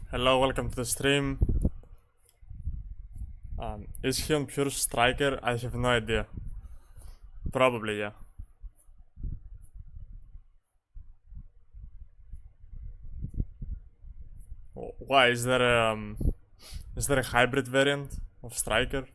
Hello, welcome to the stream. Is he on pure striker? I have no idea. Probably, yeah. Why is there a hybrid variant of striker?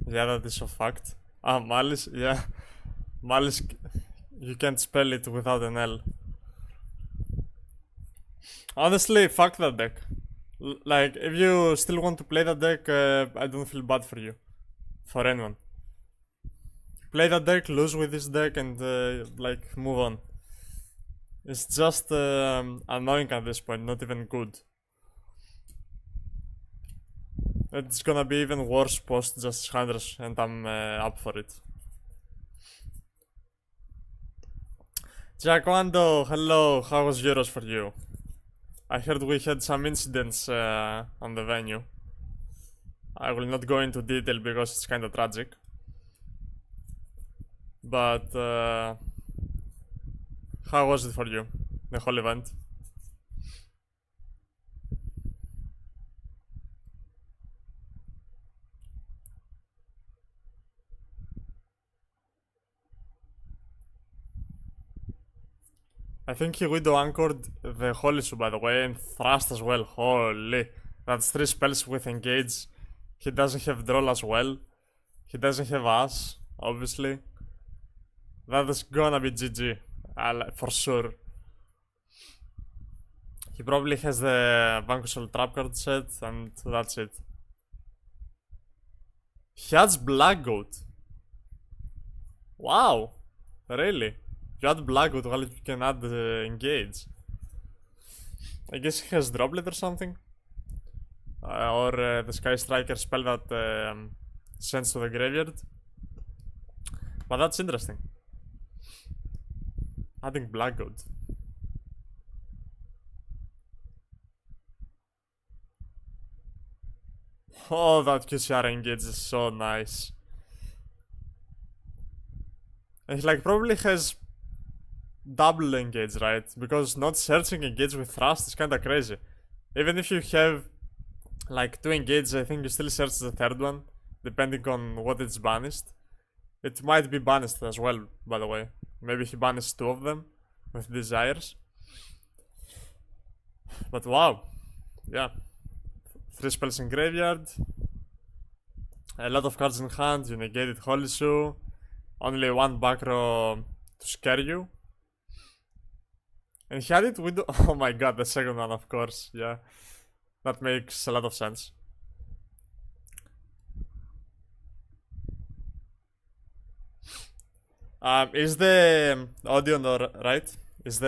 Yeah, that is a fact. Malice, yeah. Malice, you can't spell it without an L. Honestly, fuck that deck. Like, if you still want to play that deck, I don't feel bad for you. For anyone. Play that deck, lose with this deck, and like, move on. It's just annoying at this point, not even good. It's gonna be even worse post Justice Hunters, and I'm up for it. Jaquando, hello, how was Euros for you? I heard we had some incidents on the venue. I will not go into detail because it's kinda tragic. But how was it for you, the whole event? I think he widow anchored the Holy Su, by the way, and thrust as well. Holy, that's 3 spells with engage. He doesn't have droll as well. He doesn't have us, obviously. That is gonna be GG, for sure. He probably has the Vanquishable Trap card set, and that's it. He has Black Goat. Wow, really? You add Black Goat while you can add Engage. I guess he has Droplet or something. Or the Sky Striker spell that sends to the graveyard. But that's interesting. Adding Black Goat. Oh, that QCR engage is so nice. And he like probably has double engage, right? Because not searching engage with thrust is kinda crazy. Even if you have like 2 engage, I think you still search the third one, depending on what it's banished. It might be banished as well, by the way. Maybe he banished 2 of them with desires. But wow, yeah. 3 spells in graveyard. A lot of cards in hand, you negated Holy Su. Only 1 back row to scare you. And he had it with. Oh my god, the second one, of course, yeah. That makes a lot of sense. Is the audio not right? Is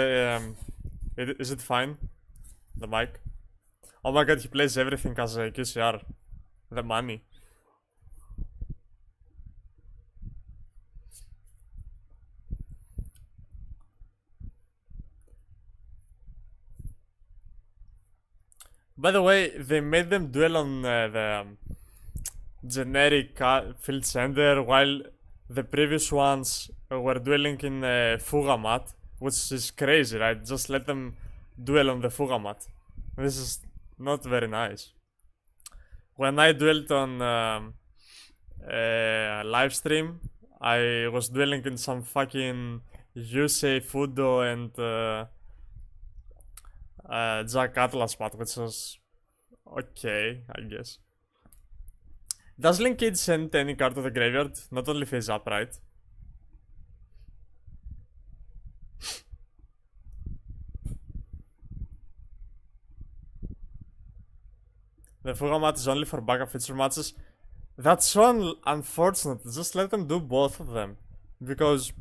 is it fine? The mic? Oh my god, he plays everything as a QCR. The money. By the way, they made them duel on the generic field center, while the previous ones were dueling in Fugamat, which is crazy, right? Just let them duel on the Fugamat. This is not very nice. When I dueled on live stream, I was dueling in some fucking Yusei Fudo and Jack Atlas mat, which was okay, I guess. Does Linkage send any card to the graveyard? Not only face up, right? The Fugamat is only for backup feature matches. That's so unfortunate. Just let them do both of them, because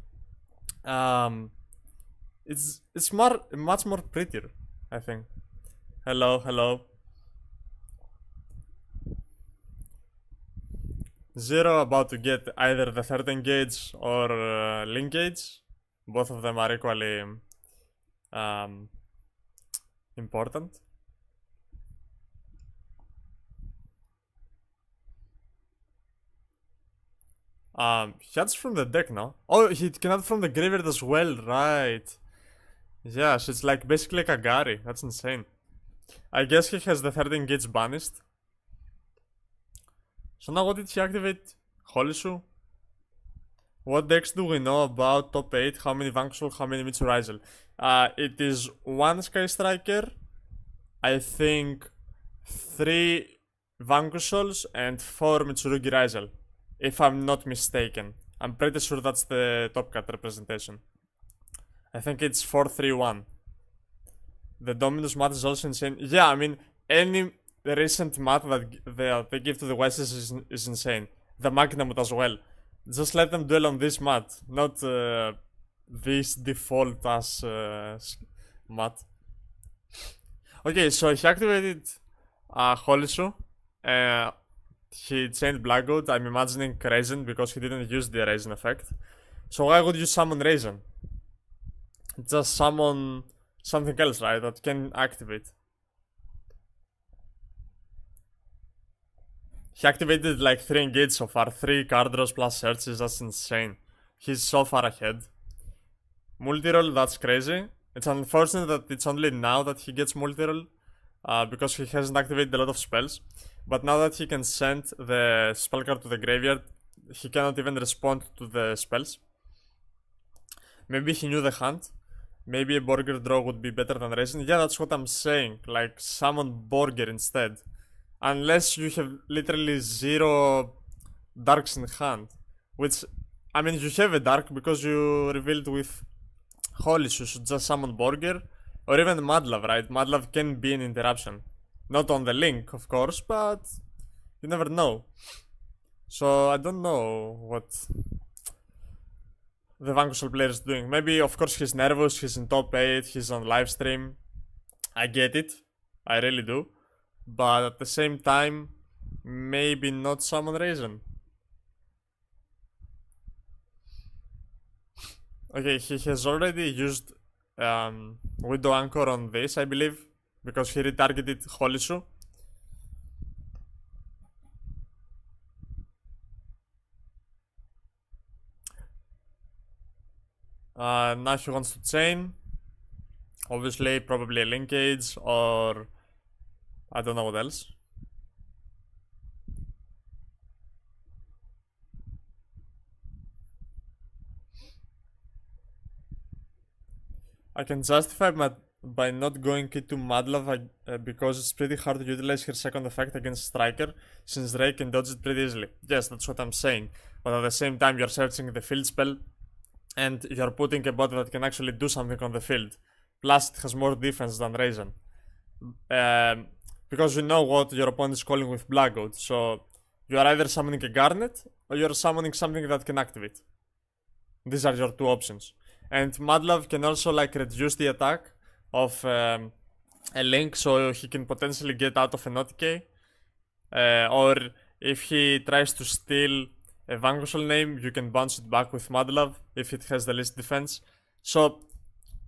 it's much more prettier, I think. Hello, hello. Zero about to get either the third engage or linkage. Both of them are equally important. He adds from the deck now. Oh, he can add from the graveyard as well, right? Yeah, so it's like basically like a Gary. That's insane. I guess he has the 13 gates banished. So now what did he activate? Holy Shoe? What decks do we know about top 8? How many Vanquishal, how many Mitsurizal? It is 1 Sky Striker, I think 3 Vanquishals and 4 Mitsurugi Rizal. If I'm not mistaken. I'm pretty sure that's the top card representation. I think it's 4-3-1. The Dominus mat is also insane. Yeah, I mean, any recent mat that they give to the West is insane. The Magnamut as well. Just let them duel on this mat, not this default as mat. Okay, so he activated Holy Shoe. He chained Blackwood. I'm imagining Raisin because he didn't use the Raisin effect. So why would you summon Raisin? Just summon something else, right? That can activate. He activated like 3 engage so far. 3 card draws plus searches. That's insane. He's so far ahead. Multi-roll, that's crazy. It's unfortunate that it's only now that he gets multi-roll. Because he hasn't activated a lot of spells. But now that he can send the spell card to the graveyard, he cannot even respond to the spells. Maybe he knew the hand. Maybe a Borger draw would be better than Raisin. Yeah, that's what I'm saying. Like, summon Borger instead. Unless you have literally 0 darks in hand. Which, I mean, you have a dark because you revealed with Holy Shoe. You should just summon Borger. Or even Madlove, right? Madlove can be an interruption. Not on the link, of course, but you never know. So I don't know what the Vanquishal player is doing. Maybe, of course, he's nervous, he's in top 8, he's on live stream. I get it. I really do. But at the same time, maybe not summon Raisin. Okay, he has already used Widow Anchor on this, I believe, because he retargeted Holy Shoe. Now he wants to chain. Obviously, probably a linkage or I don't know what else. I can justify by not going into Madlove because it's pretty hard to utilize her second effect against Striker since Ray can dodge it pretty easily. Yes, that's what I'm saying. But at the same time, you're searching the field spell and you're putting a bot that can actually do something on the field. Plus, it has more defense than Raisin. Because you know what your opponent is calling with Blackwood. So, you are either summoning a Garnet or you're summoning something that can activate. These are your two options. And Madlove can also like reduce the attack of a link so he can potentially get out of an OTK. Or if he tries to steal a Vanquishal name, you can bounce it back with Madlove if it has the least defense. So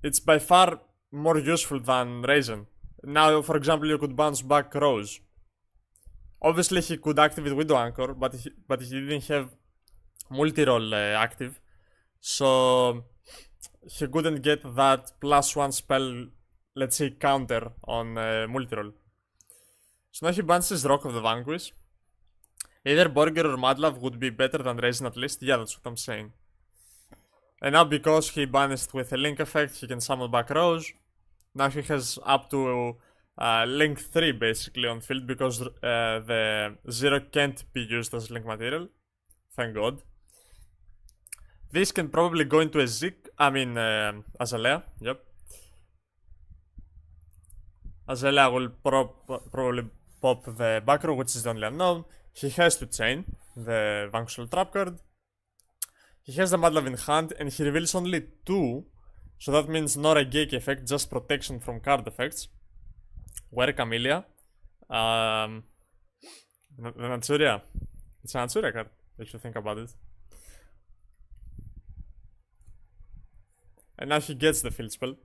it's by far more useful than Raisin. Now, for example, you could bounce back Rose. Obviously, he could activate Widow Anchor, but he didn't have multi-roll active. So he couldn't get that +1 spell, let's say, counter on multi-roll. So now he bounces Rock of the Vanquish. Either Borger or Madlove would be better than Raisin at least. Yeah, that's what I'm saying. And now because he banished with a link effect, he can summon back Rose. Now he has up to link 3 basically on field because the 0 can't be used as link material. Thank God. This can probably go into a Zik, Azalea, yep. Azalea will probably pop the back row, which is the only unknown. He has to chain the Vanquishal Trap card. He has the Madlove in hand and he reveals only 2. So that means not a Geki effect, just protection from card effects. Where Camellia? The Naturia. It's a Naturia card, if you think about it. And now he gets the field spell.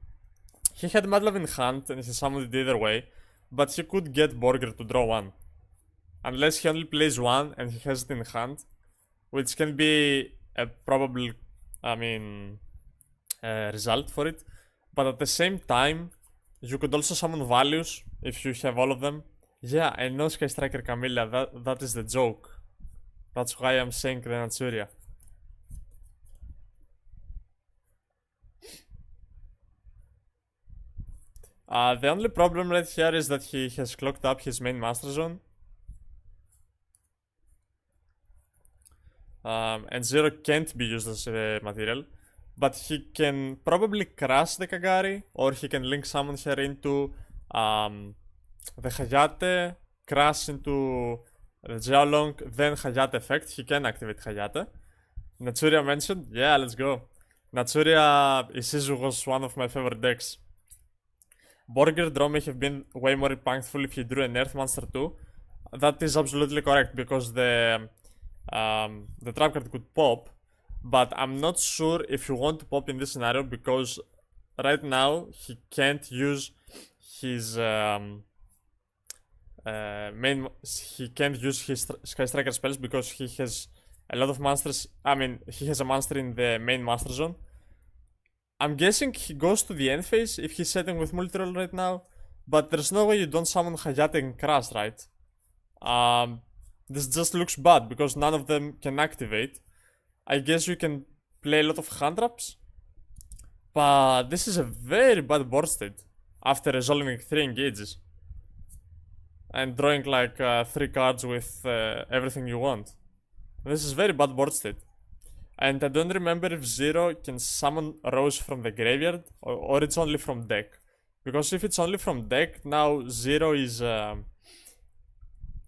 He had Madlove in hand and he summoned it either way, but he could get Borger to draw 1. Unless he only plays 1 and he has it in hand, which can be a probable, result for it. But at the same time, you could also summon values if you have all of them. Yeah, I know Sky Striker Camilla, that is the joke. That's why I'm saying the Naturia. The only problem right here is that he has clocked up his main Master Zone. And Zero can't be used as a material. But he can probably crash the Kagari, or he can link summon her into the Hayate, crash into the Jiaolong, then Hayate effect. He can activate Hayate. Natsuria mentioned, yeah, let's go. Natsuria Isuzu was one of my favorite decks. Borger draw may have been way more impactful if he drew an Earth Monster too. That is absolutely correct because the trap card could pop, but I'm not sure if you want to pop in this scenario because right now he can't use his he can't use his Sky Striker spells because he has a lot of monsters. I mean, he has a monster in the main Master Zone. I'm guessing he goes to the end phase if he's setting with multi-roll right now, but there's no way you don't summon Hayate and Crash, right? This just looks bad because none of them can activate. I guess you can play a lot of hand traps, but this is a very bad board state after resolving 3 engages and drawing like 3 cards with everything you want. This is very bad board state. And I don't remember if Zero can summon Rose from the graveyard or it's only from deck. Because if it's only from deck, now Zero is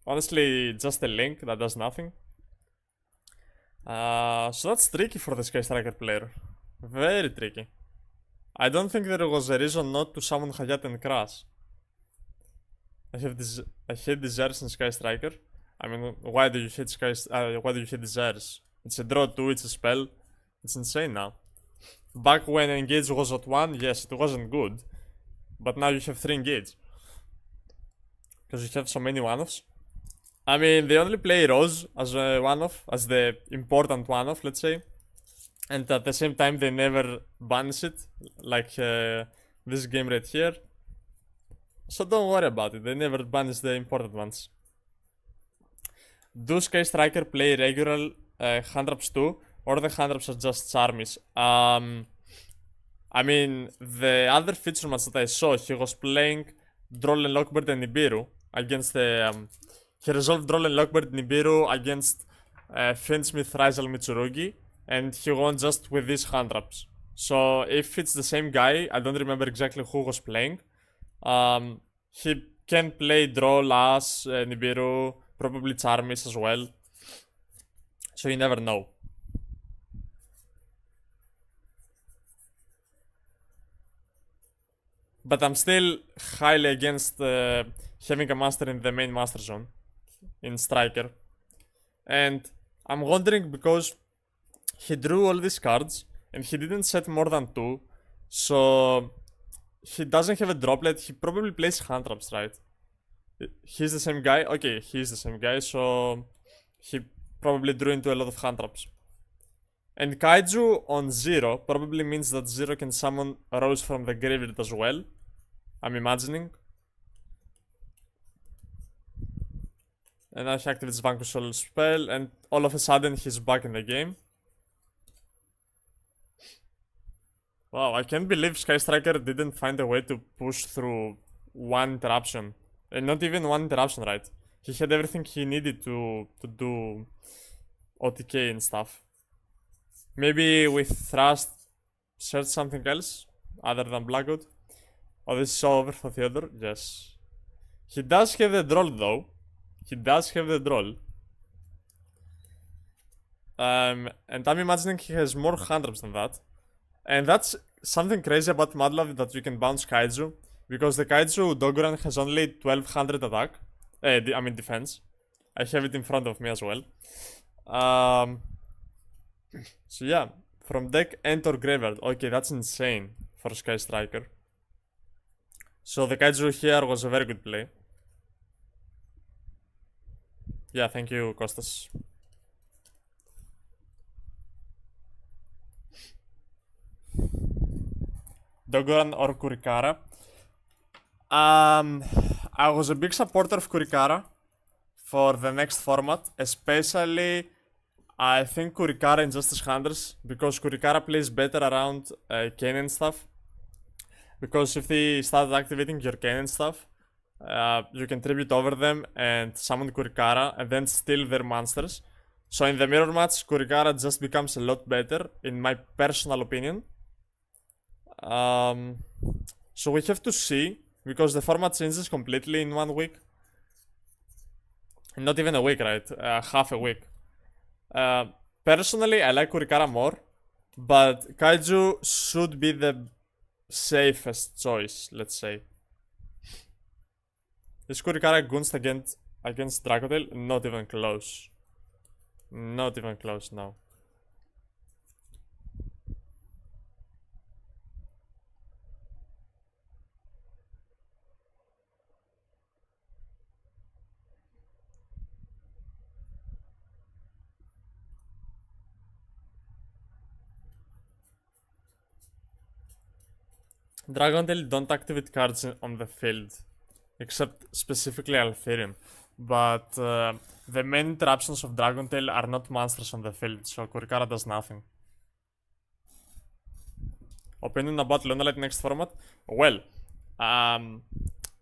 honestly just a link that does nothing. So that's tricky for the Sky Striker player. Very tricky. I don't think there was a reason not to summon Hayate and Crash. I hate Desires in Sky Striker. I mean, why do you hate Desires? It's a draw 2, it's a spell. It's insane now. Back when engage was at 1, yes, it wasn't good. But now you have 3 engage. Because you have so many one-offs. I mean, they only play Rose as a one-off, as the important one-off, let's say. And at the same time, they never banish it, like this game right here. So don't worry about it, they never banish the important ones. Do Sky Striker play regular hand traps too, or the hand traps are just charmies? I mean, the other feature match that I saw, he was playing Droll and Lockbird and Nibiru against the... he resolved Droll and Lockbird Nibiru against Fiendsmith Rizal Mitsurugi, and he won just with these hand traps. So if it's the same guy, I don't remember exactly who was playing. He can play Droll as Nibiru, probably Charmis as well. So you never know. But I'm still highly against having a master in the main Master Zone in Striker. And I'm wondering because he drew all these cards and he didn't set more than 2. So he doesn't have a droplet. He probably plays hand traps, right? He's the same guy. Okay, he's the same guy. So he probably drew into a lot of hand traps. And Kaiju on 0 probably means that 0 can summon a Rose from the graveyard as well. I'm imagining. And now he activates Vanquish All spell, and all of a sudden he's back in the game. Wow, I can't believe Sky Striker didn't find a way to push through 1 interruption. And not even 1 interruption, right? He had everything he needed to do OTK and stuff. Maybe with Thrust, search something else other than Blackout. Oh, this is over for Theodore. Yes. He does have the Droll though. He does have the Droll. And I'm imagining he has more hand traps than that. And that's something crazy about Madlab, that you can bounce Kaiju. Because the Kaiju Doguran has only 1200 attack. I mean defense. I have it in front of me as well. So yeah, from deck and or graveyard. Okay, that's insane for Sky Striker. So the Kaiju here was a very good play. Yeah, thank you, Kostas. Dogoran or Kurikara. I was a big supporter of Kurikara for the next format, especially I think Kurikara in Justice Hunters, because Kurikara plays better around Kane and stuff. Because if they start activating your Kane and stuff, you can tribute over them and summon Kurikara and then steal their monsters. So in the mirror match, Kurikara just becomes a lot better, in my personal opinion. So we have to see, because the format changes completely in 1 week. Not even a week, right? Half a week. Personally, I like Kurikara more, but Kaiju should be the safest choice, let's say. Is Kurikara gunst against Dracotail? Not even close. Not even close now. Dragontail don't activate cards on the field, except specifically Altherium. But the main interruptions of Dragontail are not monsters on the field, so Kurikara does nothing. Opinion about Lunalight next format? Well,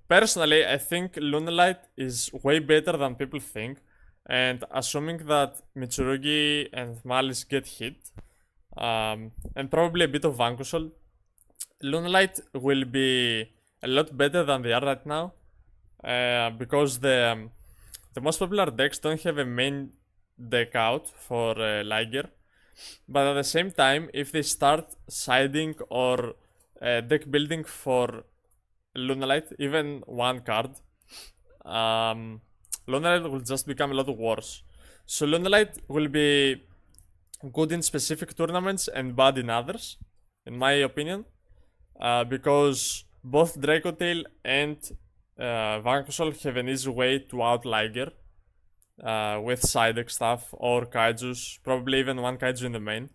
personally, I think Lunalight is way better than people think. And assuming that Mitsurugi and Malice get hit, and probably a bit of Vanquishal, Lunalight will be a lot better than they are right now, because the most popular decks don't have a main deck out for Liger, but at the same time, if they start siding or deck building for Lunalight, even one card, Lunalight will just become a lot worse. So Lunalight will be good in specific tournaments and bad in others, in my opinion. Because both Dracotail and Vanquishal have an easy way to out Liger with side deck stuff or Kaijus, probably even one Kaiju in the main.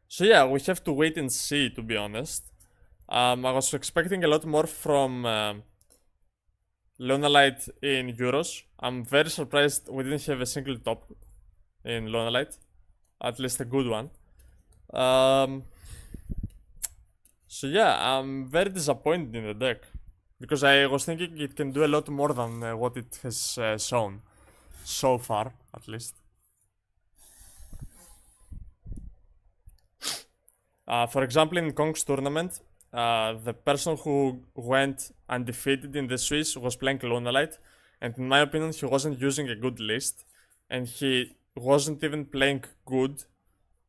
So yeah, we have to wait and see, to be honest. I was expecting a lot more from Lunalight in Euros. I'm very surprised we didn't have a single top in Lunalight, at least a good one. So yeah, I'm very disappointed in the deck, because I was thinking it can do a lot more than what it has shown so far, at least. For example, in Kong's tournament, the person who went undefeated in the Swiss was playing Lunalight, and in my opinion, he wasn't using a good list, and he wasn't even playing good,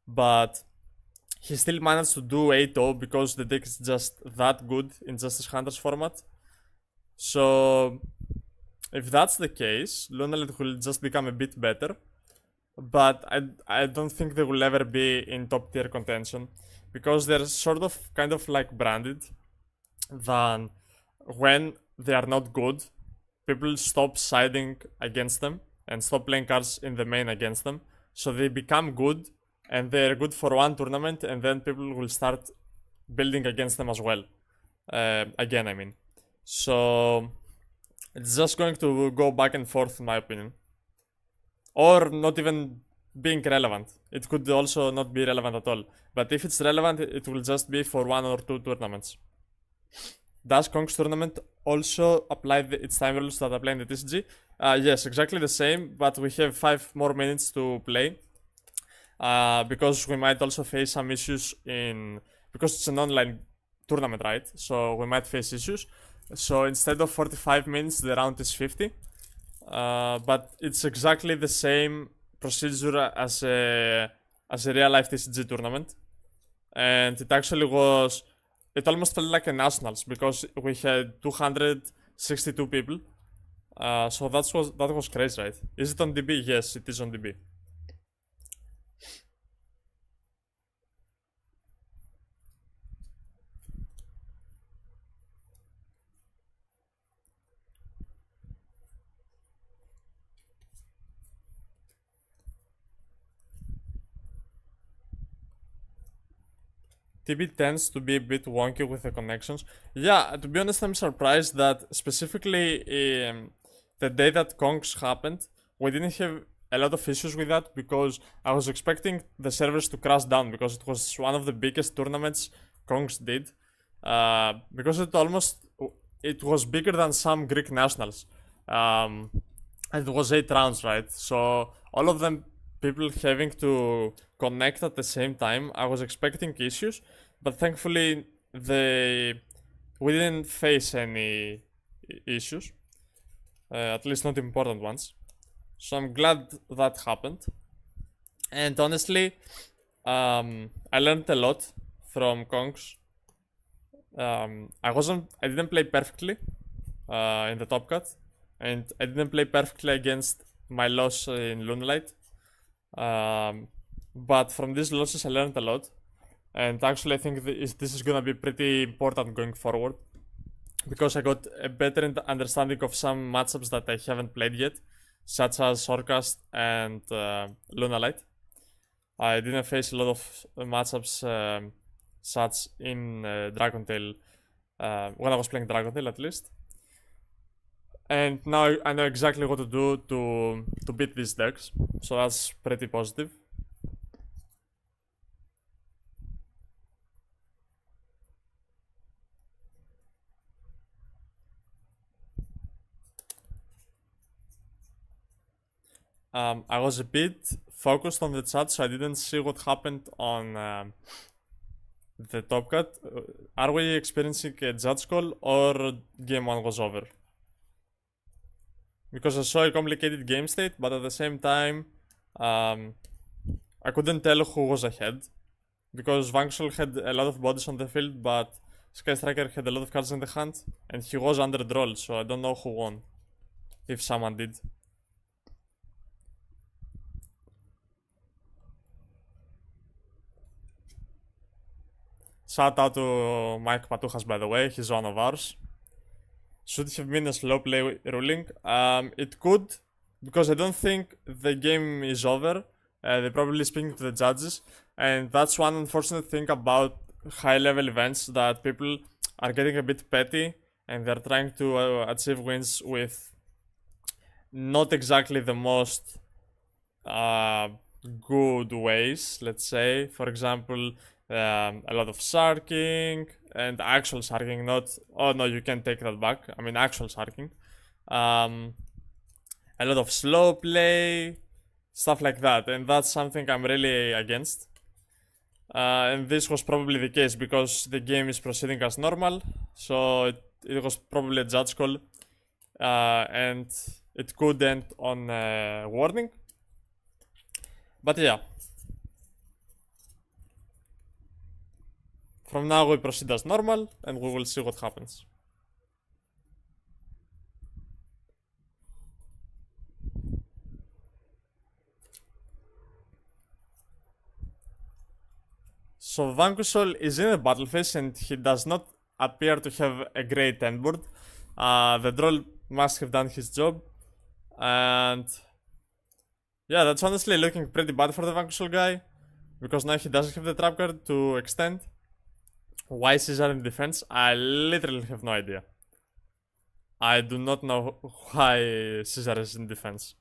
but he still managed to do 8-0 because the deck is just that good in Justice Hunters format. So, if that's the case, Lunalight will just become a bit better, but I don't think they will ever be in top tier contention, because they're sort of kind of like branded, than when they are not good, people stop siding against them and stop playing cards in the main against them, so they become good, and they're good for one tournament, and then people will start building against them as well. Again, I mean. So, it's just going to go back and forth, in my opinion. Or not even being relevant. It could also not be relevant at all. But if it's relevant, it will just be for 1 or 2 tournaments. Does Kong's tournament also apply its time rules that apply in the TCG? Yes, exactly the same, but we have 5 more minutes to play. Because we might also face some issues because it's an online tournament, right? So we might face issues. So instead of 45 minutes, the round is 50. But it's exactly the same procedure as a real life TCG tournament. And it actually it almost felt like a nationals, because we had 262 people. So that was crazy, right? Is it on DB? Yes, it is on DB. TB tends to be a bit wonky with the connections. Yeah, to be honest, I'm surprised that specifically the day that Kongs happened, we didn't have a lot of issues with that because I was expecting the servers to crash down because it was one of the biggest tournaments Kongs did. Because it was bigger than some Greek nationals. And it was 8 rounds, right? So all of them people having to connect at the same time. I was expecting issues, but thankfully we didn't face any issues, at least not important ones. So I'm glad that happened. And honestly, I learned a lot from Kongs. I didn't play perfectly in the top cut, and I didn't play perfectly against my loss in Lunalight. But from these losses, I learned a lot, and actually, I think this is gonna be pretty important going forward because I got a better understanding of some matchups that I haven't played yet, such as Orcast and Lunalight. I didn't face a lot of matchups such in Dragontail when I was playing Dragontail at least. And now I know exactly what to do to beat these decks, so that's pretty positive. I was a bit focused on the chat, so I didn't see what happened on the top cut. Are we experiencing a judge call or game 1 was over? Because I saw a complicated game state, but at the same time, I couldn't tell who was ahead. Because Vanxol had a lot of bodies on the field, but Sky Striker had a lot of cards in the hand, and he was under draw, so I don't know who won. If someone did. Shout out to Mike Patuchas, by the way, he's one of ours. Should have been a slow play ruling. It could, because I don't think the game is over. They're probably speaking to the judges, and that's one unfortunate thing about high level events, that people are getting a bit petty and they're trying to achieve wins with not exactly the most good ways, let's say. For example, a lot of sarking and actual sarking, not, oh no, you can take that back. I mean, actual sarking. A lot of slow play, stuff like that, and that's something I'm really against. And this was probably the case because the game is proceeding as normal, so it was probably a judge call, and it could end on a warning. But yeah. From now we proceed as normal, and we will see what happens. So Vanquishol is in the battle phase, and he does not appear to have a great end board. The troll must have done his job, and yeah, that's honestly looking pretty bad for the Vanquishol guy, because now he doesn't have the trap card to extend. Why Caesar in defense? I literally have no idea. I do not know why Caesar is in defense.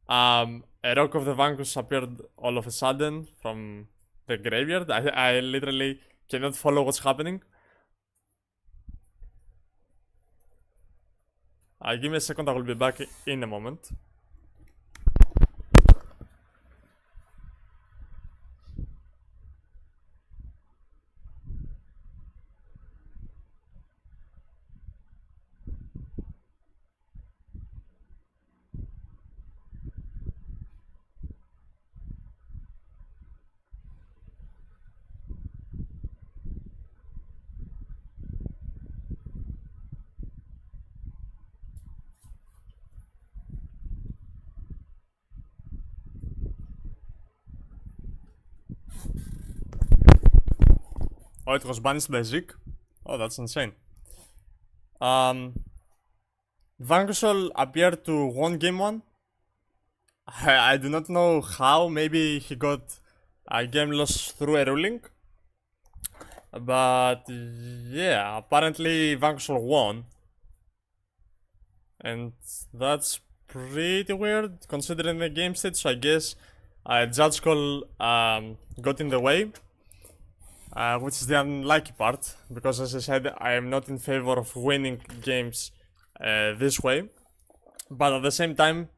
A Rock of the Vanquish appeared all of a sudden from the graveyard. I literally cannot follow what's happening. Give me a second, I will be back in a moment. Oh, it was banished by Zik? Oh, that's insane. Vanquishol appeared to won game 1. I do not know how. Maybe he got a game loss through a ruling. But yeah, apparently Vanquisher won. And that's pretty weird considering the game state, so I guess Judge Call got in the way. Which is the unlucky part, because as I said, I am not in favor of winning games this way. But at the same time,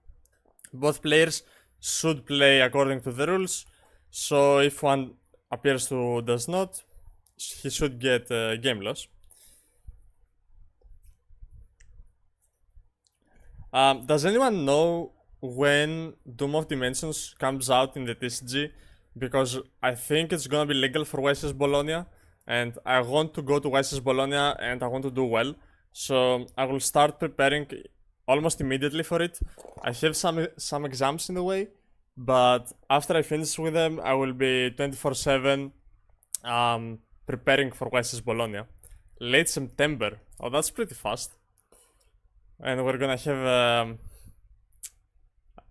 both players should play according to the rules, so if one appears to does not, he should get game loss. Does anyone know when Doom of Dimensions comes out in the TCG? Because I think it's gonna be legal for YCS Bologna, and I want to go to YCS Bologna and I want to do well. So I will start preparing almost immediately for it. I have some exams in the way, but after I finish with them, I will be 24/7 preparing for YCS Bologna. Late September. Oh, that's pretty fast. And we're gonna have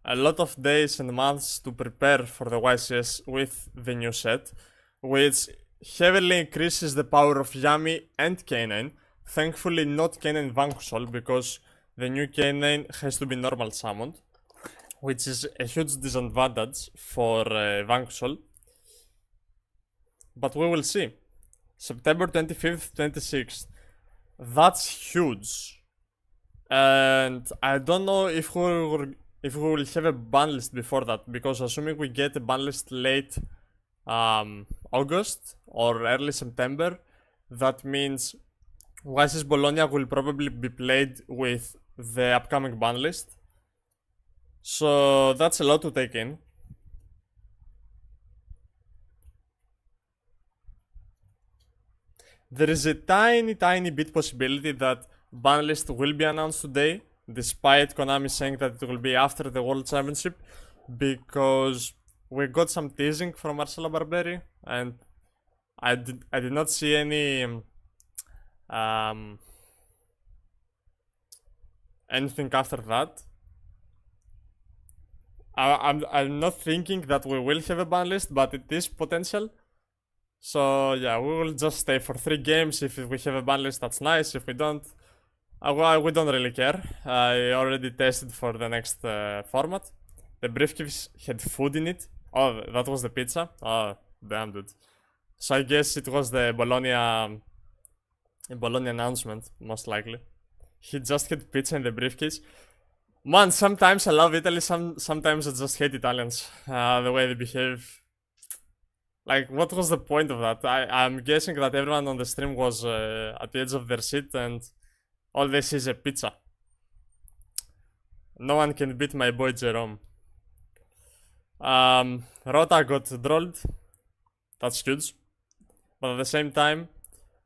a lot of days and months to prepare for the YCS with the new set, which heavily increases the power of Yami and K9. Thankfully not K9 Vanquisher, because the new K9 has to be normal summoned, which is a huge disadvantage for Vanquisher. But we will see. September 25th, 26th. That's huge. And I don't know if we will have a ban list before that, because assuming we get a ban list late August or early September, that means YCS Bologna will probably be played with the upcoming ban list. So that's a lot to take in. There is a tiny bit possibility that ban list will be announced today, despite Konami saying that it will be after the World Championship, because we got some teasing from Marcelo Barberi, and I did not see any anything after that. I'm not thinking that we will have a ban list, but it is potential. So yeah, we will just stay for 3 games. If we have a ban list, that's nice. If we don't, we don't really care. I already tested for the next format. The briefcase had food in it. Oh, that was the pizza? Oh, damn, dude. So I guess it was the Bologna announcement, most likely. He just had pizza in the briefcase. Man, sometimes I love Italy, sometimes I just hate Italians. The way they behave. Like, what was the point of that? I'm guessing that everyone on the stream was at the edge of their seat and all they see is a pizza. No one can beat my boy Jerome. Rota got drolled. That's huge. But at the same time,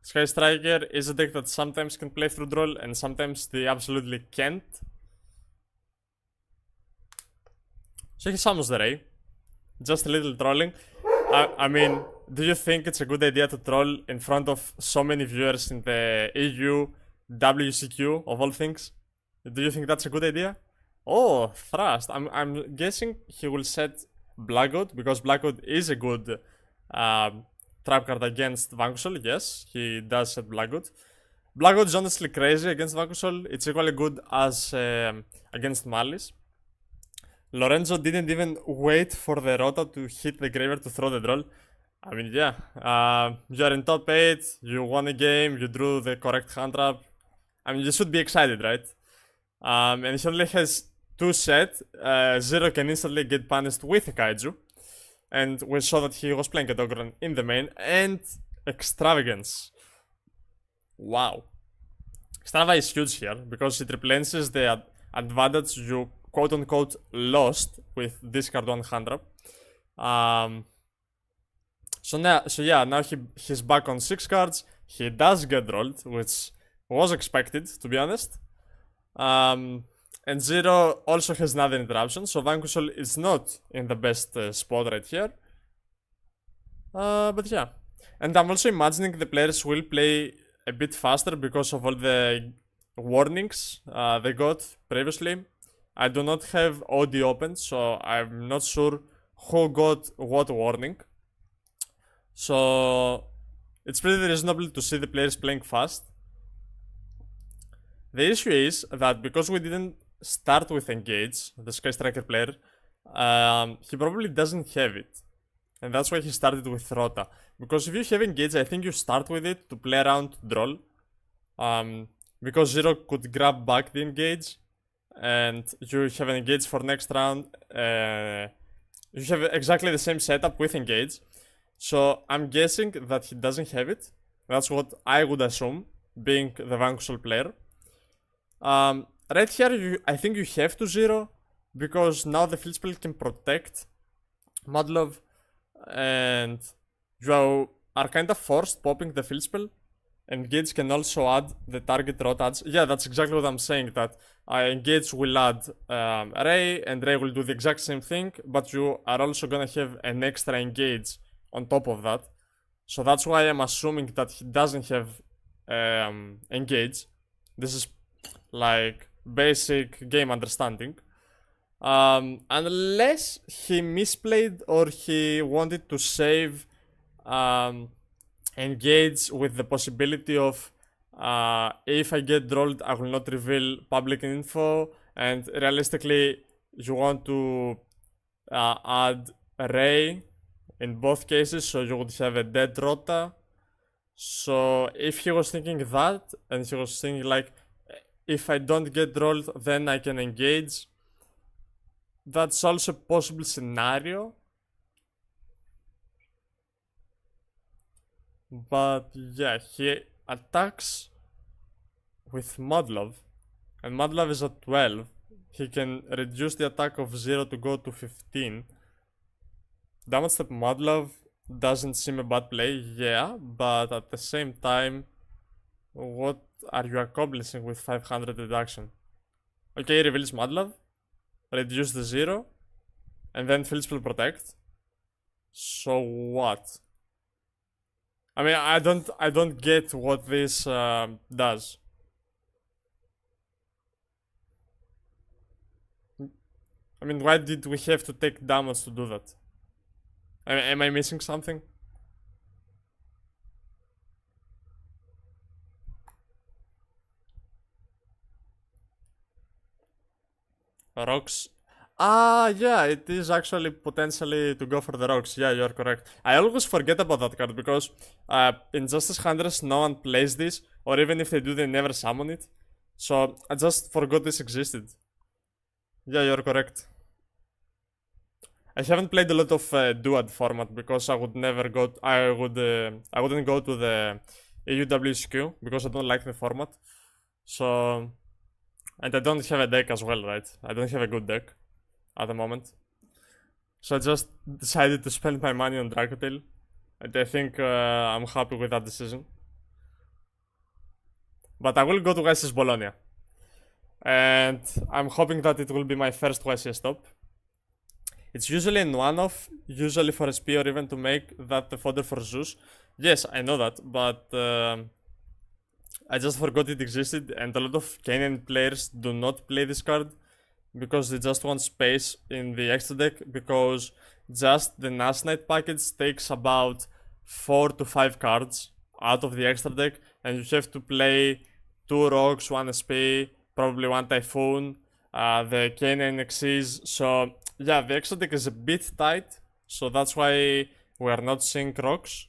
Sky Striker is a deck that sometimes can play through droll and sometimes they absolutely can't. So he summons the Ray. Just a little trolling. I mean, do you think it's a good idea to troll in front of so many viewers in the EU, WCQ, of all things? Do you think that's a good idea? Oh, Thrust. I'm guessing he will set Blackwood, because Blackwood is a good trap card against Vanquisher. Yes, he does set Blackwood. Blackwood is honestly crazy against Vanquisher. It's equally good as against Malice. Lorenzo didn't even wait for the Rota to hit the graveyard to throw the droll. I mean, yeah, you are in top 8, you won a game, you drew the correct hand trap. I mean, you should be excited, right? And he only has 2 set. Zero can instantly get punished with a Kaiju. And we saw that he was playing a Dogron in the main. And Extravagance. Wow. Extrava is huge here, because it replenishes the advantage you quote-unquote lost with discard 1 hand trap. So now he's back on 6 cards. He does get rolled, which was expected, to be honest. And Zero also has another interruption, so Vanquisher is not in the best spot right here. But yeah. And I'm also imagining the players will play a bit faster because of all the warnings they got previously. I do not have OD open, so I'm not sure who got what warning. So it's pretty reasonable to see the players playing fast. The issue is that because we didn't start with Engage, the Sky Striker player, he probably doesn't have it. And that's why he started with Rota. Because if you have Engage, I think you start with it to play around Droll. Because Zero could grab back the Engage, and you have an Engage for next round. You have exactly the same setup with Engage. So I'm guessing that he doesn't have it. That's what I would assume, being the Vanquishal player. Right here, I think you have to Zero, because now the field spell can protect Madlov, and you are kind of forced popping the field spell. Engage can also add the target rot adds. Yeah, that's exactly what I'm saying, that Engage will add Ray, and Ray will do the exact same thing, but you are also gonna have an extra Engage on top of that. So that's why I'm assuming that he doesn't have Engage. This is like basic game understanding. Unless he misplayed or he wanted to save Engage with the possibility of if I get drolled, I will not reveal public info, and realistically you want to add Ray in both cases, so you would have a dead Rota. So if he was thinking that, and he was thinking like, if I don't get drolled, then I can Engage, that's also a possible scenario. But yeah, he attacks with Modlov, and Modlov is at 12. He can reduce the attack of 0 to go to 15. Damage step Modlov doesn't seem a bad play, yeah, but at the same time, what are you accomplishing with 500 reduction? Okay, reveals Modlov, reduce the 0, and then field spell protect. So what? I mean, I don't get what this does. I mean, why did we have to take damage to do that? Am I missing something? Rocks. Yeah, it is actually potentially to go for the rocks. Yeah, you're correct. I always forget about that card because in Justice Hunters no one plays this, or even if they do, they never summon it. So I just forgot this existed. Yeah, you're correct. I haven't played a lot of Duad format because I would never go. I wouldn't go to the Euwcq because I don't like the format. So, and I don't have a deck as well, right? I don't have a good deck at the moment. So I just decided to spend my money on Dracotail, and I think I'm happy with that decision. But I will go to YCS Bologna, and I'm hoping that it will be my first YCS stop. It's usually in one-off, usually for SP or even to make that the fodder for Zeus. Yes, I know that, but I just forgot it existed, and a lot of Canaan players do not play this card because they just want space in the extra deck, because just the Nash Knight package takes about 4 to 5 cards out of the extra deck, and you have to play 2 rocks, 1 SP, probably 1 Typhoon, the Canaan Xyz. So yeah, the extra deck is a bit tight, so that's why we are not seeing rocks.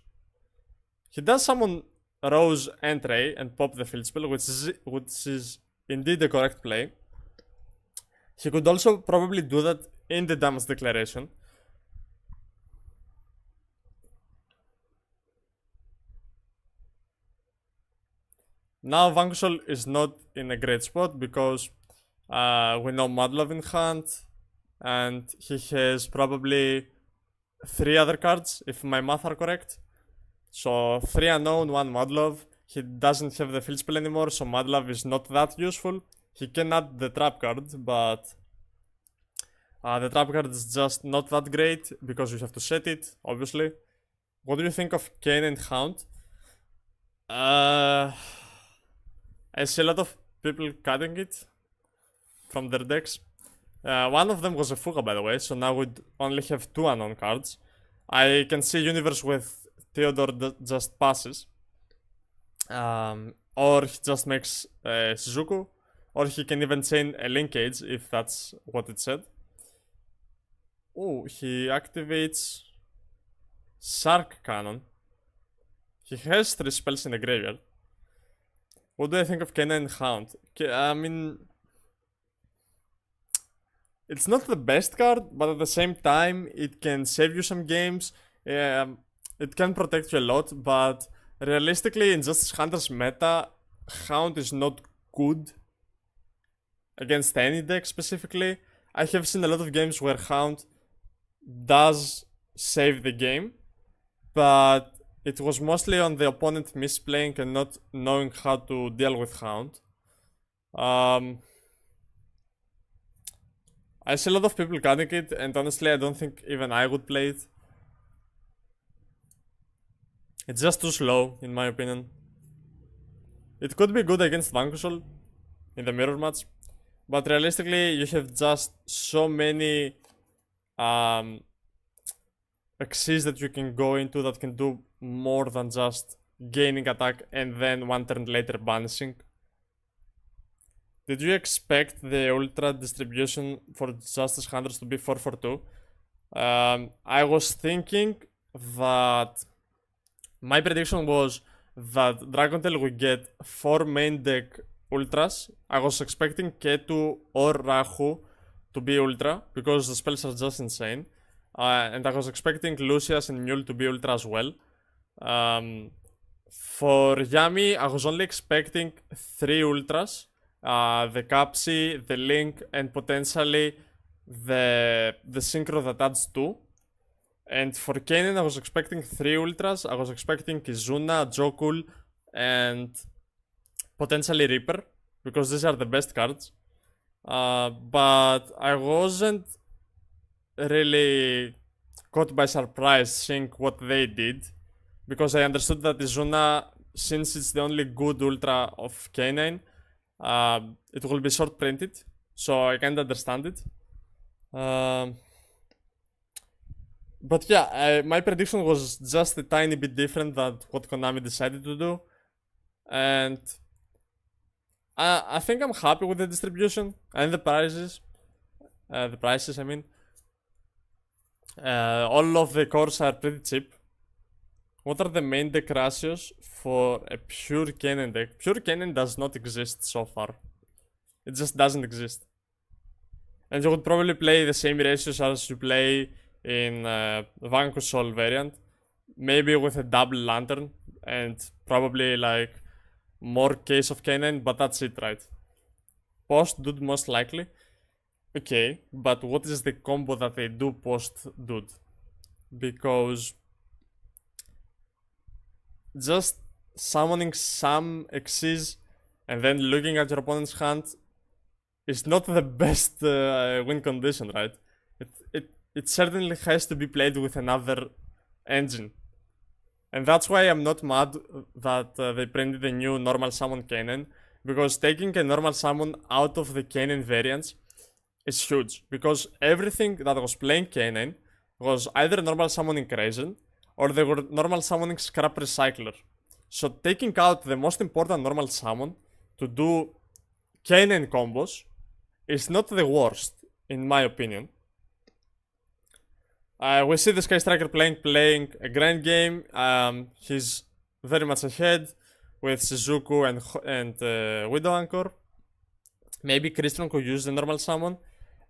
He does summon Rose and Ray and pop the field spell, which is indeed the correct play. He could also probably do that in the damage declaration. Now Vanquishal is not in a great spot because we know Madlov in hand, and he has probably 3 other cards, if my math are correct. So 3 unknown, 1 Madlov. He doesn't have the field spell anymore, so Madlov is not that useful. He can add the trap card, but the trap card is just not that great because you have to set it, obviously. What do you think of Kane and Hound? I see a lot of people cutting it from their decks. One of them was a Fuga, by the way, so now we only have 2 unknown cards. I can see Universe with Theodore just passes. Or he just makes Shizuku, or he can even chain a linkage if that's what it said. Oh, he activates Shark Cannon. He has 3 spells in the graveyard. What do I think of Canine Hound? I mean, it's not the best card, but at the same time, it can save you some games. It can protect you a lot, but realistically, in Justice Hunter's meta, Hound is not good against any deck specifically. I have seen a lot of games where Hound does save the game, but it was mostly on the opponent misplaying and not knowing how to deal with Hound. I see a lot of people cutting it, and honestly I don't think even I would play it. It's just too slow, in my opinion. It could be good against Vanquishal in the mirror match, but realistically you have just so many Xyz that you can go into that can do more than just gaining attack and then one turn later banishing. Did you expect the ultra distribution for Justice Hunters to be 4-4-2? I was thinking that my prediction was that Dragontail would get 4 main deck ultras. I was expecting Ketu or Rahu to be ultra because the spells are just insane. And I was expecting Lucius and Mule to be ultra as well. For Yami, I was only expecting 3 ultras. The Capsi, the Link, and potentially the Synchro that adds 2. And for Kainen, I was expecting 3 ultras. I was expecting Kizuna, Jokul, and potentially Reaper, because these are the best cards. But I wasn't really caught by surprise seeing what they did, because I understood that Izuna, since it's the only good ultra of Kainen, it will be short printed, so I can't understand it. But yeah, my prediction was just a tiny bit different than what Konami decided to do, and I think I'm happy with the distribution and the prices. I mean, all of the cores are pretty cheap. What are the main deck ratios for a pure Kennen deck? Pure Kennen does not exist so far. It just doesn't exist. And you would probably play the same ratios as you play in Vanquishal variant. Maybe with a double lantern and probably like more case of Kennen, but that's it, right? Post dude most likely. Okay, but what is the combo that they do post dude? Because just summoning some Xyz and then looking at your opponent's hand is not the best win condition, right? It certainly has to be played with another engine. And that's why I'm not mad that they printed a new normal summon Kainen, because taking a normal summon out of the Kainen variants is huge, because everything that was playing Kainen was either normal summoning Raisin or they were normal summoning Scrap Recycler. So taking out the most important normal summon to do Kainen combos is not the worst, in my opinion. We see the Sky Striker playing a grand game. He's very much ahead with Shizuku and Widow Anchor. Maybe Crystron could use the normal summon.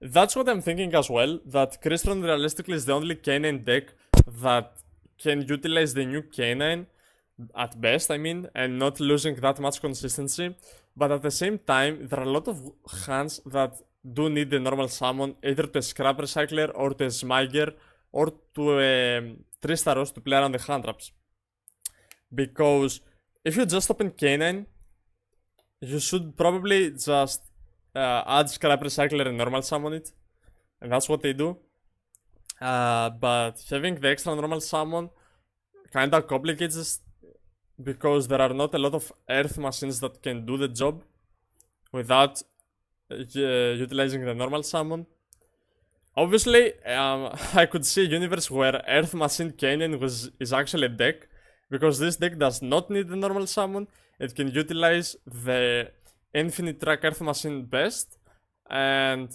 That's what I'm thinking as well, that Crystron realistically is the only Kainen deck that can utilize the new Kainen at best, I mean, and not losing that much consistency. But at the same time, there are a lot of hands that do need the normal summon, either to a Scrap Recycler or to a Smiger or to a Tristaros to play around the hand traps. Because if you just open Kainen, you should probably just add Scrap Recycler and normal summon it, and that's what they do. But having the extra normal summon kinda complicates this, because there are not a lot of earth machines that can do the job without utilizing the normal summon. Obviously, I could see a universe where Earth Machine Canyon is actually a deck, because this deck does not need a normal summon. It can utilize the Infinite Track Earth Machine best, and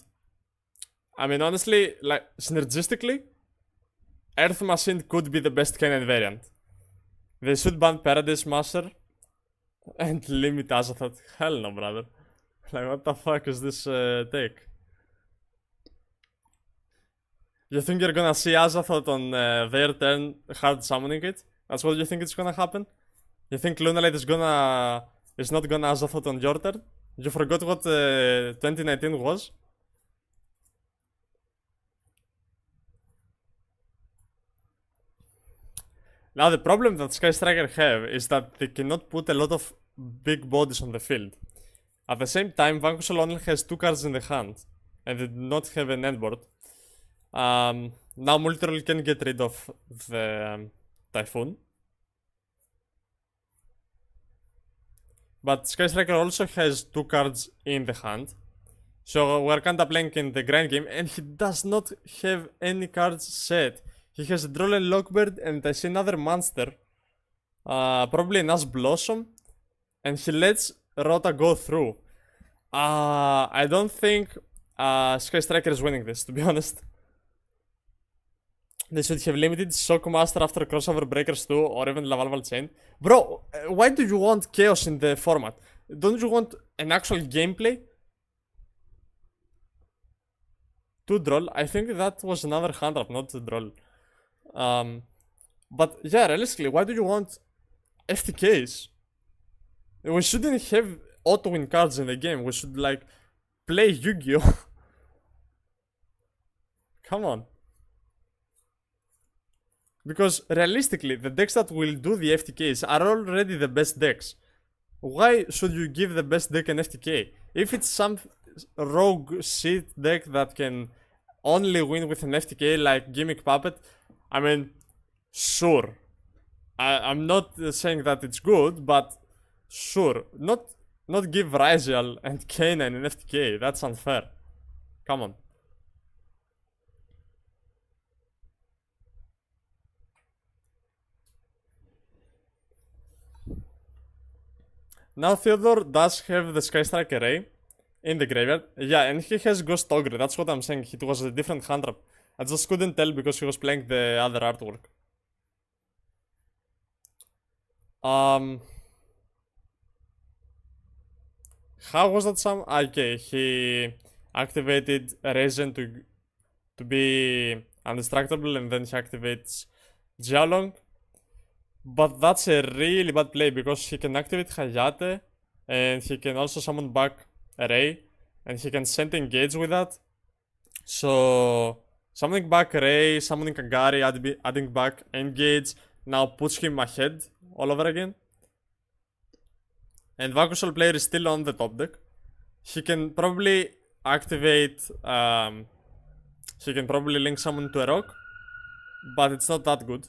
I mean honestly, like synergistically, Earth Machine could be the best Canyon variant. They should ban Paradise Master and limit Azathoth. Hell no, brother. Like, what the fuck is this take? You think you're gonna see Azathoth on their turn hard summoning it? That's what you think is gonna happen? You think Lunalite is not gonna Azathoth on your turn? You forgot what 2019 was? Now the problem that Sky Striker have is that they cannot put a lot of big bodies on the field. At the same time, Vanquisher only has 2 cards in the hand, and they do not have an end board. Now Multiroll can get rid of the Typhoon. But Sky Striker also has 2 cards in the hand. So we're kinda playing in the grind game, and he does not have any cards set. He has a Droll and Lockbird, and I see another monster. Probably an Ash Blossom. And he lets Rota go through. I don't think Sky Striker is winning this, to be honest. They should have limited Shockmaster after Crossover Breakers 2 or even Lavalval Chain. Bro, why do you want chaos in the format? Don't you want an actual gameplay? 2 Droll? I think that was another hand up, not 2 Droll. But yeah, realistically, why do you want FTKs? We shouldn't have auto-win cards in the game. We should, like, play Yu-Gi-Oh! Come on. Because realistically, the decks that will do the FTKs are already the best decks. Why should you give the best deck an FTK? If it's some rogue shit deck that can only win with an FTK like Gimmick Puppet, I mean, sure. I'm not saying that it's good, but sure. Not give Ryzial and Kanan an FTK. That's unfair. Come on. Now Theodore does have the Sky Strike array in the graveyard. Yeah, and he has Ghost Ogre. That's what I'm saying. It was a different hand trap. I just couldn't tell because he was playing the other artwork. How was that some? Okay, he activated Raisin to be undestructible, and then he activates Jialong. But that's a really bad play because he can activate Hayate, and he can also summon back Ray, and he can send engage with that. So summoning back Ray, summoning Kagari, adding back engage now puts him ahead all over again. And Vanquisher player is still on the top deck. He can probably activate. He can probably link someone to a rock, but it's not that good.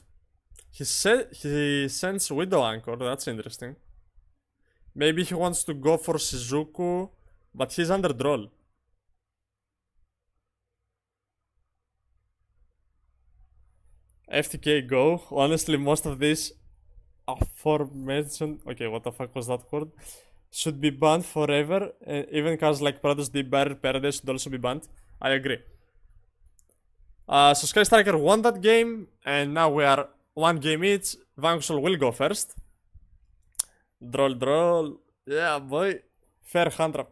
He sends Widow Anchor. That's interesting. Maybe he wants to go for Shizuku, but he's under Droll. FTK go. Honestly, most of these aforementioned. Okay, what the fuck was that word? Should be banned forever. Even cards like Protoss Deep Barrier Paradise should also be banned. I agree. So Sky Striker won that game, and now we are 1 game each. Vanquisher will go first. Droll. Yeah, boy. Fair hand trap.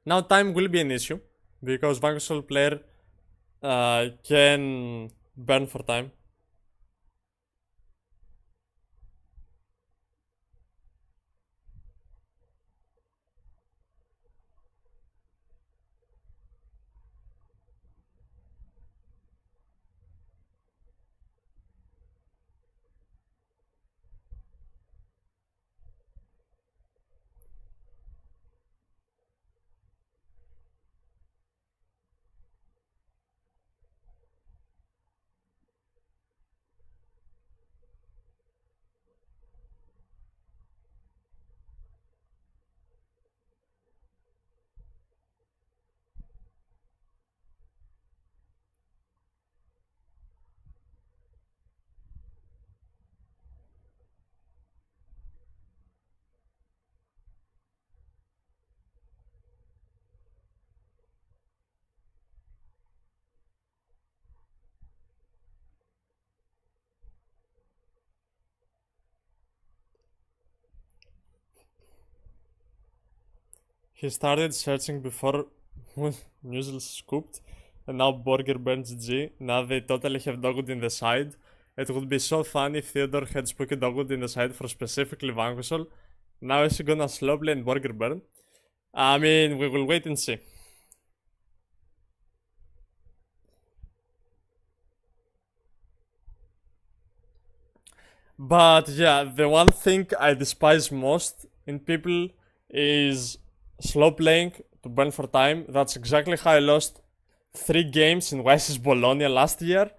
Now time will be an issue because Vanquisher player can burn for time. He started searching before muesli scooped, and now burger burns G. Now they totally have dogwood in the side. It would be so funny if Theodore had spooky dogwood in the side for specifically Vanquishal. Now is he gonna slow play and burger burn? I mean, we will wait and see. But yeah, the one thing I despise most in people is slow playing to burn for time. That's exactly how I lost 3 games in Vice's Bologna last year.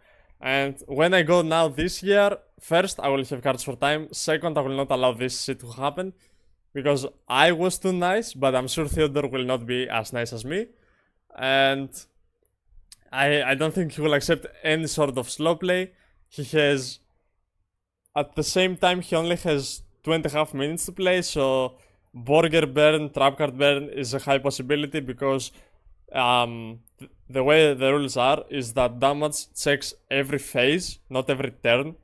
And when I go now this year, first I will have cards for time. Second, I will not allow this shit to happen. Because I was too nice, but I'm sure Theodore will not be as nice as me. And I don't think he will accept any sort of slow play. He has, at the same time, he only has 2.5 minutes to play, so burger burn, trap card burn is a high possibility because the way the rules are is that damage checks every phase, not every turn.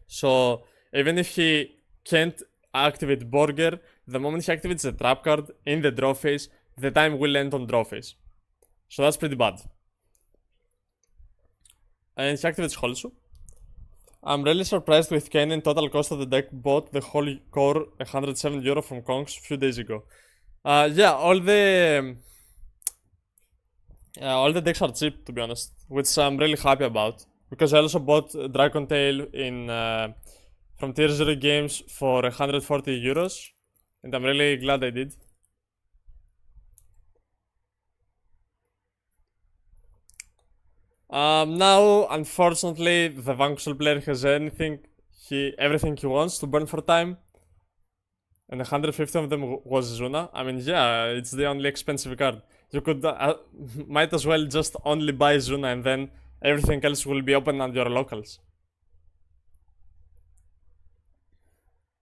So even if he can't activate burger, the moment he activates the trap card in the draw phase, the time will end on draw phase. So that's pretty bad. And he activates Holsu. I'm really surprised with Kanan total cost of the deck bought the whole core €107 from Kongs a few days ago. Yeah, all the decks are cheap, to be honest, which I'm really happy about. Because I also bought Dragon Tail from Tier 0 games for €140, and I'm really glad I did. Now, unfortunately, the Vanquishal player has everything he wants to burn for time, and 150 of them was Zuna. I mean, yeah, it's the only expensive card. You could might as well just only buy Zuna, and then everything else will be open at your locals.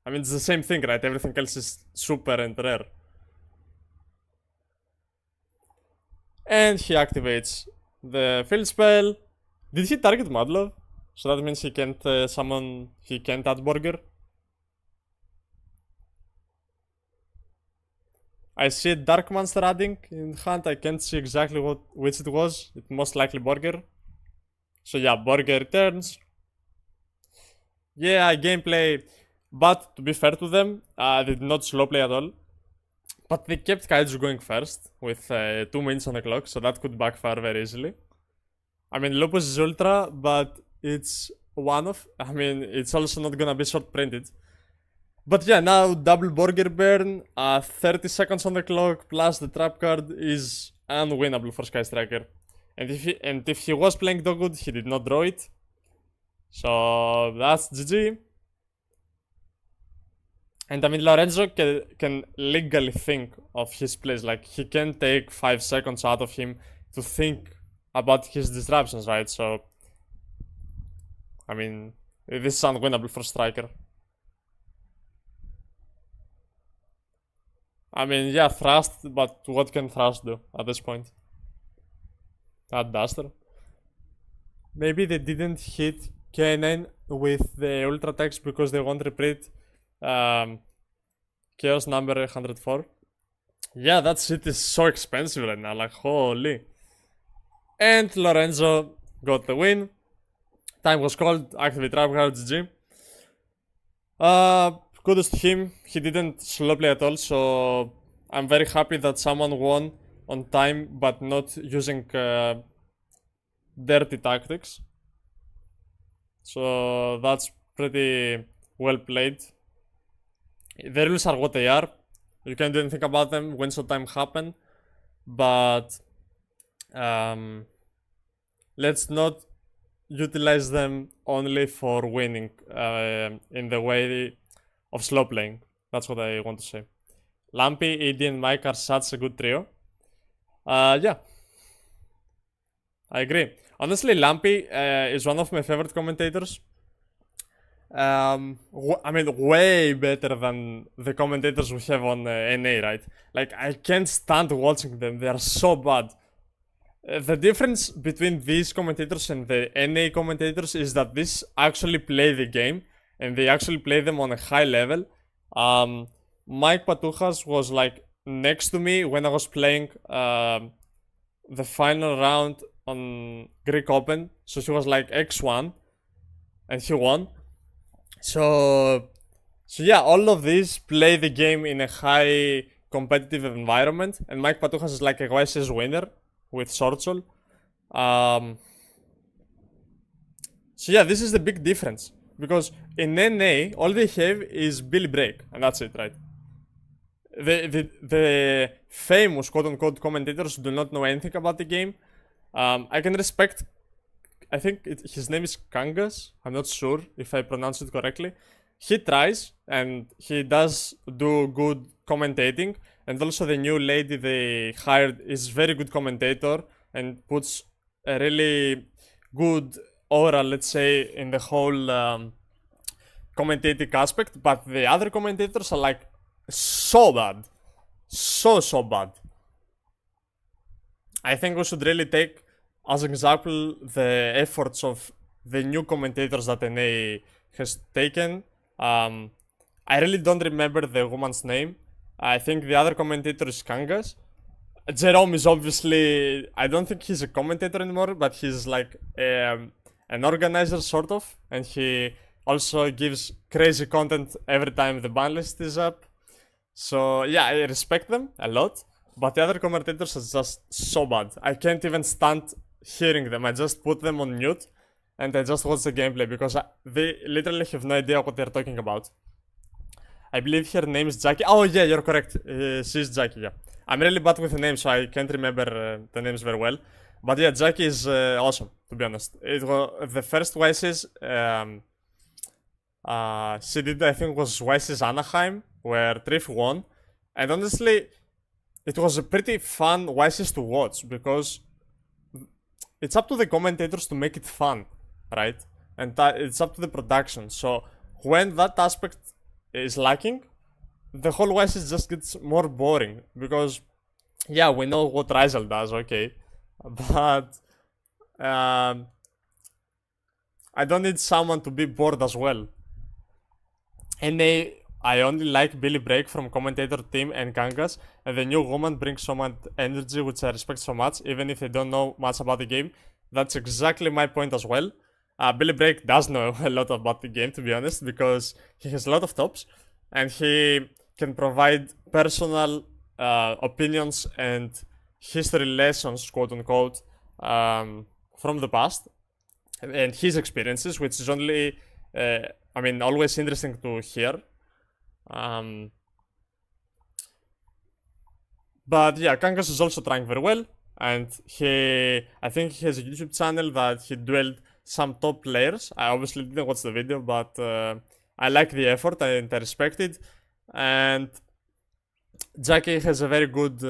I mean, it's the same thing, right? Everything else is super and rare. And he activates the field spell. Did he target Madlov? So that means he can't summon. He can't add Burger. I see a Dark Monster adding in hand. I can't see exactly which it was. It most likely Burger. So yeah, Burger returns. Yeah, gameplay. But to be fair to them, they did not slow play at all. But they kept Kaiju going first with 2 minutes on the clock, so that could backfire very easily. I mean, Lupus is ultra, but it's one of. I mean, it's also not gonna be short printed. But yeah, now double burger burn, 30 seconds on the clock plus the trap card is unwinnable for Sky Striker. And if he was playing Dogwood, he did not draw it. So that's GG. And I mean, Lorenzo can legally think of his plays. Like, he can take 5 seconds out of him to think about his disruptions, right? So, I mean, this is unwinnable for Striker. I mean, yeah, Thrust, but what can Thrust do at this point? Add Duster. Maybe they didn't hit K9 with the Ultra Text because they won't reprint Chaos number 104. Yeah, that shit is so expensive right now, like holy. And Lorenzo got the win. Time was called, activate trap card, GG. Kudos to him, he didn't slow play at all, so I'm very happy that someone won on time but not using dirty tactics. So that's pretty well played. The rules are what they are. You can't do anything about them when time happen, but let's not utilize them only for winning in the way of slow playing. That's what I want to say. Lampy, ED, and Mike are such a good trio. Yeah, I agree. Honestly, Lampy is one of my favorite commentators. I mean, way better than the commentators we have on NA, right? Like, I can't stand watching them. They are so bad. The difference between these commentators and the NA commentators is that these actually play the game and they actually play them on a high level. Mike Patujas was like next to me when I was playing the final round on Greek Open. So he was like X1 and he won. So yeah, all of these play the game in a high competitive environment, and Mike Patuchas is like a YSS winner with Sorchol. So yeah, this is the big difference, because in NA all they have is Billy Break, and that's it, right? The famous quote-unquote commentators do not know anything about the game. I can respect, I think his name is Kangas, I'm not sure if I pronounce it correctly. He tries, and he does do good commentating, and also the new lady they hired is very good commentator and puts a really good aura, let's say, in the whole commentating aspect. But the other commentators are like so bad, so bad. I think we should really take as example the efforts of the new commentators that NA has taken. I really don't remember the woman's name. I think the other commentator is Kangas. Jerome is obviously, I don't think he's a commentator anymore, but he's like an organizer sort of, and he also gives crazy content every time the ban list is up. So yeah, I respect them a lot, but the other commentators are just so bad. I can't even stand hearing them. I just put them on mute and I just watch the gameplay because they literally have no idea what they're talking about. I believe her name is Jackie. Oh yeah, you're correct. She's Jackie, yeah. I'm really bad with the names, so I can't remember the names very well. But yeah, Jackie is awesome, to be honest. It was the first YCs she did, I think, was YCs Anaheim, where Triff won. And honestly, it was a pretty fun YCs to watch, because it's up to the commentators to make it fun, right? And it's up to the production. So when that aspect is lacking, the whole YCs just gets more boring, because yeah, we know what Rizal does, okay, but I don't need someone to be bored as well. And I only like Billy Break from commentator team and Kangas, and the new woman brings so much energy, which I respect so much, even if they don't know much about the game. That's exactly my point as well. Billy Break does know a lot about the game, to be honest, because he has a lot of tops, and he can provide personal opinions and history lessons, quote unquote, from the past, and his experiences, which is only, always interesting to hear. But yeah, Kangas is also trying very well, and I think he has a YouTube channel that he dueled some top players. I obviously didn't watch the video, but I like the effort and I respect it. And Jackie has a very good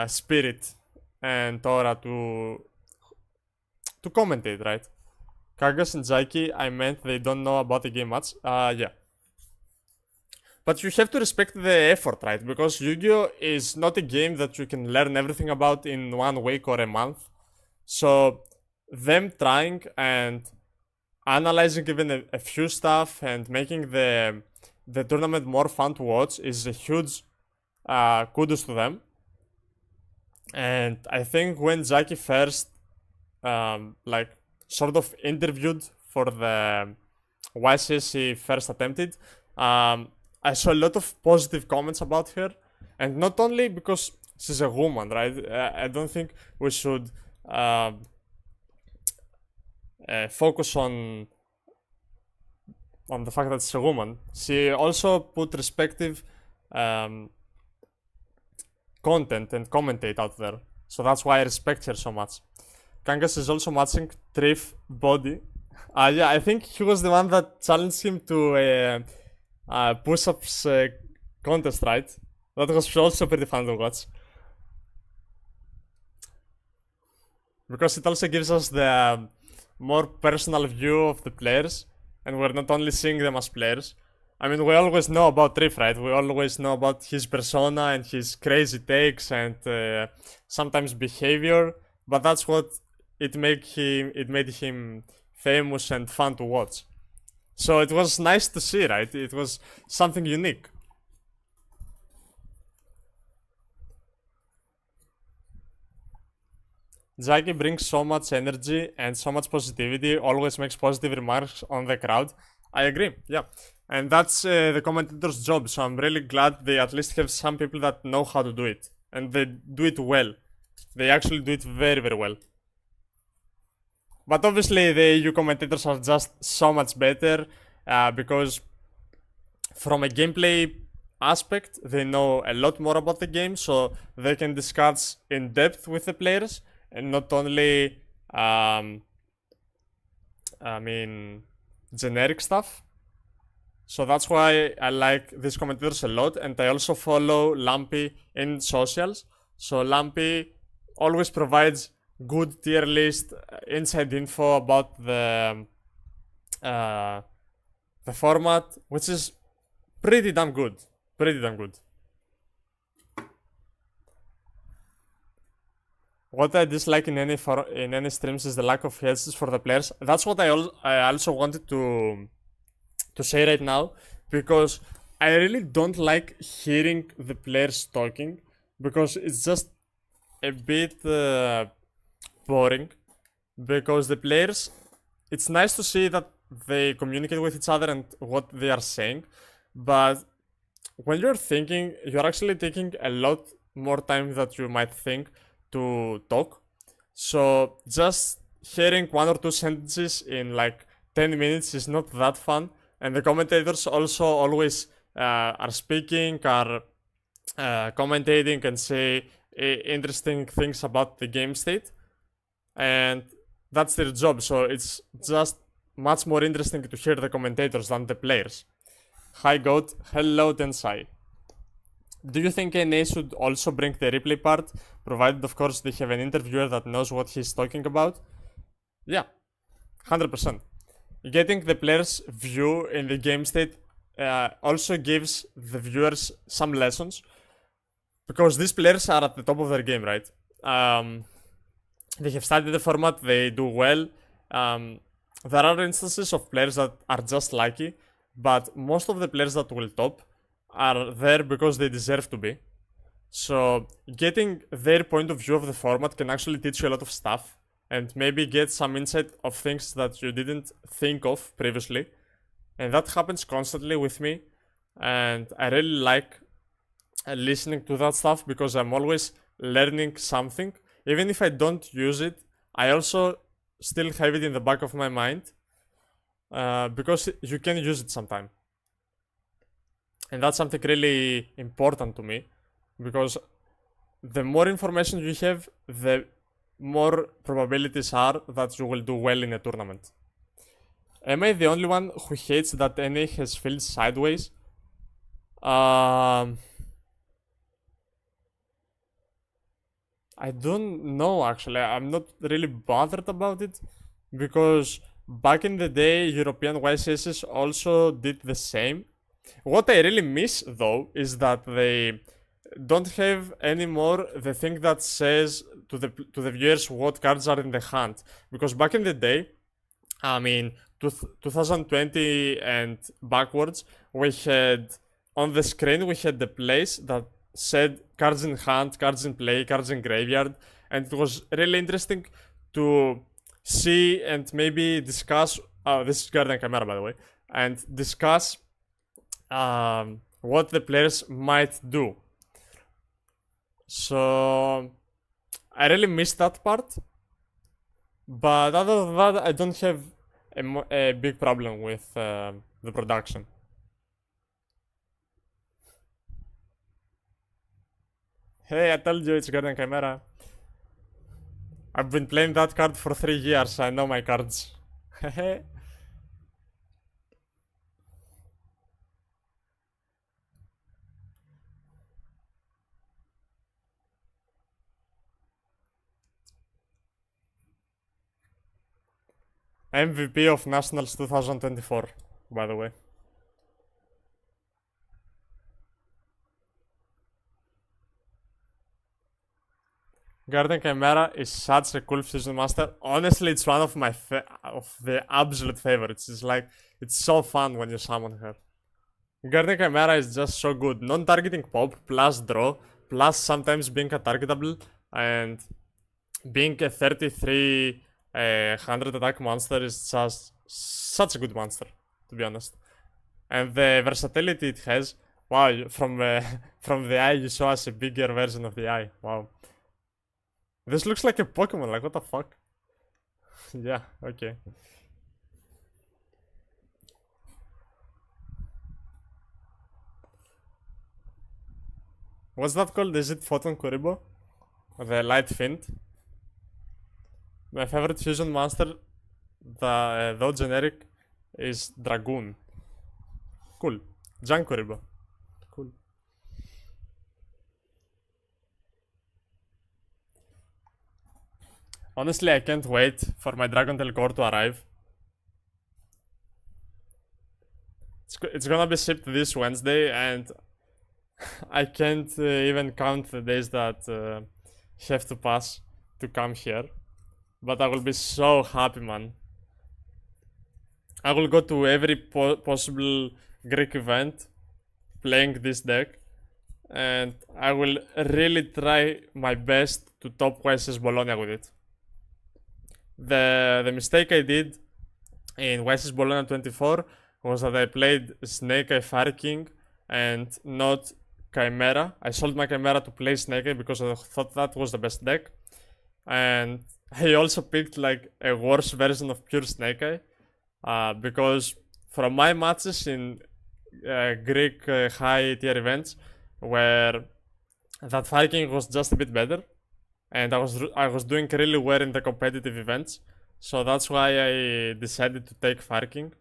spirit and aura to commentate, right? Kangas and Jackie, I meant they don't know about the game much. Yeah. But you have to respect the effort, right? Because Yu-Gi-Oh! Is not a game that you can learn everything about in 1 week or a month. So them trying and analyzing even a few stuff and making the tournament more fun to watch is a huge kudos to them. And I think when Jackie first sort of interviewed for the YCS he first attempted, I saw a lot of positive comments about her, and not only because she's a woman, right? I don't think we should focus on the fact that she's a woman. She also put respective content and commentate out there, so that's why I respect her so much. Kangas is also matching Triff body. Yeah, I think he was the one that challenged him to push-ups contest, right? That was also pretty fun to watch, because it also gives us the more personal view of the players, and we're not only seeing them as players. I mean, we always know about Triff, right? We always know about his persona and his crazy takes and sometimes behavior, but that's what it made him famous and fun to watch. So it was nice to see, right? It was something unique. Jackie brings so much energy and so much positivity, always makes positive remarks on the crowd. I agree, yeah. And that's the commentator's job, so I'm really glad they at least have some people that know how to do it. And they do it well. They actually do it very, very well. But obviously, the EU commentators are just so much better because, from a gameplay aspect, they know a lot more about the game, so they can discuss in depth with the players and not only, generic stuff. So that's why I like these commentators a lot, and I also follow Lampy in socials. So Lampy always provides good tier list, inside info about the format, which is pretty damn good. Pretty damn good. What I dislike in any streams is the lack of headsets for the players. That's what I also wanted to say right now, because I really don't like hearing the players talking, because it's just a bit boring. Because the players, it's nice to see that they communicate with each other and what they are saying, but when you're thinking, you're actually taking a lot more time that you might think to talk. So just hearing one or two sentences in like 10 minutes is not that fun. And the commentators also always are speaking, are commentating and say interesting things about the game state. And that's their job, so it's just much more interesting to hear the commentators than the players. Hi Goat, hello Tensai. Do you think NA should also bring the replay part, provided of course they have an interviewer that knows what he's talking about? Yeah, 100%. Getting the player's view in the game state also gives the viewers some lessons, because these players are at the top of their game, right? They have studied the format, they do well. There are instances of players that are just lucky, but most of the players that will top are there because they deserve to be. So getting their point of view of the format can actually teach you a lot of stuff, and maybe get some insight of things that you didn't think of previously. And that happens constantly with me, and I really like listening to that stuff, because I'm always learning something. Even if I don't use it, I also still have it in the back of my mind, because you can use it sometime. And that's something really important to me, because the more information you have, the more probabilities are that you will do well in a tournament. Am I the only one who hates that NA has filled sideways? I don't know, actually. I'm not really bothered about it, because back in the day, European YCSs also did the same. What I really miss, though, is that they don't have anymore the thing that says to the viewers what cards are in the hand. Because back in the day, 2020 and backwards, we had on the screen the place that said cards in hand, cards in play, cards in graveyard, and it was really interesting to see and maybe discuss. This is Guardian Camera, by the way, and discuss what the players might do. So I really missed that part, but other than that, I don't have a big problem with the production. Hey, I told you it's Guardian Chimera. I've been playing that card for 3 years, I know my cards. Hehe. MVP of Nationals 2024, by the way. Guardian Chimera is such a cool Fusion Master. Honestly, it's one of my of the absolute favorites. It's like, it's so fun when you summon her. Guardian Chimera is just so good. Non-targeting pop, plus draw, plus sometimes being a targetable, and being a 33 100 attack monster is just such a good monster, to be honest. And the versatility it has, wow, from the eye you show us a bigger version of the eye, wow. This looks like a Pokemon, like what the fuck? Yeah, okay. What's that called? Is it Photon Kuribo? The Light Fiend? My favorite fusion monster, though generic, is Dragoon. Cool. Junk Kuribo. Cool. Honestly, I can't wait for my Dragon Tail core to arrive. It's gonna be shipped this Wednesday, and I can't even count the days that have to pass to come here. But I will be so happy, man. I will go to every possible Greek event playing this deck, and I will really try my best to top YSS Bologna with it. The mistake I did in YSS Bologna 24 was that I played Snake Eye Fire King and not Chimera. I sold my Chimera to play Snake Eye because I thought that was the best deck. And I also picked like a worse version of pure Snake Eye because from my matches in Greek high tier events where that Fire King was just a bit better, and I was doing really well in the competitive events, so that's why I decided to take Fire King.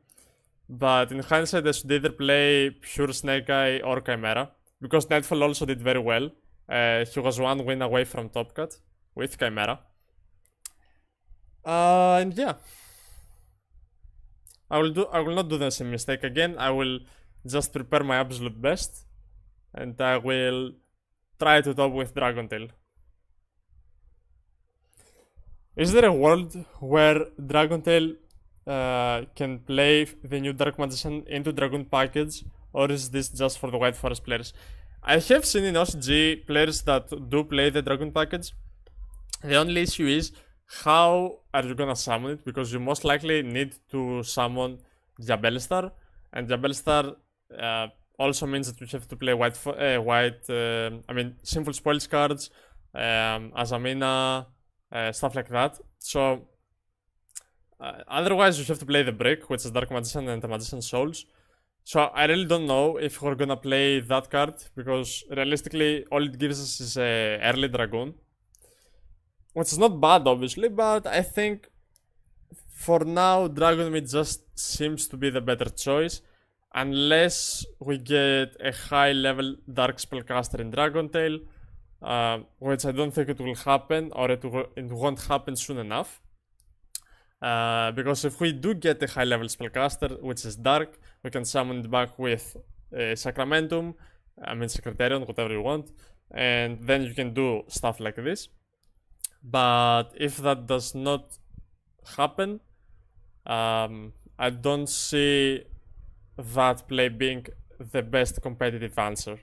But in hindsight, I should either play pure Snake Eye or Chimera, because Nightfall also did very well. He was one win away from Top Cut with Chimera. And yeah, I will not do the same mistake again. I will just prepare my absolute best, and I will try to top with Dragon Tail. Is there a world where Dragon Tail can play the new Dark Magician into Dragoon package, or is this just for the White Forest players? I have seen in OCG players that do play the Dragoon package. The only issue is how are you gonna summon it, because you most likely need to summon Diabellstar, and Diabellstar also means that you have to play Sinful Spoils cards, Azamina, stuff like that. So otherwise you have to play the Brick, which is Dark Magician and the Magician's Souls. So I really don't know if we're gonna play that card, because realistically all it gives us is a early Dragoon, which is not bad obviously, but I think for now Dragon Meat just seems to be the better choice, unless we get a high level Dark Spellcaster in Dragon Tail, which I don't think it will happen, or it won't happen soon enough. Because if we do get a high level Spellcaster, which is Dark, we can summon it back with Sacramentum, Secretarian, whatever you want, and then you can do stuff like this. But if that does not happen, I don't see that play being the best competitive answer.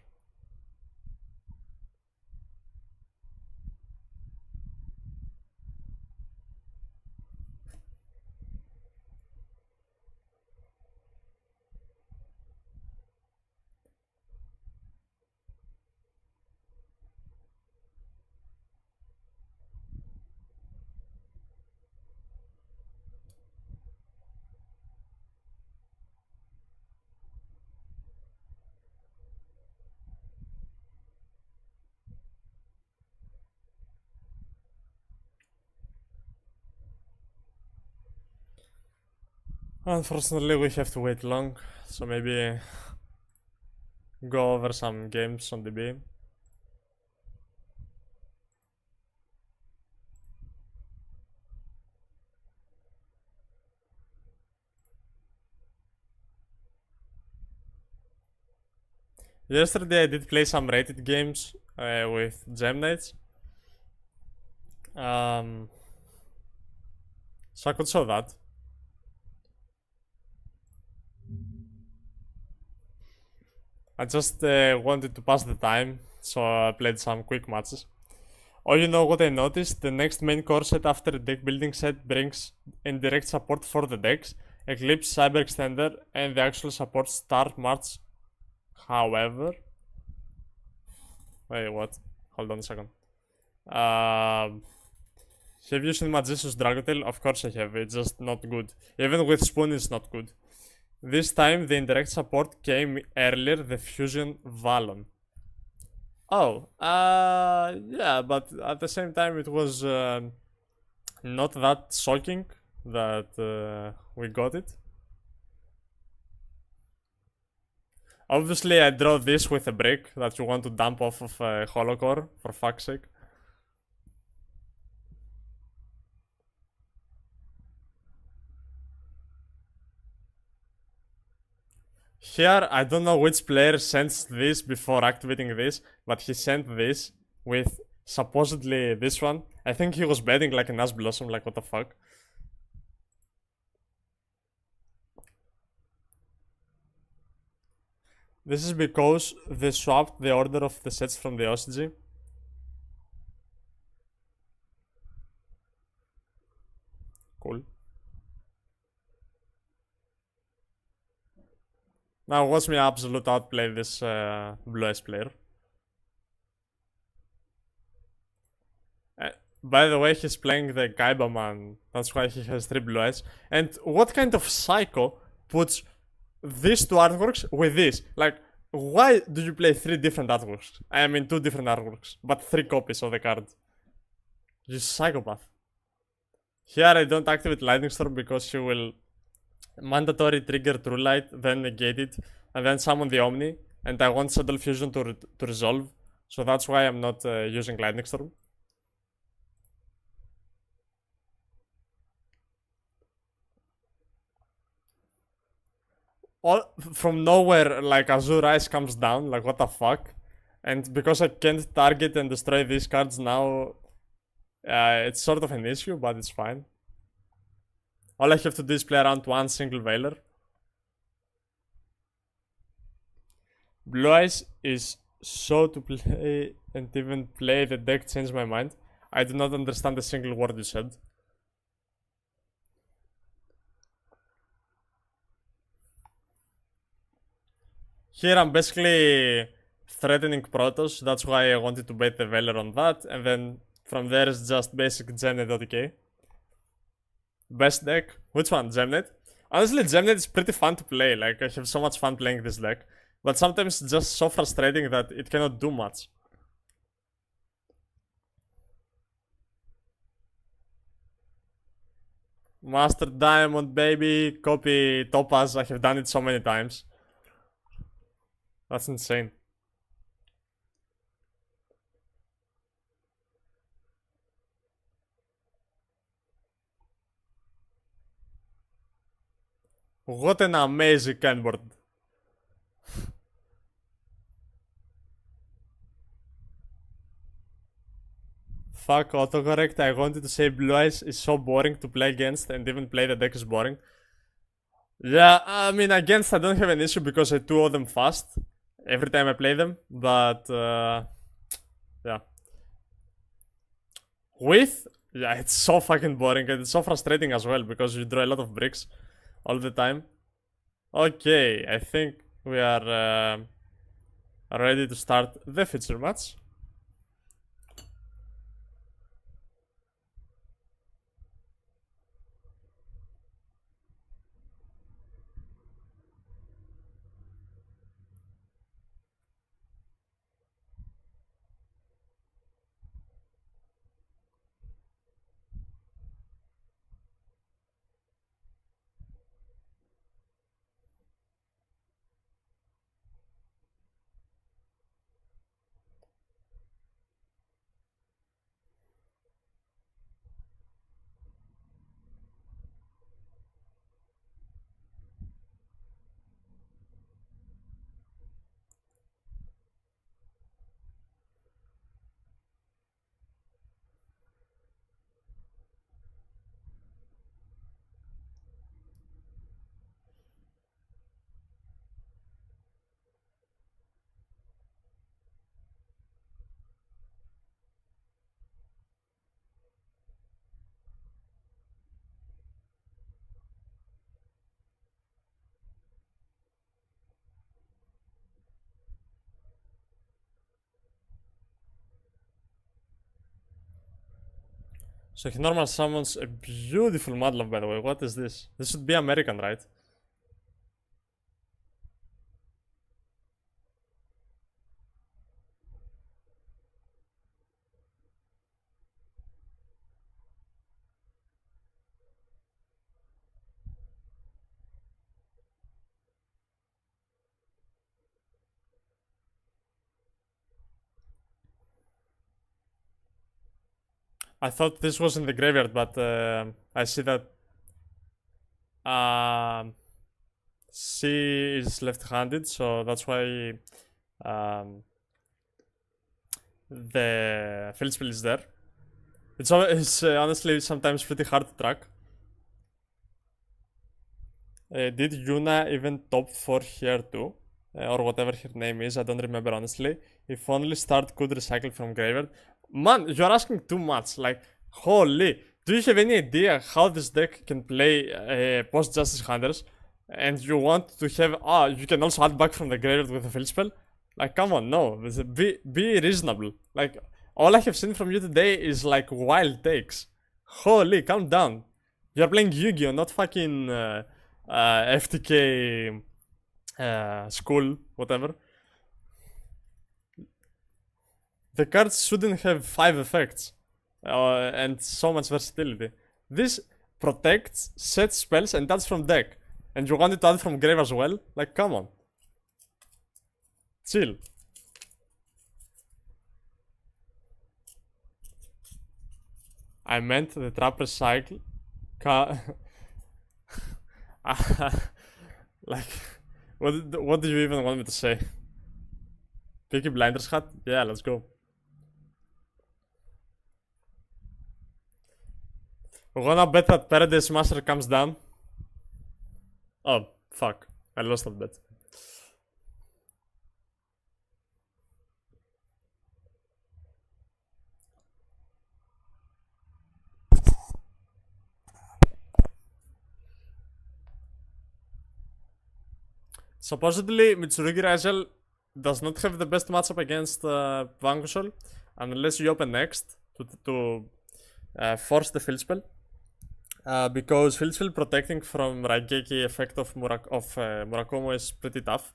Unfortunately, we have to wait long, so maybe go over some games on DB. Yesterday I did play some rated games with Gem Knights. So I could show that. I just wanted to pass the time, so I played some quick matches. Oh, you know what I noticed? The next main core set after the deck building set brings indirect support for the decks, Eclipse, Cyber Extender, and the actual support Star March. However, wait, what? Hold on a second. Have you seen Magician's Dragotail? Of course I have. It's just not good. Even with Spoon, it's not good. This time, the indirect support came earlier, the Fusion Valon. Oh, yeah, but at the same time, it was not that shocking that we got it. Obviously, I draw this with a brick that you want to dump off of a holocore, for fuck's sake. Here, I don't know which player sends this before activating this, but he sent this with supposedly this one. I think he was betting like an Ash Blossom, like what the fuck. This is because they swapped the order of the sets from the OCG. Cool. Now watch me absolute outplay this Blue Eyes player. By the way, he's playing the Kaiba man. That's why he has 3 Blue Eyes. And what kind of psycho puts these 2 artworks with this? Like, why do you play 3 different artworks? I mean, 2 different artworks, but 3 copies of the card. You psychopath. Here I don't activate Lightning Storm because she will mandatory trigger True Light, then negate it, and then summon the Omni. And I want Subtle Fusion to resolve. So that's why I'm not using Lightning Storm. All from nowhere, like Azure Ice comes down, like what the fuck? And because I can't target and destroy these cards now, it's sort of an issue, but it's fine. All I have to do is play around 1 single Veiler. Blue Eyes is so to play and even play the deck changed my mind. I do not understand a single word you said. Here I'm basically threatening Protoss, that's why I wanted to bait the Veiler on that, and then from there is just basic Gemnet.ok. Best deck? Which one? Gemnet? Honestly, Gemnet is pretty fun to play, like I have so much fun playing this deck. But sometimes it's just so frustrating that it cannot do much. Master Diamond, baby, copy Topaz, I have done it so many times. That's insane. What an amazing cardboard. Fuck autocorrect, I wanted to say Blue Eyes is so boring to play against and even play the deck is boring. Yeah, I mean against I don't have an issue because I 2-0 them fast every time I play them, but yeah. With, yeah, it's so fucking boring and it's so frustrating as well because you draw a lot of bricks all the time. Okay, I think we are ready to start the feature match. So he normal summons a beautiful Madlove, by the way. What is this? This should be American, right? I thought this was in the graveyard, but I see that um, C is left-handed, so that's why um, the field spell is there. It's honestly sometimes pretty hard to track. Did Yuna even top 4 here too? Or whatever her name is, I don't remember honestly. If only start could recycle from graveyard. Man, you're asking too much. Like, holy. Do you have any idea how this deck can play post Justice Hunters? And you want to have, you can also add back from the graveyard with a field spell? Like, come on, no. Be reasonable. Like, all I have seen from you today is like wild takes. Holy, calm down. You're playing Yu-Gi-Oh, not fucking FTK school, whatever. The cards shouldn't have 5 effects and so much versatility. This protects, sets spells, and that's from deck. And you want it to add from grave as well? Like, come on. Chill. I meant the trapper cycle. Like, what do you even want me to say? Peaky Blinders hat? Yeah, let's go. We're gonna bet that Paradise Master comes down. Oh, fuck. I lost that bet. Supposedly, Mitsurugi Razel does not have the best matchup against Vanquishal unless you open next to force the field spell. Because field spell protecting from Raigeki effect of Murakumo is pretty tough.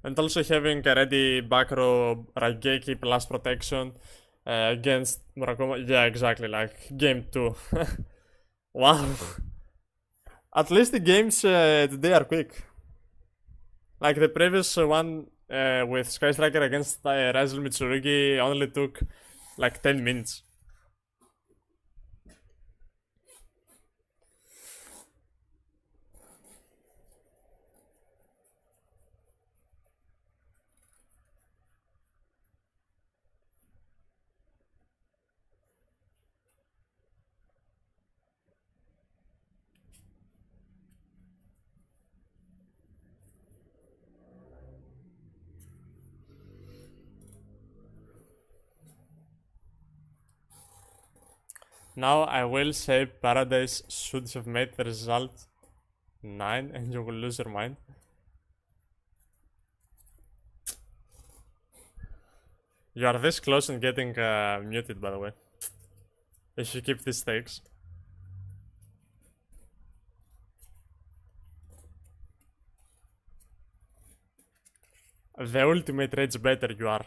And also having a ready back row Raigeki plus protection against Murakumo. Yeah, exactly, like game 2. Wow. At least the games today are quick. Like the previous one with Sky Striker against Razel Mitsurugi only took like 10 minutes. Now I will say Paradise should have made the result 9 and you will lose your mind. You are this close and getting muted, by the way. If you keep these stakes. The ultimate rage better you are.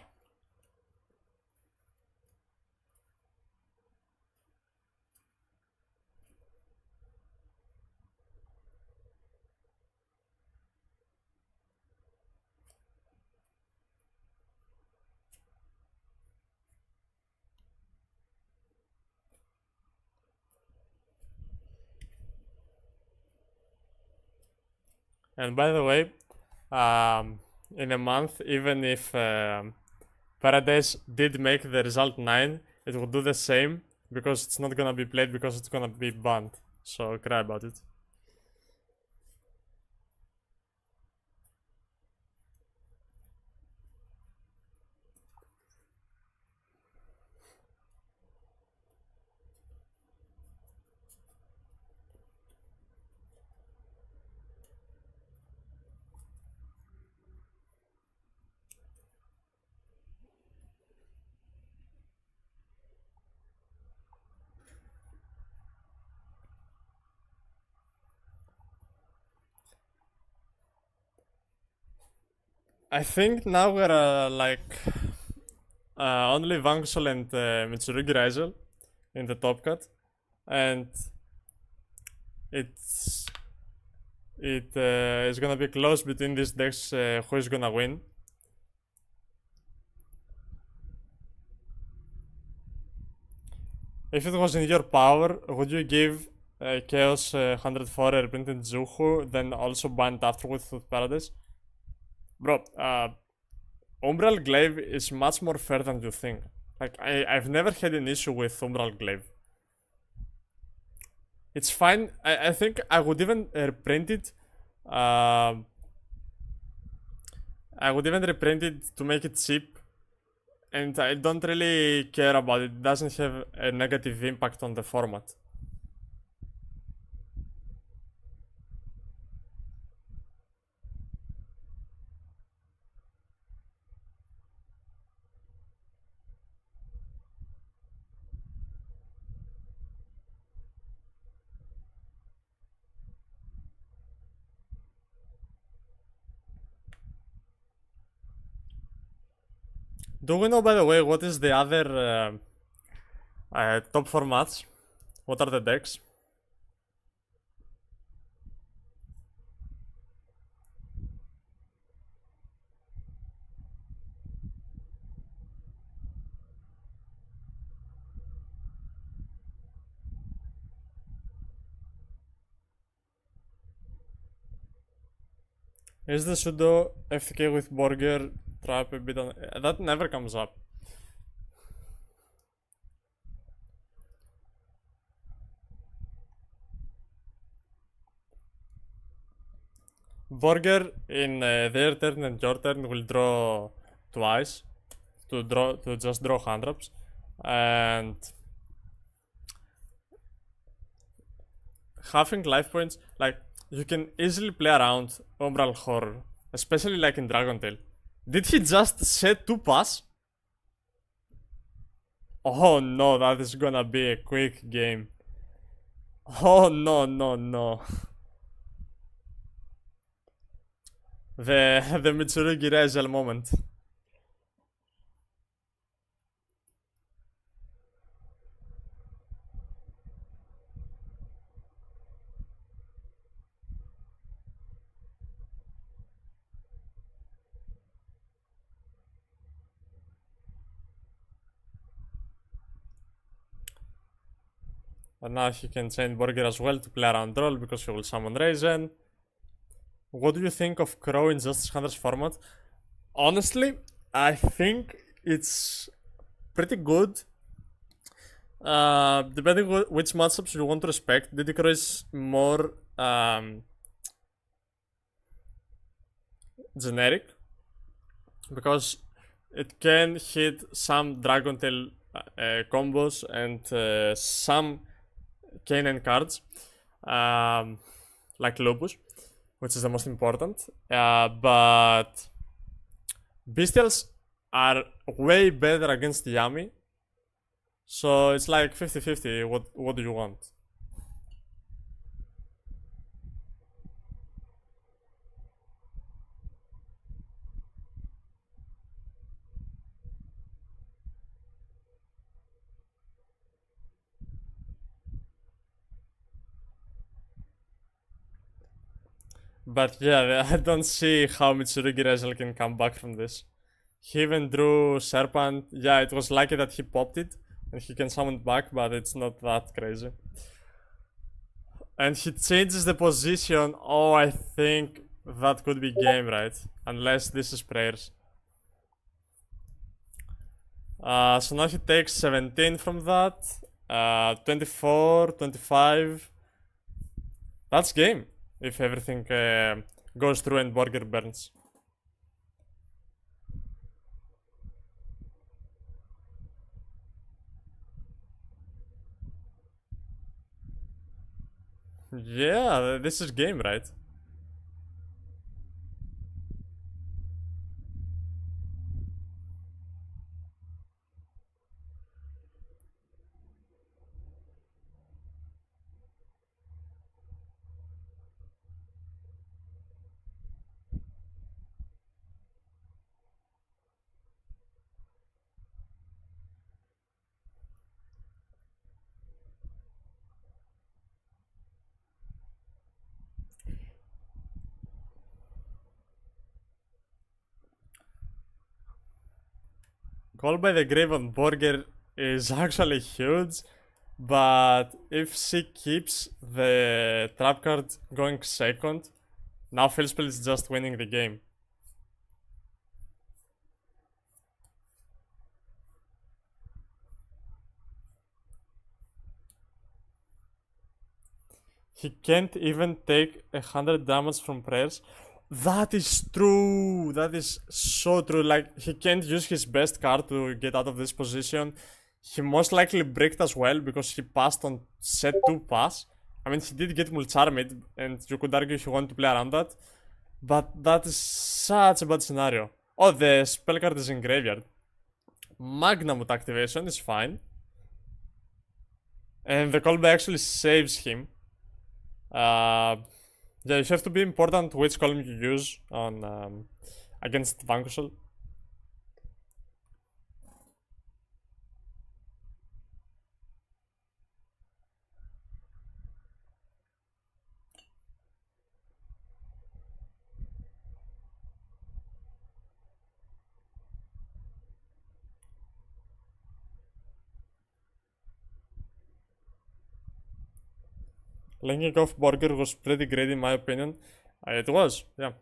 And by the way, in a month, even if Paradise did make the result 9, it will do the same because it's not gonna be played because it's gonna be banned. So cry about it. I think now we're only Vangsol and Mitsurugi Raisel in the top cut, and it's it is gonna be close between these decks who is gonna win. If it was in your power, would you give Chaos 104 a reprinted Zuhu, then also bind afterwards with Paradise? Bro, Umbral Glaive is much more fair than you think. Like, I've never had an issue with Umbral Glaive. It's fine. I think I would even reprint it. I would even reprint it to make it cheap. And I don't really care about it. It doesn't have a negative impact on the format. Do we know, by the way, what is the other top formats? What are the decks? Is the pseudo FTK with Borger trap a bit on... That never comes up. Borger in their turn and your turn will draw twice to just draw hand drops, and having life points, like, you can easily play around Umbral Horror, especially like in Dragon Tail. Did he just set 2 pass? Oh no, that is gonna be a quick game. Oh no, no, no. The Mitsurugi Raisel moment. And now he can chain Borger as well to play around roll because he will summon Raizen. What do you think of Crow in Justice Hunters format? Honestly, I think it's pretty good. Depending which matchups you want to respect, DD Crow is more generic because it can hit some Dragon Tail combos and some Kainen cards, like Lupus, which is the most important. But Bestials are way better against Yami, so it's like 50-50. What do you want? But yeah, I don't see how Mitsurugi Raisel can come back from this. He even drew Serpent. Yeah, it was lucky that he popped it and he can summon it back, but it's not that crazy. And he changes the position. Oh, I think that could be game, right? Unless this is prayers. So now he takes 17 from that. 24, 25. That's game. If everything goes through and Borger burns. Yeah, this is game, right? Call by the Grave on Burger is actually huge, but if she keeps the trap card going second, now Fellspell is just winning the game. He can't even take 100 damage from prayers. That is true. That is so true. Like, he can't use his best card to get out of this position. He most likely bricked as well because he passed on set 2 pass. I mean, he did get Mulcharmid, and you could argue he wanted to play around that. But that is such a bad scenario. Oh, the spell card is in graveyard. Magnamut activation is fine. And the callback actually saves him. Yeah, you have to be important which column you use on against Vanquishal. Linking off Burger was pretty great in my opinion. It was, yeah.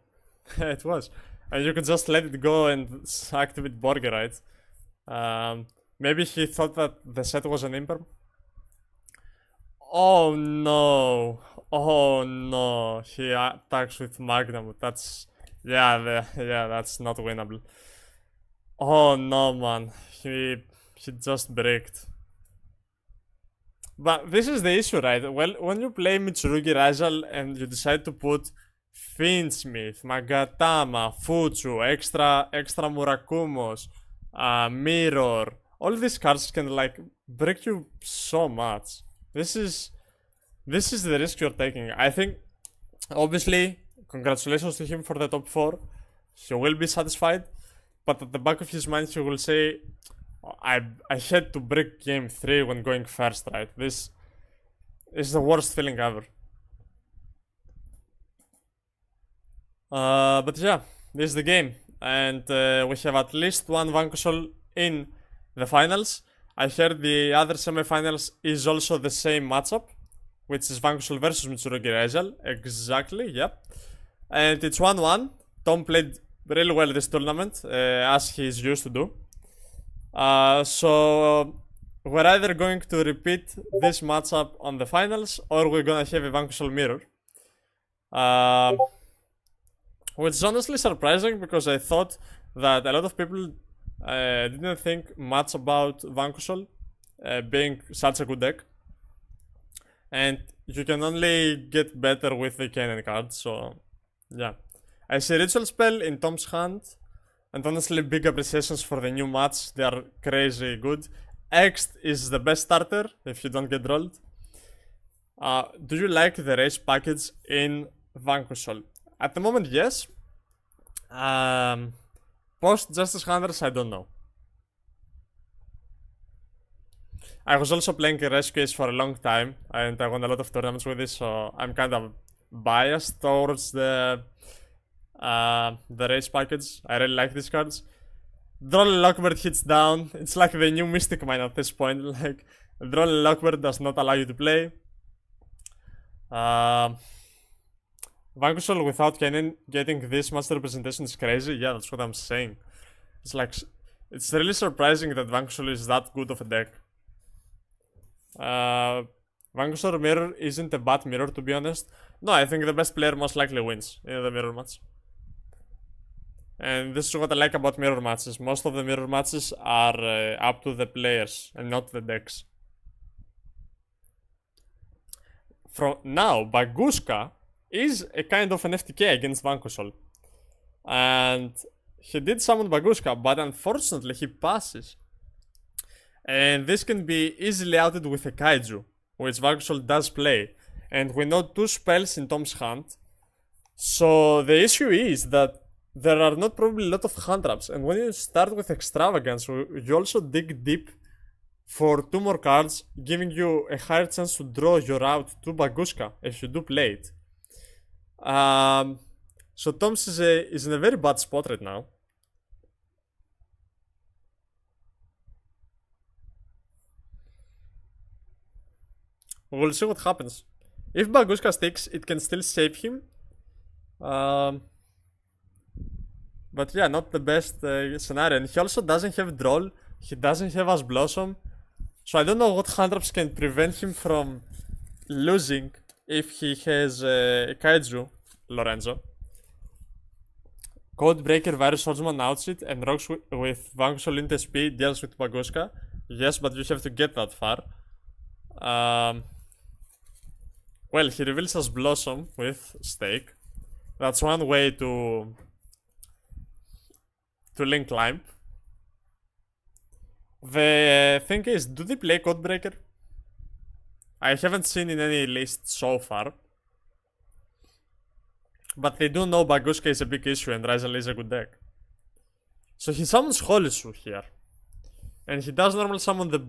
It was. And you could just let it go and activate Burger, right? Maybe he thought that the set was an imperm. Oh no. Oh no. He attacks with Magnum. That's yeah, that's not winnable. Oh no, man. He just bricked. But this is the issue, right? Well, when you play Mitsurugi Rizal and you decide to put Finsmith, Magatama, Futsu, extra Murakumos, Mirror, all these cards can like break you so much. This is the risk you're taking. I think, obviously, congratulations to him for the top 4. He will be satisfied, but at the back of his mind, he will say, I had to break game 3 when going first, right? This is the worst feeling ever. But yeah, this is the game. And we have at least one Vanquishal in the finals. I heard the other semifinals is also the same matchup, which is Vanquishal versus Mitsurugi Rizal. Exactly, yep. And it's 1-1. Tom played really well this tournament, as he is used to do. So we're either going to repeat this matchup on the finals or we're gonna have a Vanquishal mirror. Which is honestly surprising because I thought that a lot of people didn't think much about Vanquishal being such a good deck. And you can only get better with the cannon card, so yeah. I see Ritual Spell in Tom's hand. And honestly, big appreciations for the new match. They are crazy good. Ext is the best starter if you don't get rolled. Do you like the race package in Vanquishal? At the moment, yes. Post Justice Hunters, I don't know. I was also playing Rescue Ace for a long time, and I won a lot of tournaments with this, so I'm kind of biased towards the race package. I really like these cards. Droll Lockbird hits down. It's like the new Mystic Mine at this point. Like, Droll Lockbird does not allow you to play. Vanquishal without Cannon getting this much representation is crazy. Yeah, that's what I'm saying. It's like, it's really surprising that Vanquishal is that good of a deck. Vanquishal Mirror isn't a bad mirror, to be honest. No, I think the best player most likely wins in the mirror match. And this is what I like about mirror matches. Most of the mirror matches are up to the players and not the decks. From now, Baguska is a kind of an FTK against Vanquishal. And he did summon Baguska, but unfortunately he passes. And this can be easily outed with a Kaiju, which Vanquishal does play. And we know 2 spells in Tom's hand. So the issue is that there are not probably a lot of hand traps. And when you start with Extravagance, you also dig deep for 2 more cards, giving you a higher chance to draw your out to Baguska if you do play it. So Tom's is in a very bad spot right now. We'll see what happens. If Baguska sticks, it can still save him. But yeah, not the best scenario. And he also doesn't have Droll. He doesn't have As Blossom. So I don't know what hand traps can prevent him from losing if he has Kaiju Lorenzo. Codebreaker, Virus Swordsman outs it, and rocks with Vanquish Olin SP deals with Baguska. Yes, but you have to get that far. Well, he reveals As Blossom with Stake. That's one way to link climb. The thing is, do they play Codebreaker? I haven't seen in any list so far. But they do know Baguska is a big issue and Rizal is a good deck. So he summons Holisu here. And he does normal summon the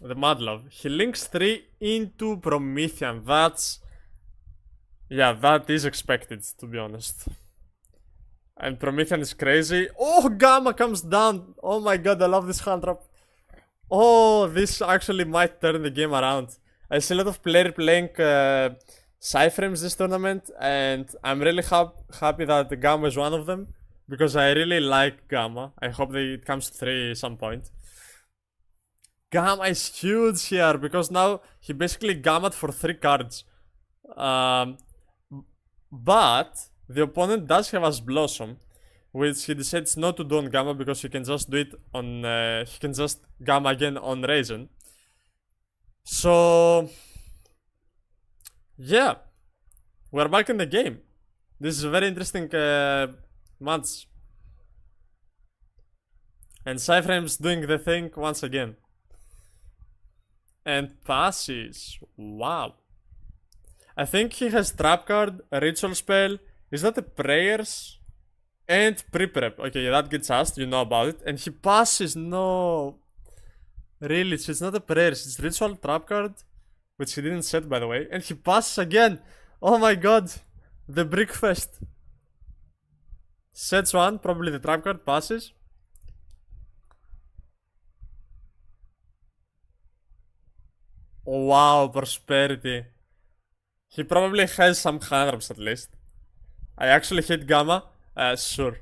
Madlove. He links 3 into Promethean. That's... yeah, that is expected, to be honest. And Promethean is crazy. Oh, Gamma comes down. Oh my god, I love this hand trap. Oh, this actually might turn the game around. I see a lot of players playing Cyframes this tournament, and I'm really happy that Gamma is one of them, because I really like Gamma. I hope that it comes to 3 at some point. Gamma is huge here, because now he basically gammaed for 3 cards. But the opponent does have As Blossom, which he decides not to do on Gamma because he can just do it on... he can just Gamma again on Raisin. So... yeah, we're back in the game. This is a very interesting match. And Cyframe's doing the thing once again. And passes. Wow. I think he has Trap Card, a Ritual Spell. Is that a Prayers? And Pre-Prep. Okay, that gets asked, you know about it. And he passes, no. Really, so it's not a Prayers, it's Ritual Trap Card, which he didn't set, by the way. And he passes again. Oh my god. The Brickfest. Sets one, probably the Trap Card, passes. Oh, wow, Prosperity. He probably has some hand traps at least. I actually hit Gamma. Sure.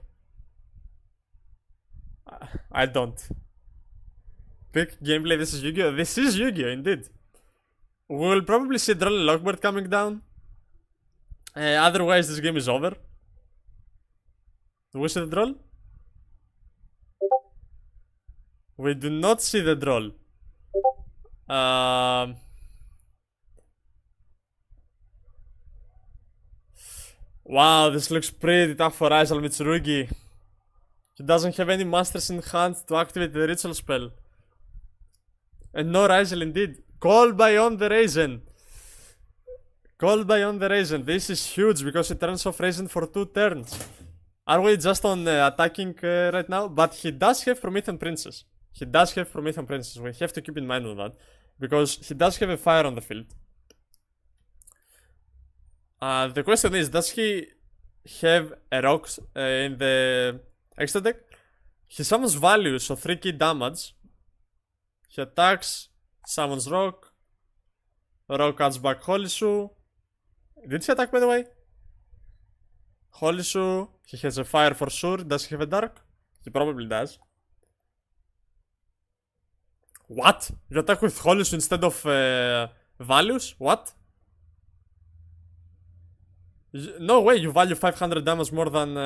I don't. Pick gameplay, this is Yu-Gi-Oh! This is Yu-Gi-Oh! Indeed. We'll probably see Droll and Lockbird coming down. Otherwise, this game is over. Do we see the Droll? We do not see the Droll. Wow, this looks pretty tough for Rizal Mitsurugi. He doesn't have any masters in hand to activate the ritual spell. And no Rizal indeed. Call by on the Raisin. Call by on the Raisin. This is huge because it turns off Raisin for 2 turns. Are we just on attacking right now? But he does have Promethean Princess. He does have Promethean Princess. We have to keep in mind of that. Because he does have a fire on the field. The question is, does he have a rock in the extra deck? He summons value, so 3 key damage. He attacks, summons rock. Rock adds back Holisu. Did he attack, by the way? Holisu, he has a fire for sure. Does he have a dark? He probably does. What? You attack with Holisu instead of values? What? No way, you value 500 damage more than...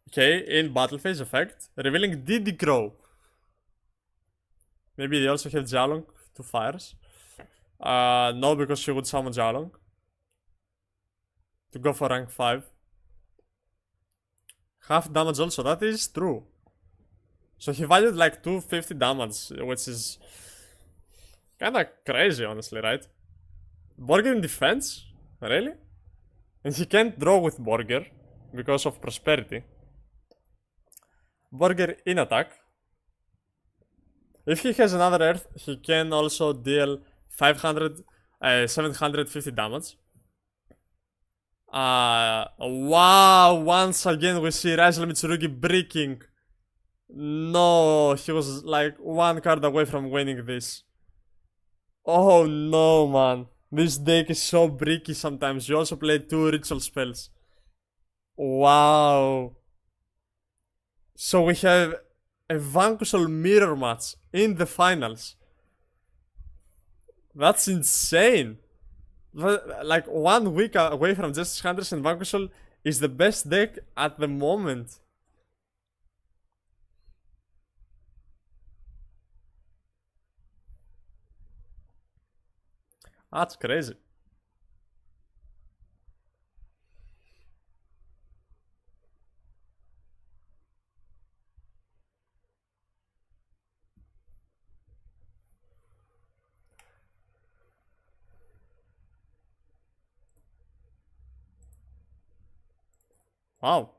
okay, in battle phase effect. Revealing Diddy Crow. Maybe they also have Jalong, 2 fires. No, because she would summon Jalong. To go for rank 5. Half damage also, that is true. So he valued like 250 damage, which is kinda crazy, honestly, right? Borger in defense? Really? And he can't draw with Borger because of Prosperity. Borger in attack. If he has another Earth, he can also deal 750 damage. Wow, once again we see Rizal Mitsurugi breaking No, he was like one card away from winning this. Oh no, man. This deck is so bricky sometimes. You also play 2 ritual spells. Wow. So we have a Vanquishal mirror match in the finals. That's insane. Like 1 week away from Justice Hunters, and Vanquishal is the best deck at the moment. That's crazy. Wow.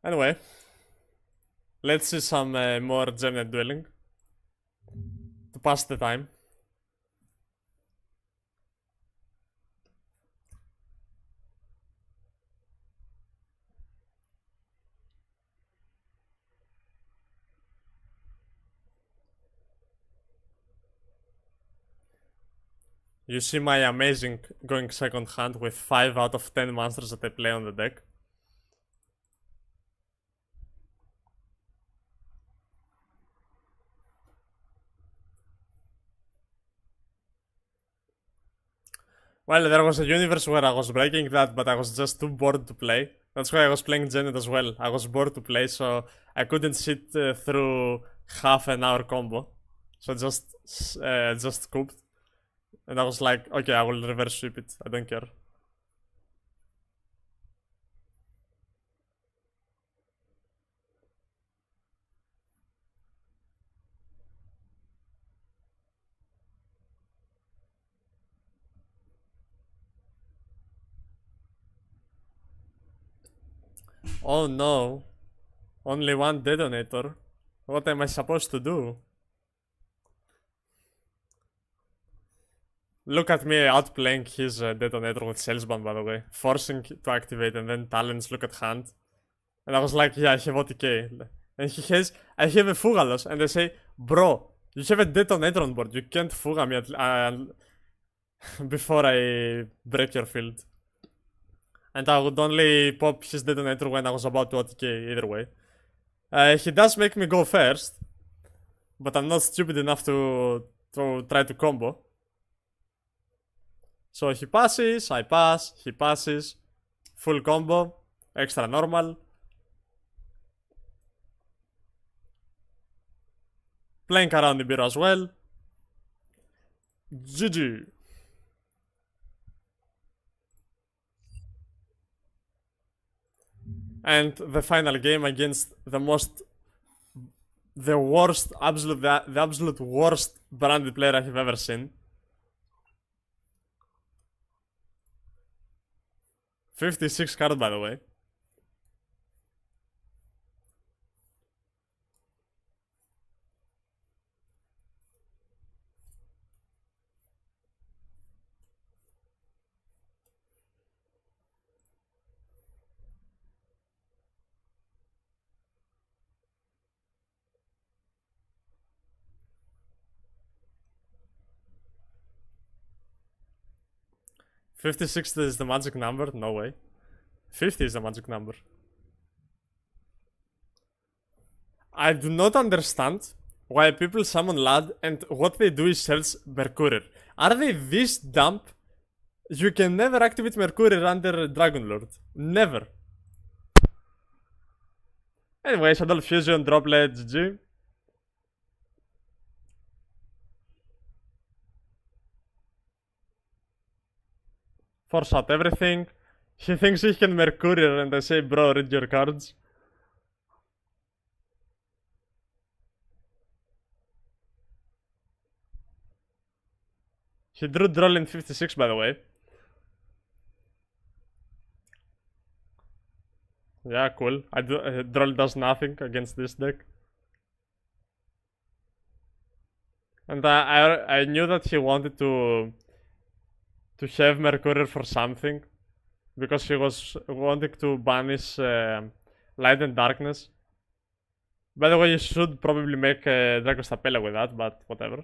Anyway, let's see some more Gemini dueling to pass the time. You see my amazing going second hand with 5 out of 10 monsters that I play on the deck. Well, there was a universe where I was breaking that, but I was just too bored to play. That's why I was playing Janet as well. I was bored to play, so I couldn't sit through half an hour combo. So just cooped. And I was like, okay, I will reverse sweep it. I don't care. Oh no. Only one detonator. What am I supposed to do? Look at me outplaying his detonator with Salesman, by the way. Forcing to activate and then talents, look at hand. And I was like, yeah, I have OTK. And he has, I have a Fugalos. And they say, bro, you have a detonator on board. You can't Fuga me before I break your field. And I would only pop his detonator when I was about to OTK either way. He does make me go first. But I'm not stupid enough to try to combo. So he passes, I pass, he passes. Full combo, extra normal. Playing around the bureau as well. GG. And the final game against the absolute worst branded player I have ever seen. 56 card, by the way. $56 is the magic number? No way. 50 is the magic number. I do not understand why people summon Lad and what they do is search Mercurier. Are they this dumb? You can never activate Mercurier under Dragon Lord. Never. Anyways, Adult Fusion, Droplet, GG. Force out everything. He thinks he can Mercurier and I say, bro, read your cards. He drew Droll in 56, by the way. Yeah, cool. Droll does nothing against this deck. And I knew that he wanted to have Mercurier for something. Because he was wanting to banish Light and Darkness. By the way, you should probably make Draco Stapela with that, but whatever.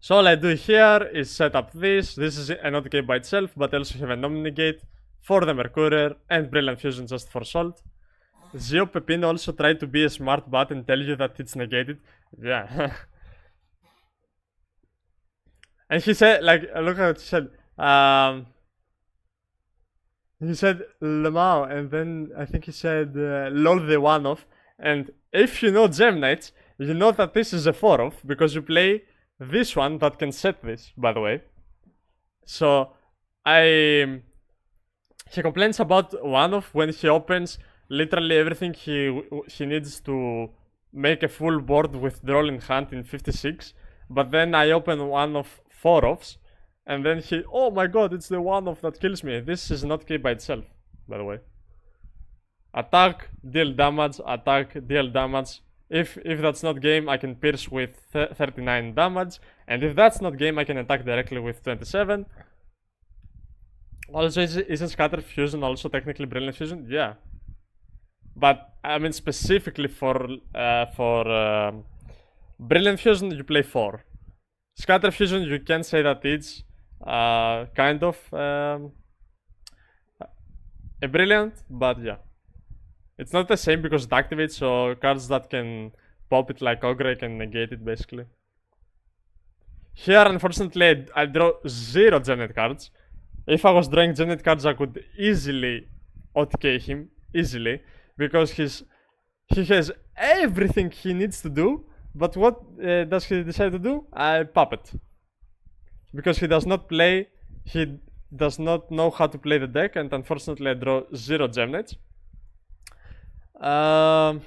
So all I do here is set up this. This is an OTK by itself, but I also have an Omnigate for the Mercurier and Brilliant Fusion just for Salt. Zio Pepino also tried to be a smart bot and tell you that it's negated. Yeah. And he said, like, look at what he said. He said Lemao, and then I think he said lol the one off. And if you know Gem Knights, you know that this is a 4 off because you play this one that can set this, by the way. So he complains about one off when he opens literally everything he needs to make a full board with draw in hand in 56. But then I open one of 4 offs. And then oh my god, it's the one off that kills me. This is not key by itself, by the way. Attack, deal damage, attack, deal damage. If that's not game, I can pierce with 39 damage. And if that's not game, I can attack directly with 27. Also, isn't Scatter Fusion also technically Brilliant Fusion? Yeah. But, I mean, specifically for Brilliant Fusion, you play 4. Scatter Fusion, you can say that it's kind of a brilliant, but yeah. It's not the same because it activates, so cards that can pop it like Ogre can negate it basically. Here, unfortunately, I draw 0 Genet cards. If I was drawing Genet cards, I could easily OTK him, easily, because he has everything he needs to do. But what does he decide to do? Puppet. Because he does not know how to play the deck, and unfortunately I draw 0 Gem Knights. So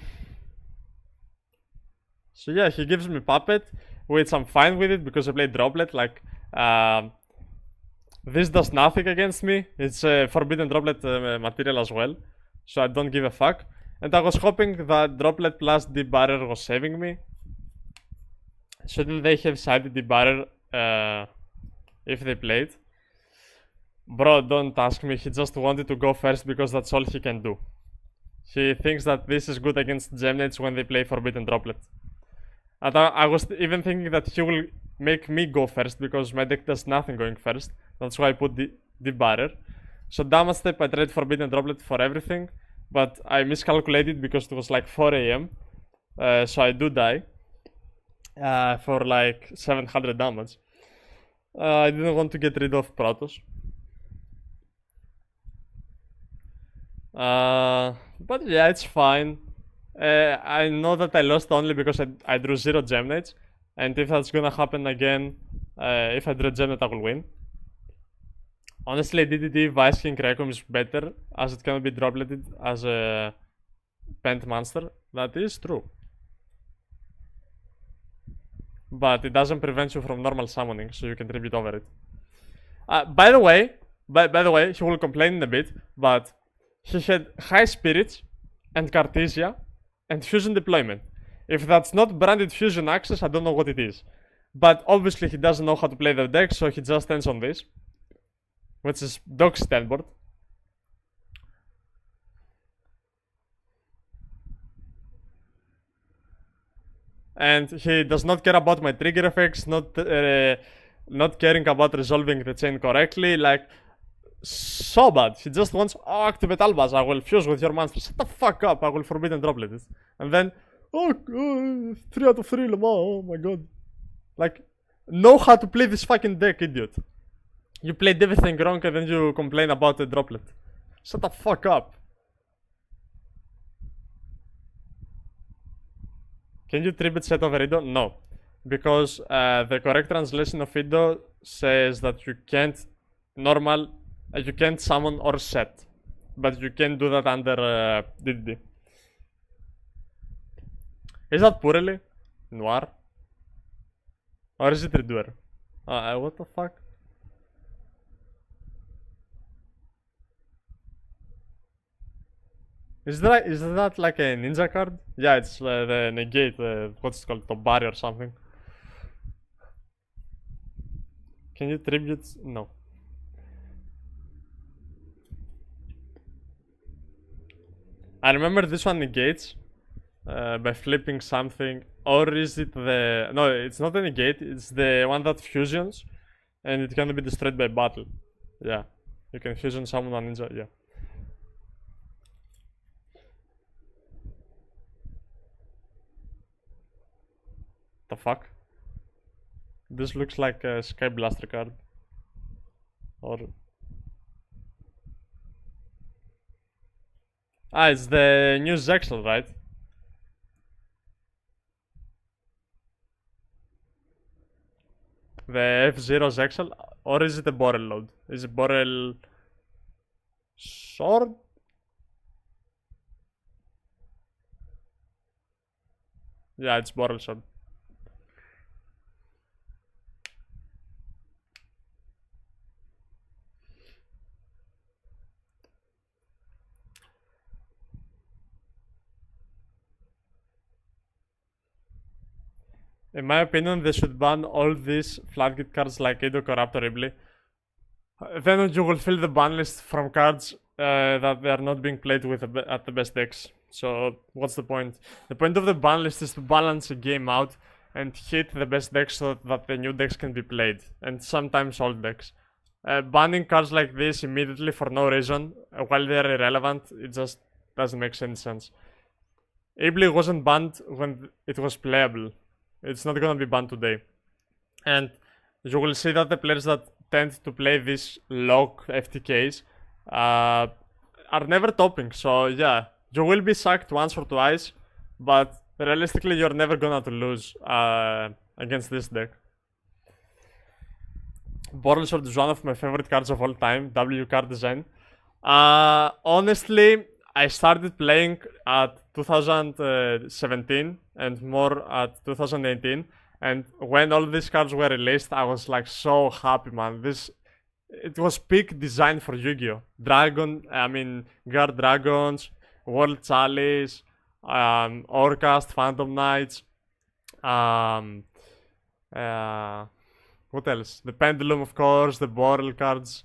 yeah, he gives me Puppet, which I'm fine with it because I play Droplet. Like, this does nothing against me. It's a Forbidden Droplet material as well, so I don't give a fuck. And I was hoping that Droplet plus Deep Barrier was saving me. Shouldn't they have sided the barrier if they played? Bro, don't ask me. He just wanted to go first because that's all he can do. He thinks that this is good against Gem Knights when they play Forbidden Droplet. And I was even thinking that he will make me go first because my deck does nothing going first. That's why I put the barrier. So damage step, I tried Forbidden Droplet for everything, but I miscalculated because it was like 4 AM. So I do die. For like 700 damage. I didn't want to get rid of Protoss. But yeah, it's fine. I know that I lost only because I drew 0 Gem Knights. And if that's gonna happen again, if I draw Gem Knight, I will win. Honestly, DDD Vice King Requiem is better as it can be dropleted as a pent monster. That is true. But it doesn't prevent you from normal summoning, so you can tribute over it. By the way, he will complain in a bit, but he had High Spirits and Cartesia and Fusion Deployment. If that's not branded Fusion Access, I don't know what it is. But obviously he doesn't know how to play the deck, so he just ends on this, which is Dog Standboard. And he does not care about my trigger effects, not caring about resolving the chain correctly, like, so bad. He just wants, activate Albaz, I will fuse with your monster. Shut the fuck up, I will Forbidden Droplet it. And then, 3 out of 3, Lemao, oh my god. Like, know how to play this fucking deck, idiot. You played everything wrong and then you complain about the Droplet. Shut the fuck up. Can you tribute set over Ido? No. Because the correct translation of Ido says that you can't you can't summon or set. But you can do that under DDD. Is that Purely? Noir? Or is it Redoer? What the fuck? Is that like a ninja card? Yeah, it's the negate, what's it called, Tobari or something. Can you tribute? No. I remember this one negates by flipping something, or is it the... No, it's not the negate, it's the one that fusions, and it can be destroyed by battle. Yeah, you can fusion summon a ninja, yeah. The fuck? This looks like a Sky Blaster card. Or... Ah, it's the new Zexal, right? The F0 Zexal? Or is it a Borel load? Is it Borel... Sword? Yeah, it's Borel Sword. In my opinion, they should ban all these flatgate cards like Edo Corrupt or Ripley. Then you will fill the ban list from cards that they are not being played with at the best decks. So what's the point? The point of the ban list is to balance a game out and hit the best decks so that the new decks can be played, and sometimes old decks. Banning cards like this immediately for no reason, while they are irrelevant, it just doesn't make any sense. Ripley wasn't banned when it was playable. It's not gonna be banned today. And you will see that the players that tend to play these lock FTKs are never topping. So yeah, you will be sacked once or twice, but realistically you're never gonna lose against this deck. Borel Sword is one of my favorite cards of all time, W card design. Honestly, I started playing at 2017 and more at 2018, and when all these cards were released, I was like so happy, man. It was peak design for Yu-Gi-Oh! Guard Dragons, World Chalice, Orcast, Phantom Knights, what else? The Pendulum, of course, the Borel cards.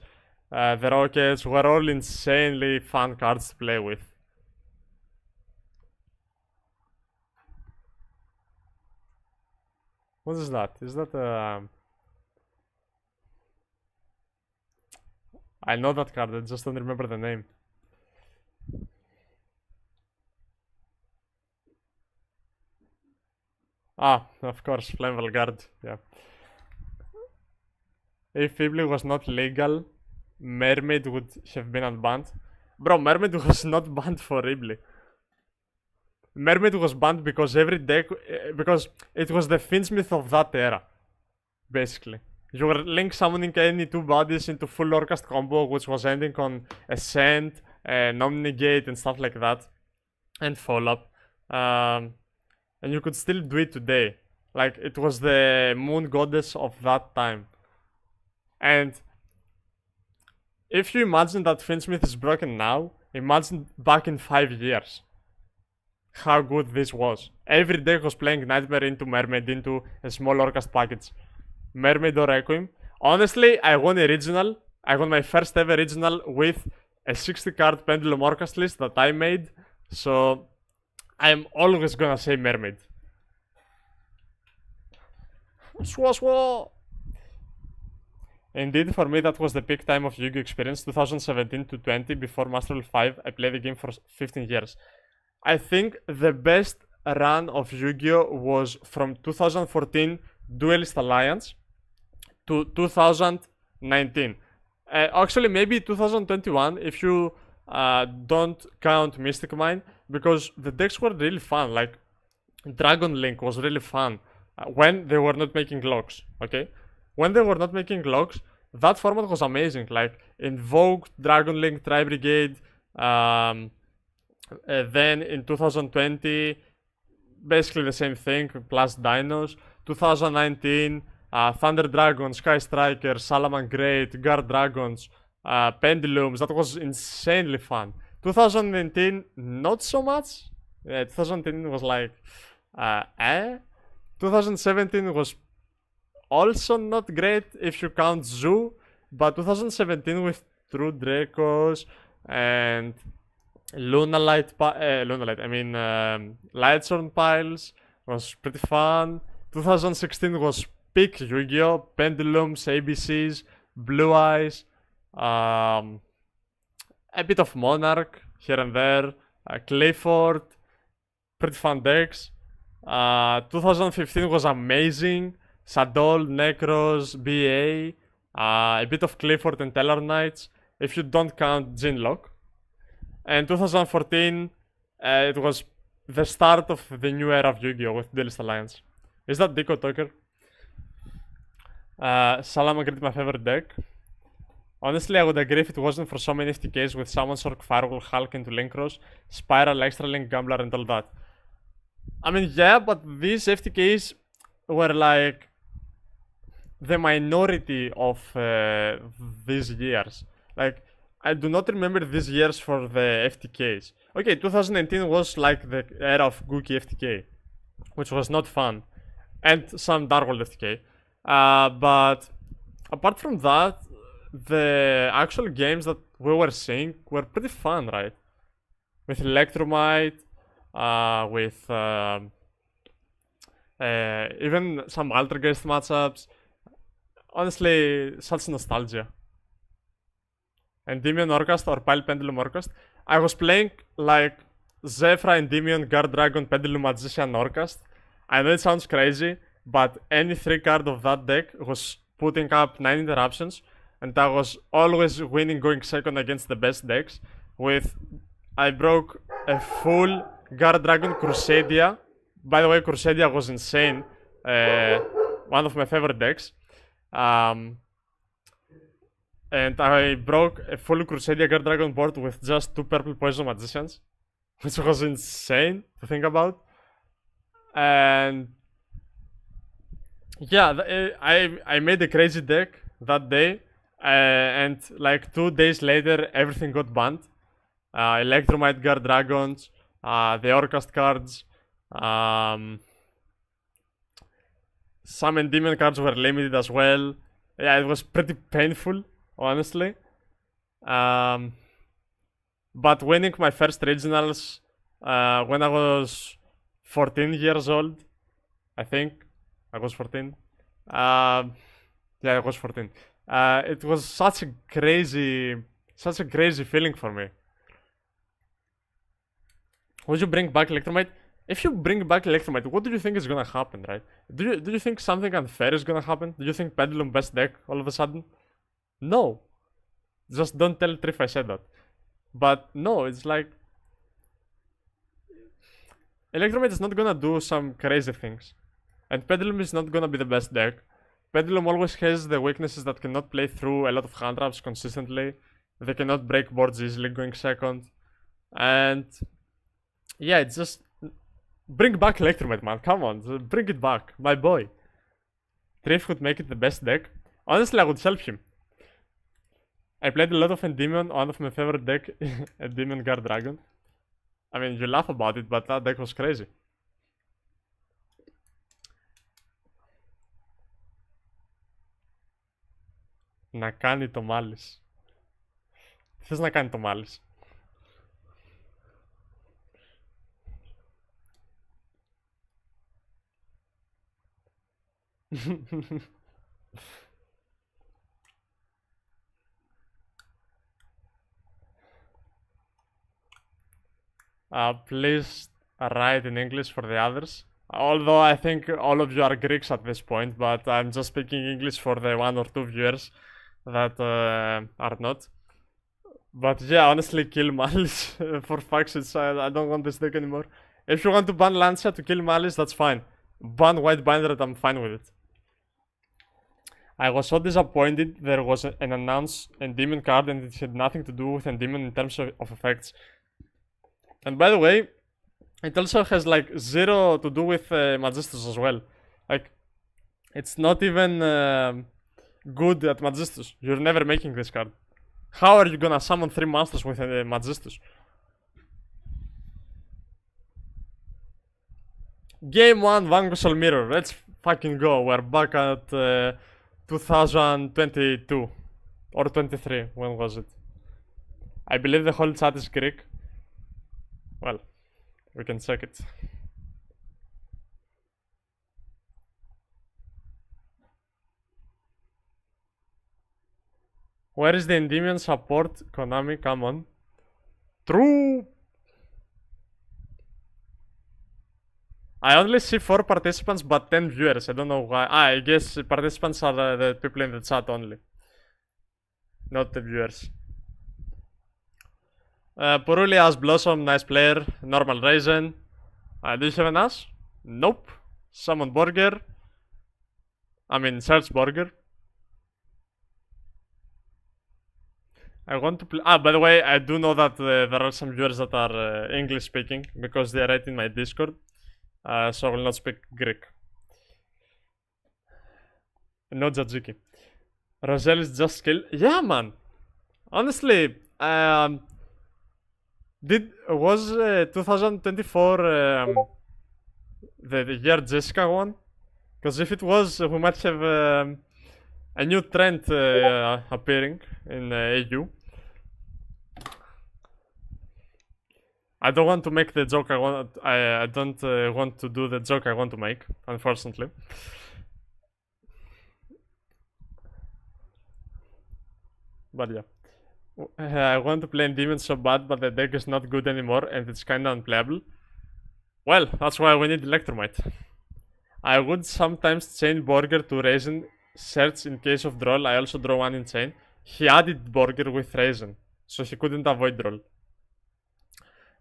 The Rockets were all insanely fun cards to play with. What is that? Is that I know that card, I just don't remember the name. Ah, of course, Flame Guard, yeah. If Ripley was not legal, Mermaid would have been unbanned. Bro, Mermaid was not banned for Ripley. Mermaid was banned because every deck... because it was the Finsmith of that era. Basically. You were link summoning any two bodies into full Orcast combo, which was ending on Ascent, Non-Negate and stuff like that. And Fall-Up. And you could still do it today. Like, it was the Moon Goddess of that time. And if you imagine that Finsmith is broken now, imagine back in 5 years how good this was. Every deck was playing Nightmare into Mermaid into a small Orcast package. Mermaid or Requiem. Honestly, I won a regional. I won my first ever regional with a 60 card Pendulum Orcast list that I made. So I'm always gonna say Mermaid. Swah. Indeed, for me that was the peak time of Yu-Gi-Oh! Experience, 2017 to 20, before Master Level 5. I played the game for 15 years. I think the best run of Yu-Gi-Oh! Was from 2014 Duelist Alliance to 2019. Actually, maybe 2021 if you don't count Mystic Mine, because the decks were really fun. Like, Dragon Link was really fun when they were not making locks, okay? When they were not making locks, that format was amazing. Like, Euwcq, Dragon Link, Tri Brigade, then in 2020, basically the same thing, plus Dinos. 2019, Thunder Dragon, Sky Striker, Salaman Great, Guard Dragons, Pendulums. That was insanely fun. 2019, not so much. 2010 was like, 2017 was also not great if you count Zoo, but 2017 with True Dracos and Lightstorm Piles was pretty fun. 2016 was peak Yu-Gi-Oh! Pendulums, ABCs, Blue Eyes, a bit of Monarch here and there, Clifford, pretty fun decks. 2015 was amazing. Sadol, Necros, BA, a bit of Clifford and Teller Knights, if you don't count Jinlock. And 2014, it was the start of the new era of Yu-Gi-Oh! With Duelist Alliance. Is that Deco Talker? Salam agreed my favorite deck. Honestly, I would agree if it wasn't for so many FTKs with Summon, Sork, Firewall, Hulk into Linkros, Spiral, Extra Link, Gambler, and all that. I mean, yeah, but these FTKs were like the minority of these years. Like, I do not remember these years for the FTKs. Okay, 2019 was like the era of Gookie FTK, which was not fun, and some Dark World FTK. But apart from that, the actual games that we were seeing were pretty fun, right? With Electromite, with even some Altergeist matchups. Honestly, such nostalgia. Endymion Orcast or Pile Pendulum Orcast. I was playing like Zephyr, Endymion, Guard Dragon, Pendulum Magician Orcast. I know it sounds crazy, but any 3 card of that deck was putting up 9 interruptions, and I was always winning, going second against the best decks. I broke a full Guard Dragon Crusadia. By the way, Crusadia was insane. One of my favorite decks. And I broke a full Crusadia Guard Dragon board with just 2 purple Poison Magicians, which was insane to think about. And yeah, I made a crazy deck that day, and like 2 days later, everything got banned. Electromite Guard Dragons, the Orcast cards, some Endymion cards were limited as well. Yeah, it was pretty painful, honestly. But winning my first regionals when I was 14 years old, I think I was 14. Yeah, I was 14. It was such a crazy feeling for me. Would you bring back Electromite? If you bring back Electromite, what do you think is gonna happen, right? Do you think something unfair is gonna happen? Do you think Pendulum best deck all of a sudden? No. Just don't tell Triff I said that. But no, it's like Electromite is not gonna do some crazy things. And Pendulum is not gonna be the best deck. Pendulum always has the weaknesses that cannot play through a lot of hand traps consistently. They cannot break boards easily going second. And yeah, it's just bring back Electromite, man. Come on, bring it back, my boy. Triff would make it the best deck. Honestly, I would help him. I played a lot of Endymion, one of my favorite deck, Endymion Guard Dragon. I mean, you laugh about it, but that deck was crazy. Να κάνει το μάλις. Τι θες να κάνει το μάλις? Please write in English for the others. Although I think all of you are Greeks at this point, but I'm just speaking English for the 1 or 2 viewers that are not. But yeah, honestly, kill Malice. For fuck's sake, I don't want this deck anymore. If you want to ban Lancia to kill Malice, that's fine. Ban White Binder, I'm fine with it. I was so disappointed there was an announced Endymion card and it had nothing to do with Endymion in terms of effects. And by the way, it also has like 0 to do with Magistus as well. Like, it's not even good at Magistus. You're never making this card. How are you gonna summon 3 monsters with Magistus? Game 1, Vanguard Mirror. Let's fucking go. We're back at 2022 or 23. When was it? I believe the whole chat is Greek. Well, we can check it. Where is the Endymion support? Konami, come on. True! I only see 4 participants but 10 viewers. I don't know why. I guess participants are the people in the chat only. Not the viewers. Puruli as Blossom, nice player. Normal Raisin. Do you have an Ash? Nope. Summon Burger. I mean, Search Burger. I want to play. By the way, I do know that there are some viewers that are English speaking because they are right in my Discord. So I will not speak Greek. No Jajiki. Roselle is just skill. Yeah, man. Honestly, was 2024 the year Jessica won? Because if it was, we might have a new trend appearing in AU. I don't want to make the joke I want. I don't want to do the joke I want to make, unfortunately. But yeah. I want to play Endymion so bad, but the deck is not good anymore and it's kinda unplayable. Well, that's why we need Electromite. I would sometimes chain Borger to Raisin search in case of draw. I also draw one in chain. He added Borger with Raisin, so he couldn't avoid draw.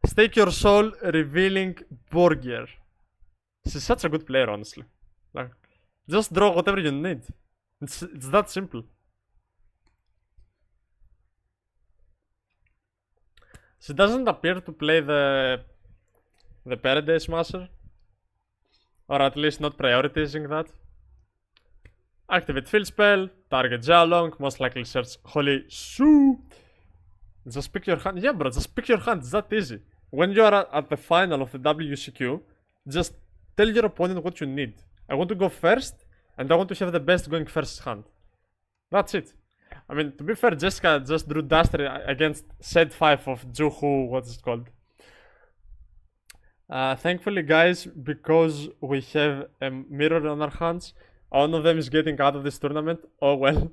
Stake your soul, revealing Borger. She's such a good player, honestly. Like, just draw whatever you need. It's that simple. She doesn't appear to play the Paradise Smasher. Or at least not prioritizing that. Activate Field Spell, target Jalong, most likely search Holy Shoe. Just pick your hand. Yeah, bro, just pick your hand. It's that easy. When you are at the final of the WCQ, just tell your opponent what you need. I want to go first, and I want to have the best going first hand. That's it. I mean, to be fair, Jessica just drew Duster against set 5 of Juhu, what's it called? Thankfully, guys, because we have a mirror on our hands, one of them is getting out of this tournament. Oh well.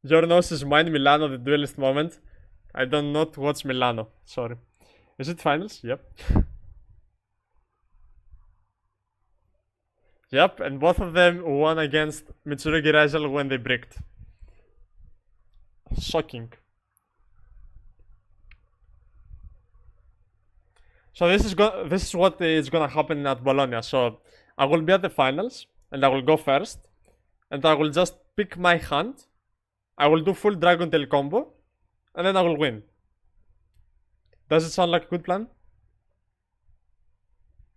Your nose is mine, Milano, the duelist moment. I do not watch Milano, sorry. Is it finals? Yep. Yep, and both of them won against Mitsurugi Raizal when they bricked. Shocking. So this is what is gonna happen at Bologna. So I will be at the finals, and I will go first, and I will just pick my hand. I will do full Dragon Tail combo, and then I will win. Does it sound like a good plan?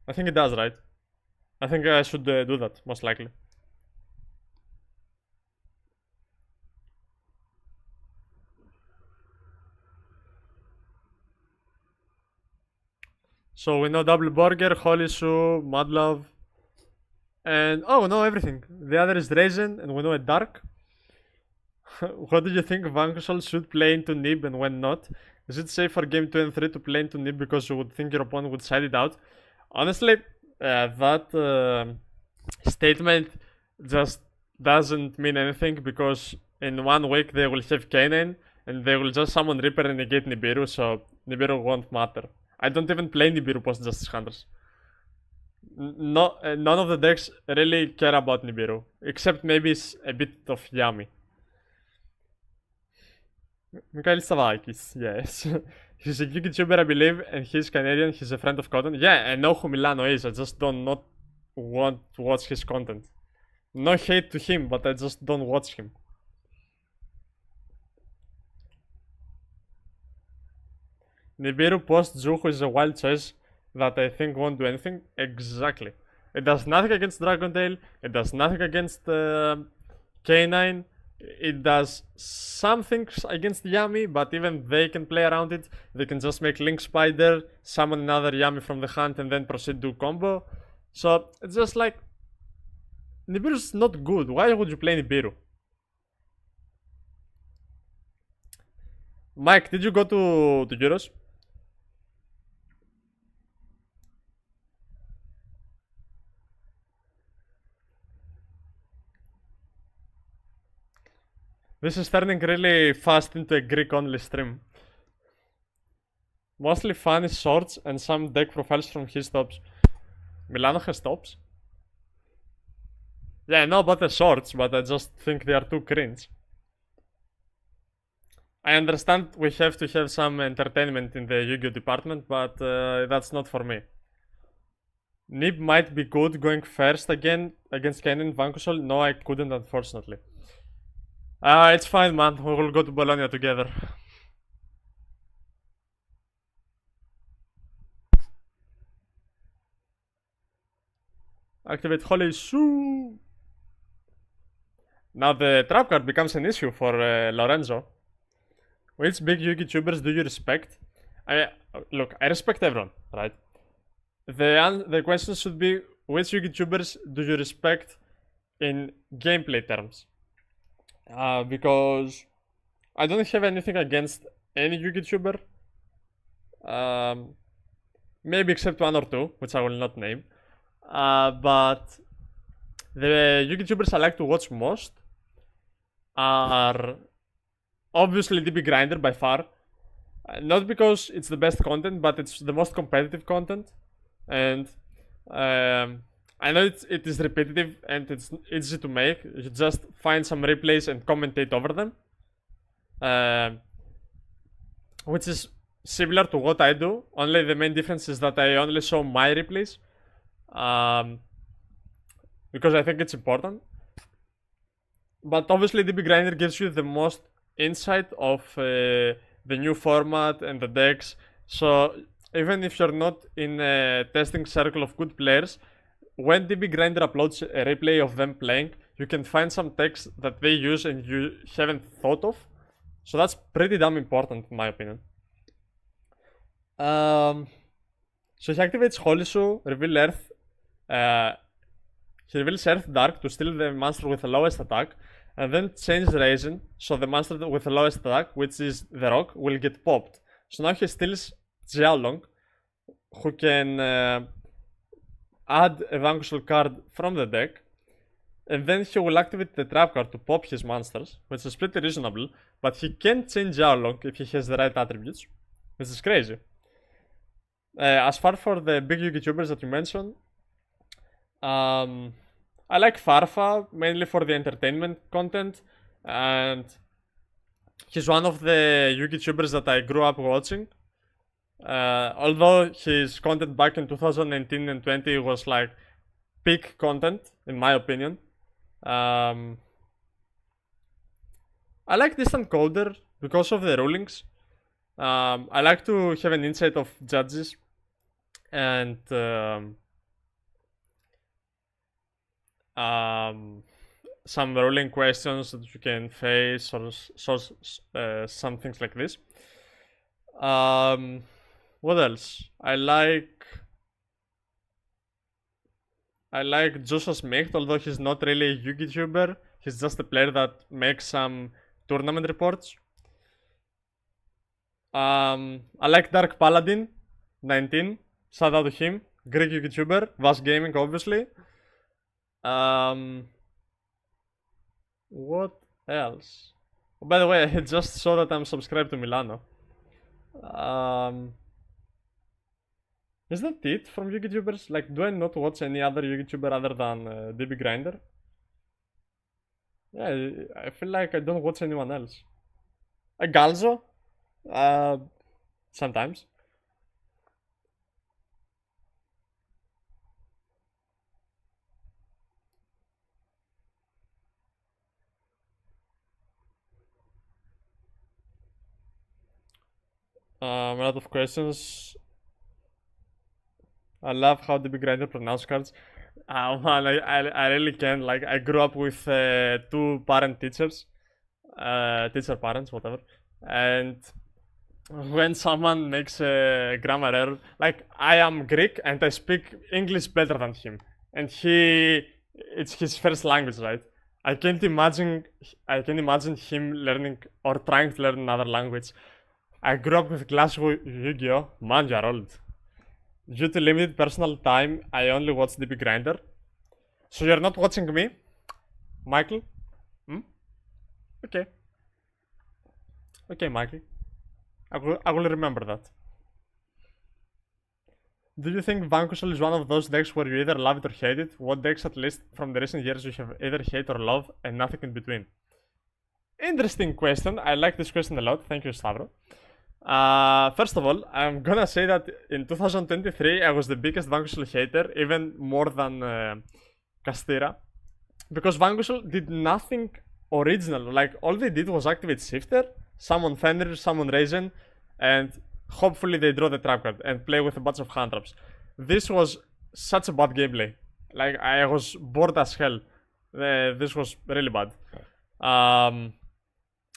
I think it does, right? I think I should do that, most likely. So we know Double Burger, Holy Shoe, Mad Love, and oh, we know everything. The other is Raisin, and we know a Dark. What do you think Vanquishal should play into Nib and when not? Is it safe for game 2 and 3 to play into Nib because you would think your opponent would side it out? Honestly, that statement just doesn't mean anything because in 1 week they will have Kanan and they will just summon Reaper and negate Nibiru, so Nibiru won't matter. I don't even play Nibiru post Justice Hunters. No, none of the decks really care about Nibiru, except maybe a bit of Yami. Mikhail Savakis, yes. He's a YouTuber, I believe, and he's Canadian. He's a friend of Cotton. Yeah, I know who Milano is. I just don't not want to watch his content. No hate to him, but I just don't watch him. Nibiru post Zuhu is a wild choice that I think won't do anything. Exactly. It does nothing against Dragon Tail. It does nothing against K9. It does some things against Yami, but even they can play around it. They can just make Link Spider, summon another Yami from the hand, and then proceed to combo. So it's just like Nibiru's not good. Why would you play Nibiru? Mike, did you go to Euros? This is turning really fast into a Greek-only stream. Mostly funny shorts and some deck profiles from his tops. Milano has tops? Yeah, I know about the shorts, but I just think they are too cringe. I understand we have to have some entertainment in the Yu-Gi-Oh department, but that's not for me. Nib might be good going first again against Ken and Vanquishal. No, I couldn't, unfortunately. It's fine, man. We will go to Bologna together. Activate Holy Shoe. Now the trap card becomes an issue for Lorenzo. Which big Yu-Gi tubers do you respect? Look, I respect everyone, right? The question should be, which Yu-Gi tubers do you respect in gameplay terms? Because I don't have anything against any Yu-Gi tuber. Maybe except one or two, which I will not name. But the Yu-Gi tubers I like to watch most are obviously DB Grinder by far. Not because it's the best content, but it's the most competitive content. And I know it is repetitive and it's easy to make. You just find some replays and commentate over them. Which is similar to what I do. Only the main difference is that I only show my replays. Because I think it's important. But obviously DB Grinder gives you the most insight of the new format and the decks. So even if you're not in a testing circle of good players, when DB Grinder uploads a replay of them playing, you can find some text that they use and you haven't thought of. So that's pretty damn important in my opinion. So he activates Holy Shoe, reveal Earth. He reveals Earth Dark to steal the monster with the lowest attack, and then change Raisin, so the monster with the lowest attack, which is the Rock, will get popped. So now he steals Jiaolong, who can add a Vanquishal card from the deck, and then he will activate the trap card to pop his monsters, which is pretty reasonable, but he can't change Jiaolong if he has the right attributes, which is crazy. As far for the big Yu-Gi tubers that you mentioned, I like Farfa mainly for the entertainment content, and he's one of the Yu-Gi tubers that I grew up watching. Although his content back in 2019 and 20 was like peak content, in my opinion. I like Distant Coder because of the rulings. I like to have an insight of judges and some ruling questions that you can face or some things like this. What else? I like Joshua Smicht, although he's not really a Yu-Gi tuber. He's just a player that makes some tournament reports. I like Dark Paladin 19. Shout out to him. Greek Yu-Gi tuber. Vas Gaming, obviously. What else? Oh, by the way, I just saw that I'm subscribed to Milano. Is that it from Yu-Gi tubers? Like, do I not watch any other Yu-Gi tuber other than DB Grinder? Yeah, I feel like I don't watch anyone else. Galzo? Sometimes. A lot of questions. I love how DB Grinder pronounce cards. Man, I really can. Like, I grew up with two parent teachers. Teacher parents, whatever. And when someone makes a grammar error, like, I am Greek and I speak English better than him. And it's his first language, right? I can't imagine him learning or trying to learn another language. I grew up with classical Yu-Gi-Oh! Man, you are old. Due to limited personal time, I only watch DB Grinder. So you're not watching me, Michael? Okay. Okay, Mikey. I will remember that. Do you think Vanquishal is one of those decks where you either love it or hate it? What decks, at least from the recent years, you have either hate or love, and nothing in between? Interesting question. I like this question a lot. Thank you, Stavro. First of all, I'm gonna say that in 2023 I was the biggest Vanquishal hater, even more than Castira, because Vanquishal did nothing original. Like, all they did was activate Shifter, summon Fenrir, summon Raisin, and hopefully they draw the trap card and play with a bunch of hand traps. This was such a bad gameplay. Like, I was bored as hell. This was really bad.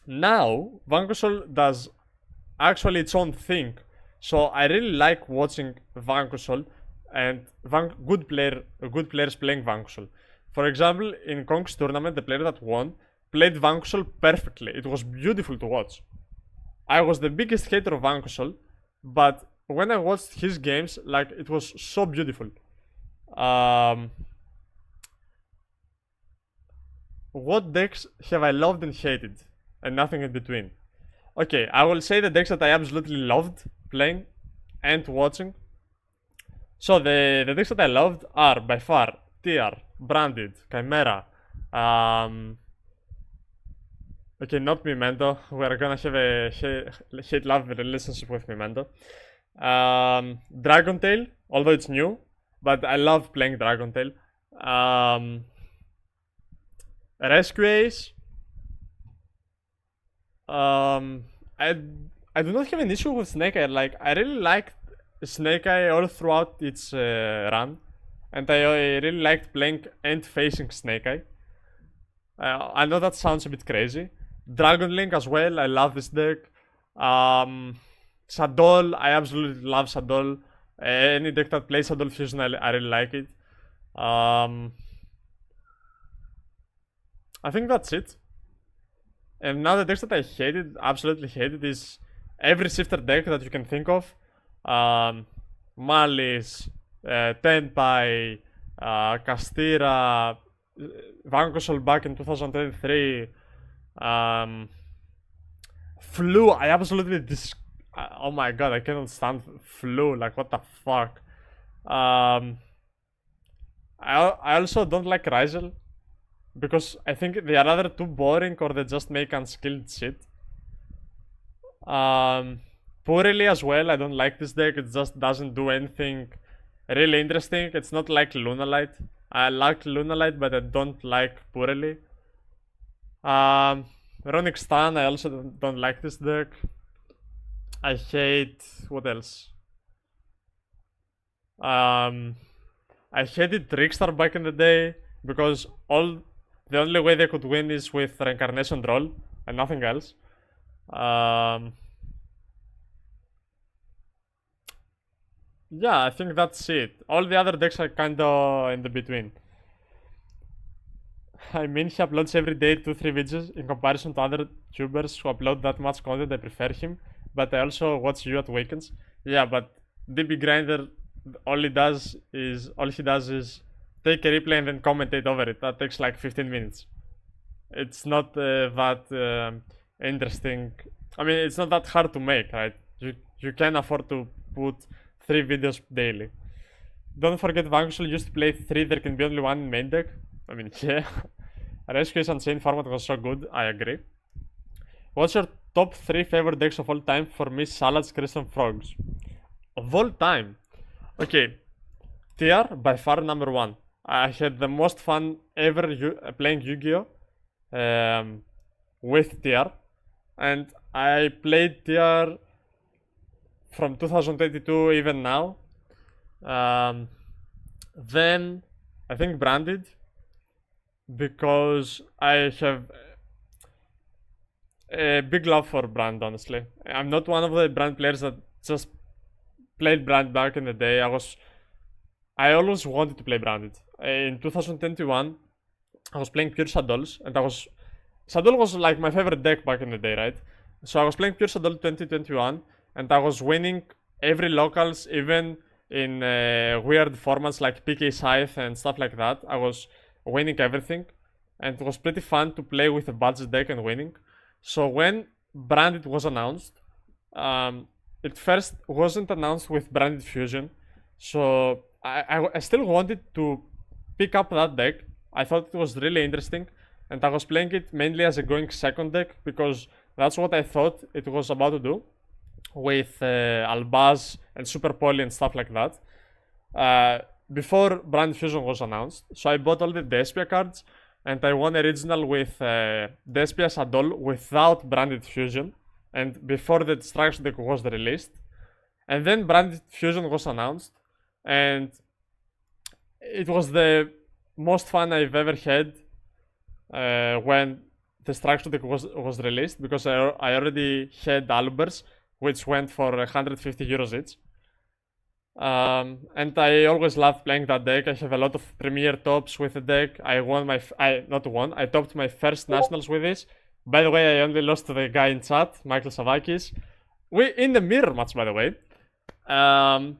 Now, Vanquishal does actually its own thing. So I really like watching Vanquishal and good players playing Vanquishal. For example, in Kong's tournament, the player that won played Vanquishal perfectly. It was beautiful to watch. I was the biggest hater of Vanquishal, but when I watched his games, like, it was so beautiful. What decks have I loved and hated, and nothing in between? Okay, I will say the decks that I absolutely loved playing and watching. So the decks that I loved are by far TR, Branded, Chimera, okay, not Memento. We're gonna have a hate-love relationship with Memento. Dragon Tail, although it's new, but I love playing Dragon Tail. Rescue Ace. I do not have an issue with Snake Eye. Like, I really liked Snake Eye all throughout its run, and I really liked playing and facing Snake Eye. I know that sounds a bit crazy. Dragon Link as well, I love this deck. Sadol, I absolutely love Sadol. Any deck that plays Sadol Fusion, I really like it. I think that's it. And now the decks that I absolutely hated, is every shifter deck that you can think of. Malice, Tenpai, Castira, Vanquishal back in 2023. Flu, I absolutely oh my god, I cannot stand Flu, like, what the fuck. I also don't like Rizel, because I think they are either too boring or they just make unskilled shit. Poorly as well, I don't like this deck. It just doesn't do anything really interesting. It's not like Lunalight. I like Lunalight, but I don't like Poorly. Runic Stan, I also don't like this deck. I hate... what else? I hated Trickstar back in the day, because the only way they could win is with Reincarnation Troll and nothing else. Yeah, I think that's it. All the other decks are kinda in the between. I mean, he uploads every day 2-3 videos. In comparison to other tubers who upload that much content, I prefer him. But I also watch you at weekends. Yeah, but DB Grinder, all he does is take a replay and then commentate over it. That takes like 15 minutes. It's not that interesting. I mean, it's not that hard to make, right? You can afford to put 3 videos daily. Don't forget, Vanquishal used to play 3, there can be only 1 in main deck. I mean, yeah. Rescue's Unchained format was so good, I agree. What's your top 3 favorite decks of all time? For me, Salads, Crimson Frogs. Of all time? Okay. TR, by far number 1. I had the most fun ever playing Yu-Gi-Oh! With TR. And I played TR from 2022 even now. Then I think Branded, because I have a big love for Brand, honestly. I'm not one of the Brand players that just played Brand back in the day. I always wanted to play Branded. In 2021, I was playing pure Shadows, and Shadow was like my favorite deck back in the day, right? So I was playing pure Shadow 2021, and I was winning every locals, even in weird formats like PK Scythe and stuff like that. I was winning everything, and it was pretty fun to play with a budget deck and winning. So when Branded was announced, it first wasn't announced with Branded Fusion, so I still wanted to pick up that deck. I thought it was really interesting, and I was playing it mainly as a going second deck because that's what I thought it was about to do with Albaz and Super Poly and stuff like that. Before Brand Fusion was announced, so I bought all the Despia cards and I won original with Despia Sadol without Branded Fusion, and before the Destruction deck was released. And then Branded Fusion was announced, and it was the most fun I've ever had when the Structure deck was released, because I already had Albers, which went for 150 euros each. And I always loved playing that deck. I have a lot of premier tops with the deck. I topped my first nationals with this. By the way, I only lost to the guy in chat, Michael Savakis. We in the mirror match, by the way. And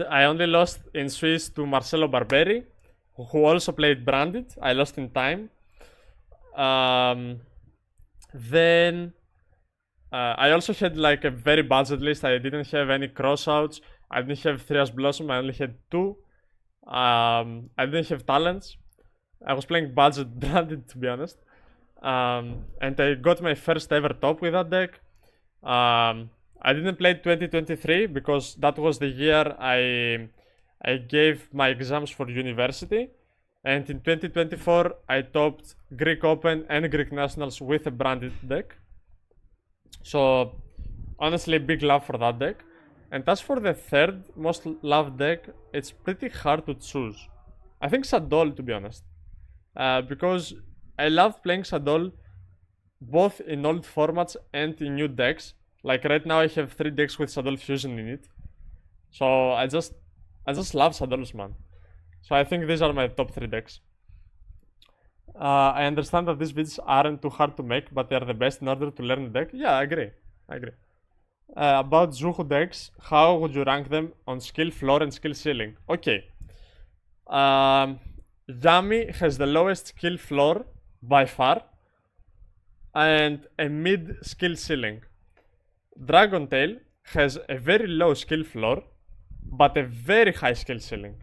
I only lost in Swiss to Marcelo Barberi, who also played Branded. I lost in time. Then I also had like a very budget list. I didn't have any crossouts. I didn't have Trias Blossom. I only had 2. I didn't have talents. I was playing budget Branded, to be honest. And I got my first ever top with that deck. I didn't play 2023 because that was the year I gave my exams for university. And in 2024, I topped Greek Open and Greek Nationals with a Branded deck. So, honestly, big love for that deck. And as for the third most loved deck, it's pretty hard to choose. I think Sadol, to be honest. Because I love playing Sadol both in old formats and in new decks. Like right now I have 3 decks with Sadol Fusion in it. So I just love Sadols, man. So I think these are my top 3 decks. I understand that these videos aren't too hard to make, but they are the best in order to learn the deck. Yeah, I agree. About Zuhu decks, how would you rank them on skill floor and skill ceiling? Okay. Yami has the lowest skill floor by far and a mid skill ceiling. Dragon Tail has a very low skill floor but a very high skill ceiling.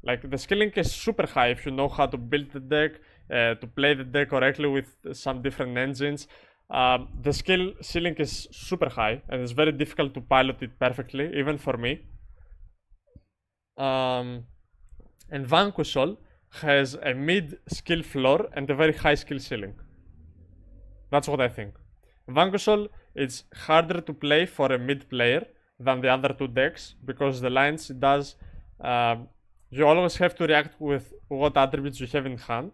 Like the skilling is super high if you know how to build the deck, to play the deck correctly with some different engines. The skill ceiling is super high and it's very difficult to pilot it perfectly, even for me. And Vanquishol has a mid skill floor and a very high skill ceiling. That's what I think. Vanquishol is harder to play for a mid player than the other 2 decks because the lines it does, you always have to react with what attributes you have in hand.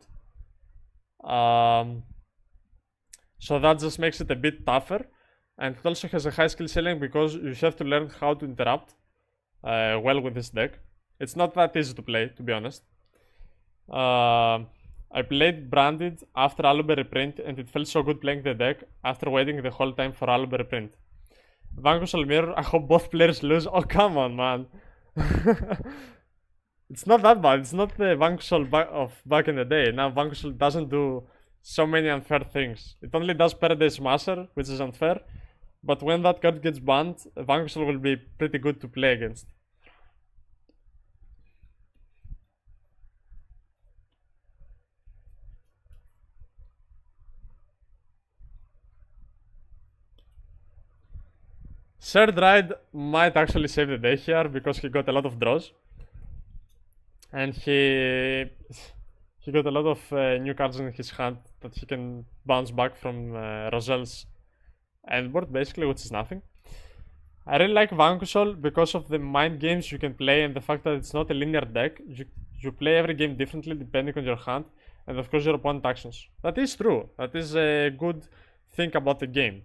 So that just makes it a bit tougher, and it also has a high skill ceiling because you have to learn how to interrupt well with this deck. It's not that easy to play, to be honest. I played Branded after Aluber reprint and it felt so good playing the deck after waiting the whole time for Aluber reprint. Vanquishol Mirror, I hope both players lose. Oh, come on, man. It's not that bad. It's not the Vanquishol of back in the day. Now Vanquishol doesn't do so many unfair things. It only does Paradise Smasher, which is unfair. But when that card gets banned, Vanquishol will be pretty good to play against. Shared Ride might actually save the day here because he got a lot of draws. And he got a lot of new cards in his hand that he can bounce back from Roselle's endboard, basically, which is nothing. I really like Vanquishol because of the mind games you can play and the fact that it's not a linear deck. You play every game differently depending on your hand and of course your opponent actions. That is true. That is a good thing about the game.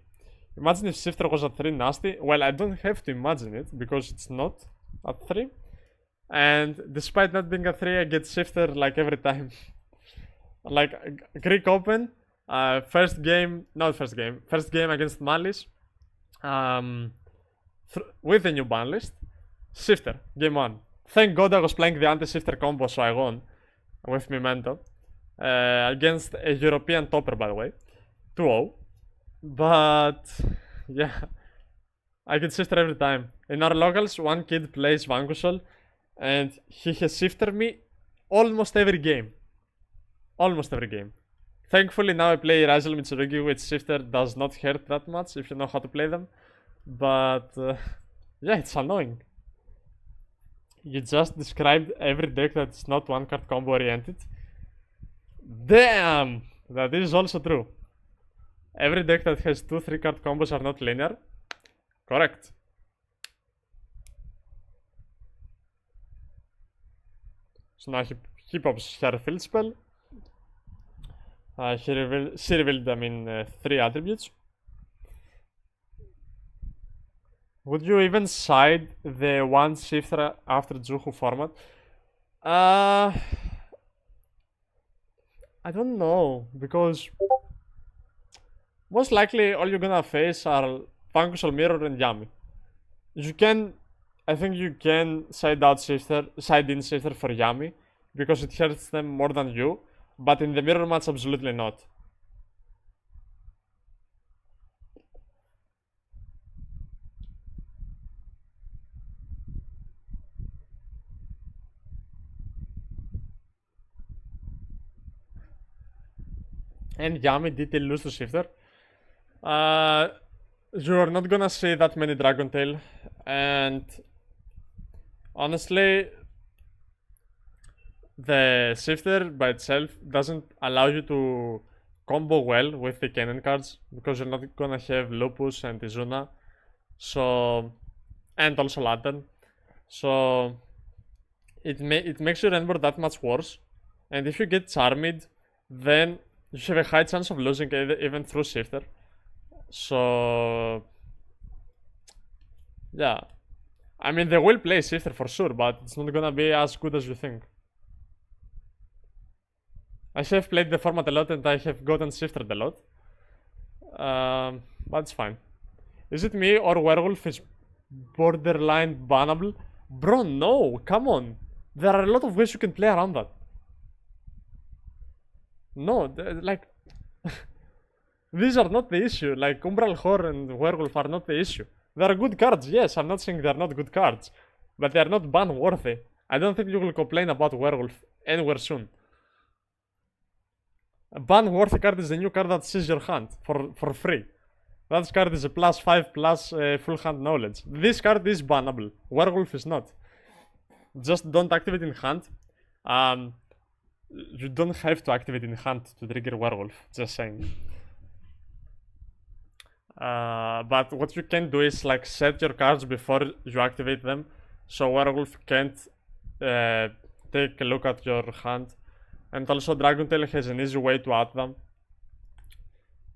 Imagine if Shifter was at 3 nasty. Well, I don't have to imagine it because it's not at 3. And despite not being at 3, I get Shifter like every time. Like Greek Open, first game against Malice, with the new ban list, Shifter, game 1. Thank God I was playing the anti-Shifter combo, so I won with Memento. Against a European topper, by the way, 2-0. But yeah, I get shifter every time. In our locals, one kid plays Vanquishal, and he has shifted me almost every game. Almost every game. Thankfully, now I play Razel Mitsurugi, which shifter does not hurt that much if you know how to play them. But yeah, it's annoying. You just described every deck that's not one card combo oriented. Damn! That is also true. Every deck that has 2-3 card combos are not linear. Correct. So now he pops her field spell. She revealed, 3 attributes. Would you even side the one shifter after Juhu format? I don't know, because most likely all you're gonna face are Vanquishal Mirror and Yami. I think you can side in shifter for Yami, because it hurts them more than you, but in the mirror match, absolutely not. And Yami did lose to shifter. You're not gonna see that many Dragon Tail, and honestly, the shifter by itself doesn't allow you to combo well with the cannon cards, because you're not gonna have Lupus and Izuna, so, and also Lantern, so it makes your Rainbow that much worse. And if you get Charmed, then you have a high chance of losing even through shifter. So yeah, I mean, they will play shifter for sure, but it's not gonna be as good as you think. I have played the format a lot and I have gotten shifted a lot. But it's fine. Is it me or Werewolf is borderline bannable? Bro, no, come on. There are a lot of ways you can play around that. No, like, these are not the issue. Like, Umbral Horror and Werewolf are not the issue. They are good cards, yes, I'm not saying they are not good cards, but they are not ban worthy. I don't think you will complain about Werewolf anywhere soon. A ban worthy card is the new card that sees your hand for free. That card is a +5 full hand knowledge. This card is bannable. Werewolf is not. Just don't activate in hand. You don't have to activate in hand to trigger Werewolf. Just saying. But what you can do is like set your cards before you activate them, so Werewolf can't take a look at your hand. And also Dragon Tail has an easy way to add them.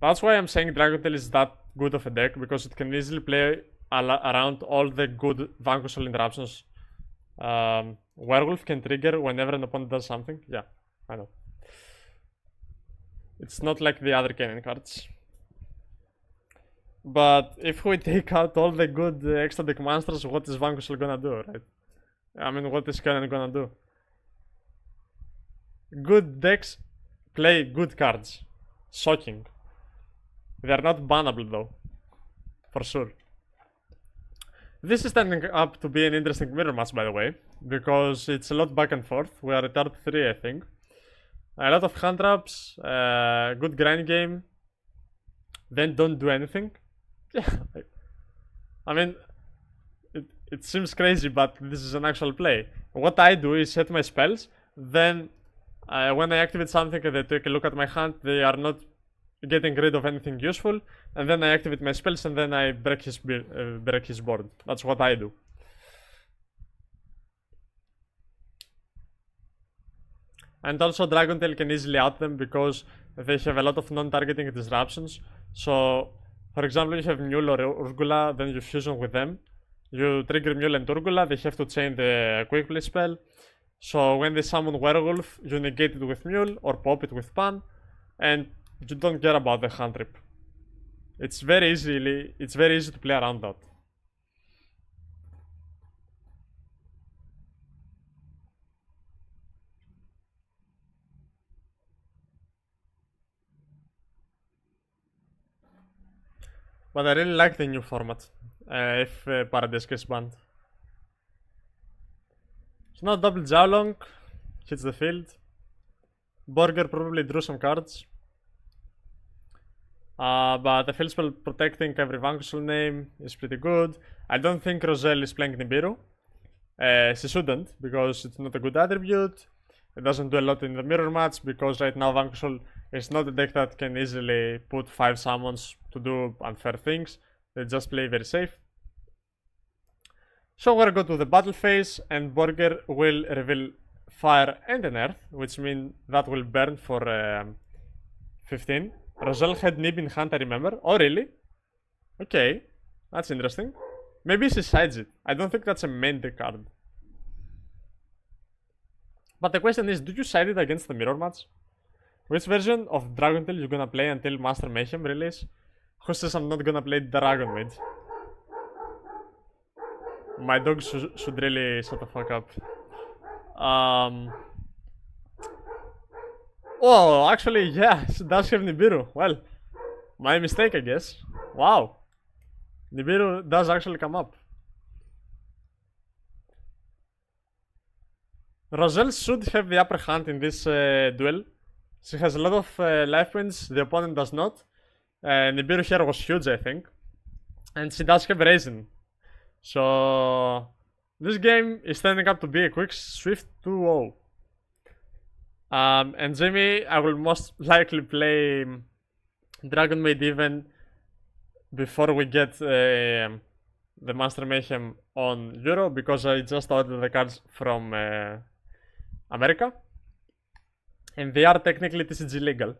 That's why I'm saying Dragon Tail is that good of a deck, because it can easily play around all the good Vanquishal interruptions Werewolf can trigger whenever an opponent does something. Yeah, I know. It's not like the other cannon cards. But if we take out all the good extra deck monsters, what is Vanquishal gonna do, right? I mean, what is cannon gonna do? Good decks play good cards. Shocking. They are not bannable though. For sure. This is turning up to be an interesting mirror match, by the way, because it's a lot back and forth. We are at Art 3, I think. A lot of hand traps, good grind game, then don't do anything. Yeah, I mean, it seems crazy, but this is an actual play. What I do is set my spells, then when I activate something and they take a look at my hand, they are not getting rid of anything useful, and then I activate my spells and then I break his board. That's what I do. And also Dragon Tail can easily out them because they have a lot of non-targeting disruptions. So, for example, you have Mule or Urgula, then you fusion with them. You trigger Mule and Urgula, they have to chain the quick play spell. So when they summon Werewolf, you negate it with Mule or pop it with Pan, and you don't care about the hand trip. It's very easy to play around that. But I really like the new format, if Paradise gets banned. So now double Jowlong hits the field. Borger probably drew some cards. But the field spell protecting every Vanquishal name is pretty good. I don't think Roselle is playing Nibiru. She shouldn't, because it's not a good attribute. It doesn't do a lot in the mirror match, because right now Vanquishal is not a deck that can easily put 5 summons to do unfair things. They just play very safe. So we're going to the battle phase, and Borger will reveal Fire and an Earth, which means that will burn for 15. Roselle had Nib in hand, I remember. Oh, really? Okay, that's interesting. Maybe she sides it. I don't think that's a main deck card. But the question is, do you side it against the mirror match? Which version of Dragon Tail you gonna play until Master Mayhem release? Who says I'm not gonna play Dragon Mage? My dog should really shut the fuck up. Oh, actually, yeah, she does have Nibiru. Well, my mistake, I guess. Wow. Nibiru does actually come up. Roselle should have the upper hand in this duel. She has a lot of life points, the opponent does not. Nibiru here was huge, I think. And she does have Raisin. So this game is turning up to be a quick, swift 2-0. And Jimmy, I will most likely play Dragon Maid even before we get the Master Mayhem on Euro, because I just ordered the cards from America, and they are technically TCG legal.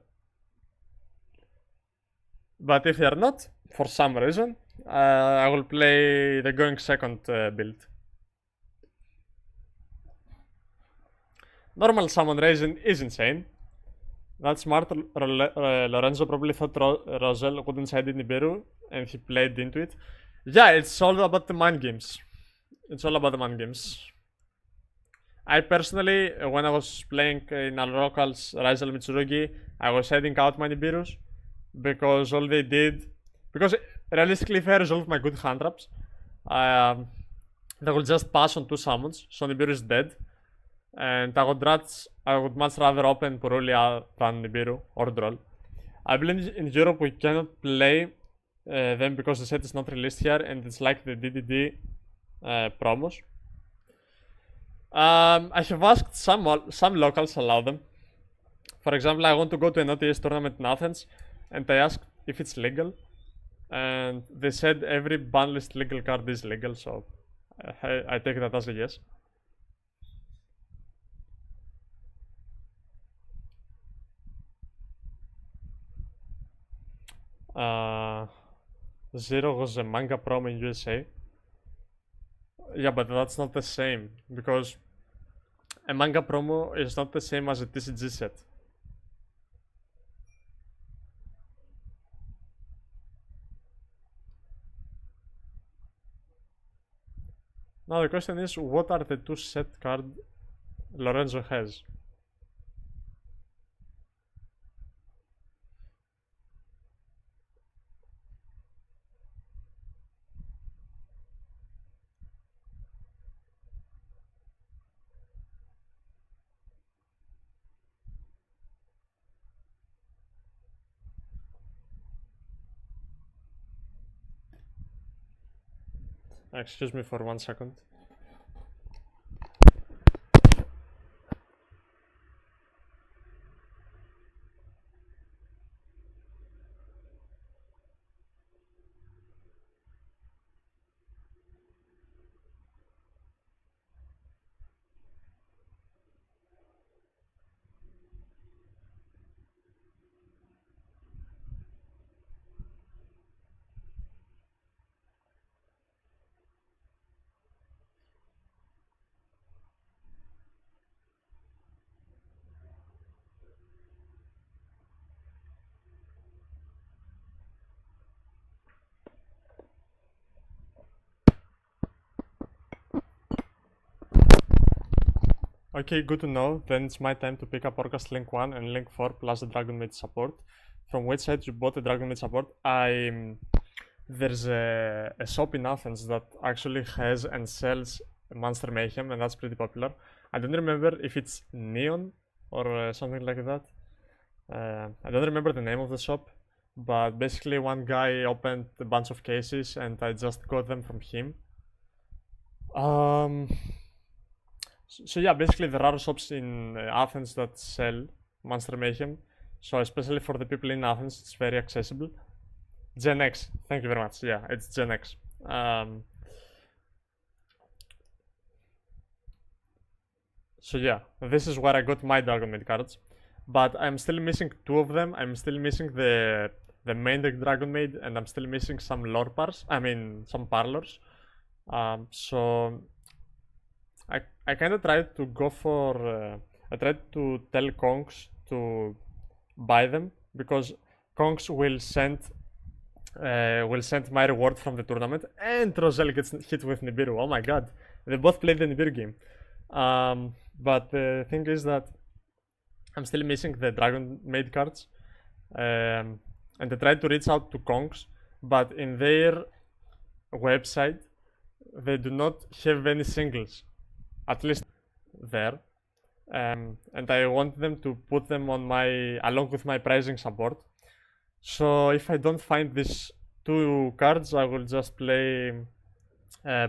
But if they are not, for some reason, I will play the going second build. Normal summon Raisin is insane. That's smart. Lorenzo probably thought Roselle couldn't side in Nibiru, and he played into it. Yeah, it's all about the mind games. It's all about the mind games. I personally, when I was playing in our locals Rizal Mitsurugi, I was heading out my Nibirus, because all they did, because realistically if I resolve my good hand traps, they will just pass on 2 summons, so Nibiru is dead. And I would much rather open Purulia than Nibiru or Droll. I believe in Europe we cannot play them because the set is not released here, and it's like the DDD promos. I have asked some locals allow them. For example, I want to go to an OTS tournament in Athens, and I asked if it's legal, and they said every ban list legal card is legal, so I take that as a yes. Zero was a manga promo in USA. Yeah, but that's not the same, because a manga promo is not the same as a TCG set. Now the question is, what are the 2 set cards Lorenzo has? Excuse me for 1 second. Okay, good to know. Then it's my time to pick up Orcast Link 1 and Link 4 plus the Dragon Maid support. From which side you bought the Dragon Maid support? I there's a shop in Athens that actually has and sells Monster Mayhem, and that's pretty popular. I don't remember if it's Neon or something like that. I don't remember the name of the shop, but basically one guy opened a bunch of cases and I just got them from him. So yeah, basically there are shops in Athens that sell Monster Mayhem. So especially for the people in Athens, it's very accessible. Gen X, thank you very much. Yeah, it's Gen X. So yeah, this is where I got my Dragon Maid cards, but I'm still missing two of them. I'm still missing the main deck Dragon Maid, and I'm still missing some lore pars. I mean, some parlors. So I kind of tried to go for. I tried to tell Kongs to buy them because Kongs will send my reward from the tournament, and Roselle gets hit with Nibiru. Oh my god, they both played the Nibiru game. But the thing is that I'm still missing the Dragon Maid cards, and I tried to reach out to Kongs, but in their website they do not have any singles, at least there. And I want them to put them on my along with my pricing support. So if I don't find these two cards, I will just play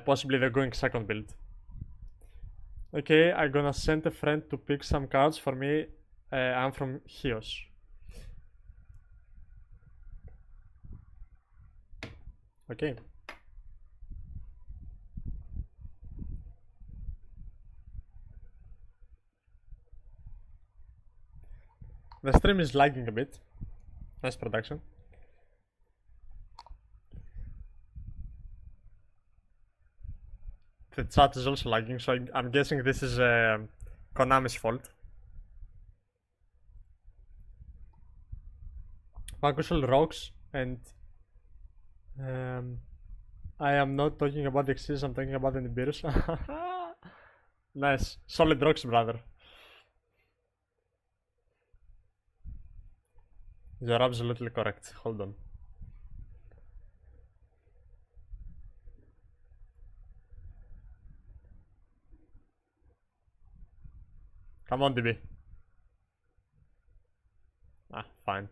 possibly the going second build. Okay, I'm gonna send a friend to pick some cards for me. I'm from Chios. Okay. The stream is lagging a bit. Nice production. The chat is also lagging, so I'm guessing this is Konami's fault. Magusol rocks, and I am not talking about the Xyz, I'm talking about the Nibiru's. Nice. Solid rocks, brother. You're absolutely correct. Hold on. Come on, DB. Ah, fine.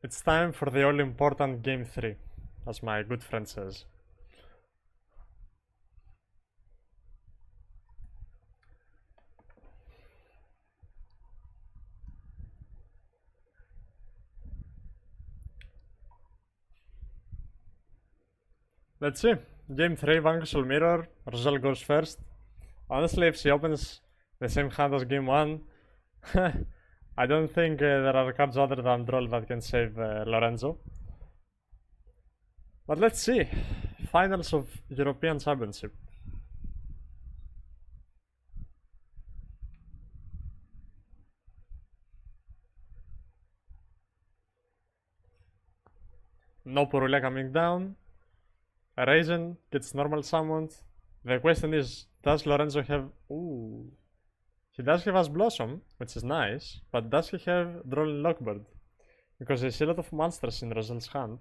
It's time for the all-important Game 3, as my good friend says. Let's see. Game 3, Vanquishal Mirror. Roselle goes first. Honestly, if she opens the same hand as Game 1, I don't think there are cards other than Droll that can save Lorenzo. But let's see. Finals of European Championship. No Purulia coming down. Raisin gets normal summoned. The question is, does Lorenzo have... Ooh. He does have As Blossom, which is nice, but does he have Droll and Lockbird? Because there's a lot of monsters in Roselle's hand.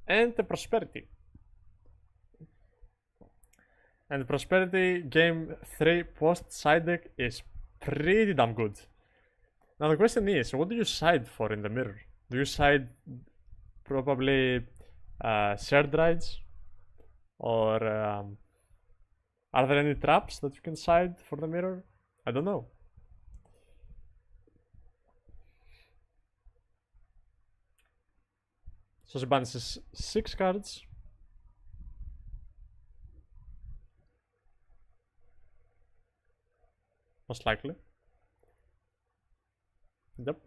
And the Prosperity. And Prosperity Game 3 post side deck is pretty damn good. Now the question is, what do you side for in the mirror? Do you side probably shared rides? Or are there any traps that you can side for the mirror? I don't know. So she balances 6 cards. Most likely. Yep.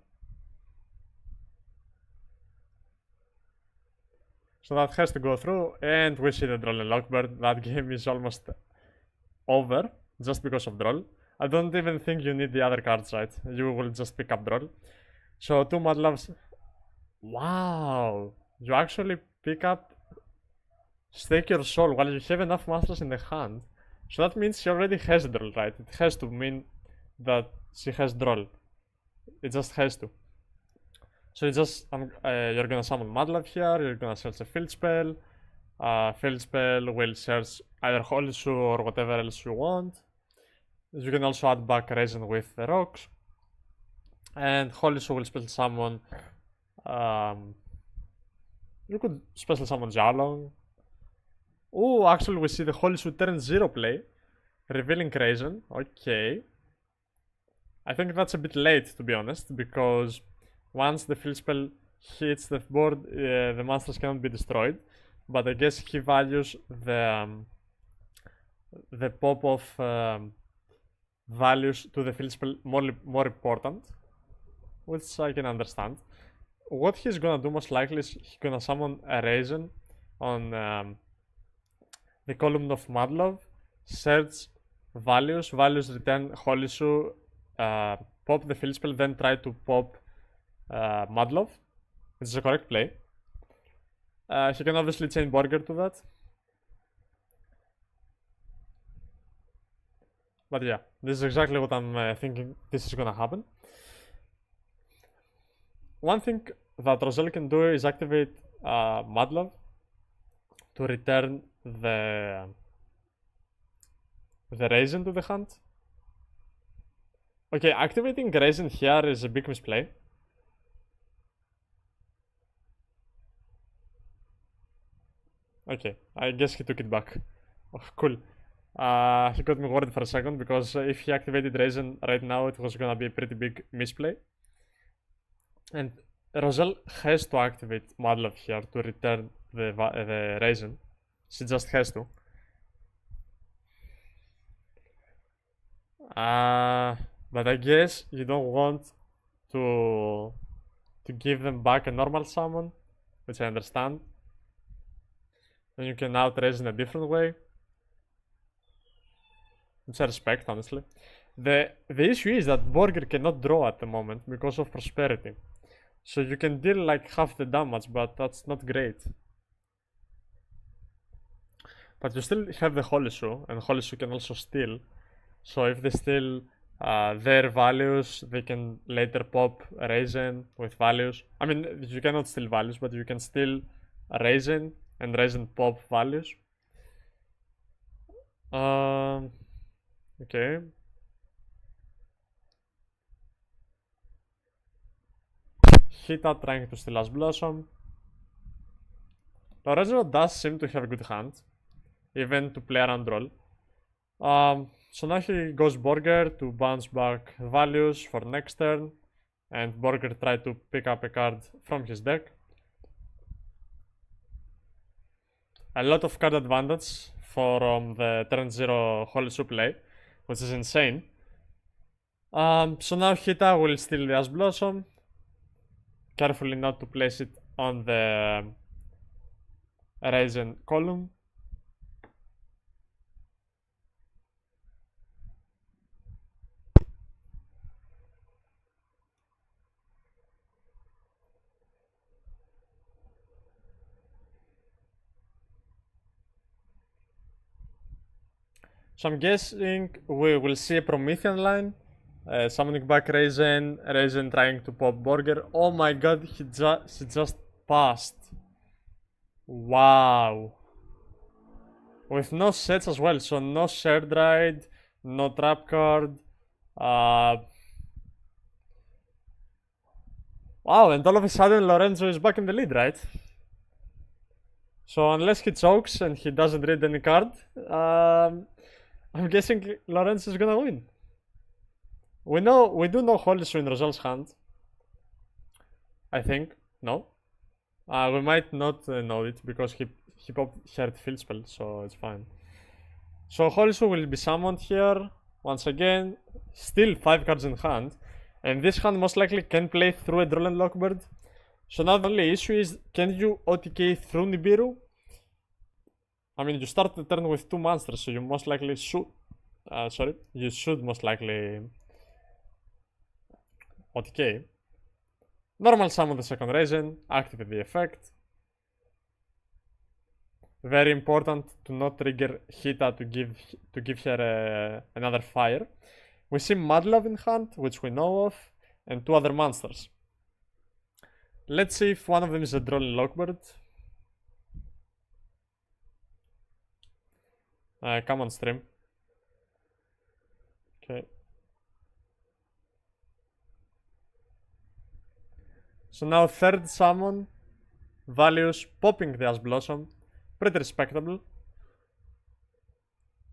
So that has to go through, and we see the Droll and Lockbird. That game is almost over, just because of Droll. I don't even think you need the other cards, right? You will just pick up Droll. So 2 Mudloves. Wow! You actually pick up Stake Your Soul while you have enough monsters in the hand. So that means she already has Droll, right? It has to mean that she has Droll. It just has to. So it's just, you're gonna summon Mudlove here, you're gonna search a field spell. Field spell will search either Holy Shoe or whatever else you want. You can also add back Raisin with the rocks. And Holy Shoe will special summon. You could special summon Jalong. Oh, actually, we see the Holy Shoe turn 0 play, revealing Raisin. Okay. I think that's a bit late, to be honest, because once the field spell hits the board, the monsters cannot be destroyed. But I guess he values the pop of values to the field spell more important, which I can understand. What he's gonna do most likely is he's gonna summon a Raisin on the column of Mudlove, search values, return Holy Shoe, pop the field spell, then try to pop Mudlove, which is a correct play. He can obviously chain Burger to that. But yeah, this is exactly what I'm thinking this is gonna happen. One thing that Roselle can do is activate Mudlove to return the Raisin to the hand. Okay, activating Raisin here is a big misplay. Okay, I guess he took it back. Oh, cool. He got me worried for a second, because if he activated Raisin right now, it was gonna be a pretty big misplay. And Roselle has to activate Mudlove here to return the Raisin. She just has to. But I guess you don't want to give them back a normal summon, which I understand. Then you can out-raise in a different way, which I respect, honestly. The issue is that Burger cannot draw at the moment because of Prosperity. So you can deal like half the damage, but that's not great. But you still have the Holy Shoe, and Holy Shoe can also steal. So if they steal their values, they can later pop Raisin with values. I mean, you cannot steal values, but you can steal Raisin and Raisin pop values. Okay. Hita trying to steal Ash Blossom. Lorenzo does seem to have a good hand, even to play around roll. So now he goes Burger to bounce back values for next turn, and Burger try to pick up a card from his deck. A lot of card advantage from the turn 0 Holy Shoe play, which is insane. So now Hita will steal the Ash Blossom, carefully not to place it on the Raisin column. So I'm guessing we will see a Promethean line. Summoning back Raisin, Raisin trying to pop Burger. Oh my god, he just passed. Wow. With no sets as well, so no shared ride, no trap card. Wow, and all of a sudden Lorenzo is back in the lead, right? So unless he chokes and he doesn't read any card, I'm guessing Lorenzo is gonna win. We do know Holy Shoe in Roselle's hand. I think. No? We might not know it because he popped shared field spell, so it's fine. So Holy Shoe will be summoned here once again. Still 5 cards in hand. And this hand most likely can play through a Droll and Lockbird. So now the only issue is, can you OTK through Nibiru? I mean, you start the turn with 2 monsters, so you most likely should... you should most likely OTK. Normal summon the second Raisin, activate the effect. Very important to not trigger Hita to give her another fire. We see Madlove in hand, which we know of, and 2 other monsters. Let's see if one of them is a Droll and Lockbird. Come on, stream. Okay. So now third summon values popping the Ash Blossom. Pretty respectable.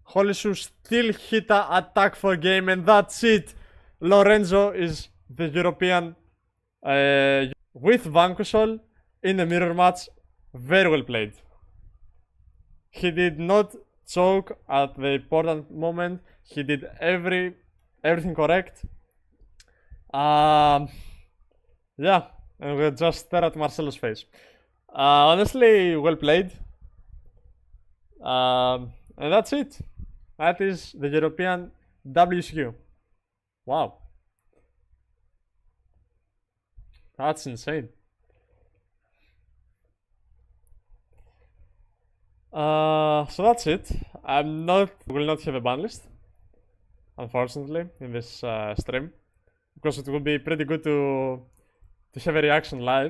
Holy Shoe still hit a attack for game, and that's it. Lorenzo is the European with Vanquishol in a mirror match. Very well played. He did not choke at the important moment. He did everything correct. Yeah, and we'll just stare at Marcelo's face. Honestly, well played. And that's it. That is the European Euwcq. Wow. That's insane. So that's it. Will not have a ban list, unfortunately, in this stream, because it would be pretty good to have a reaction live.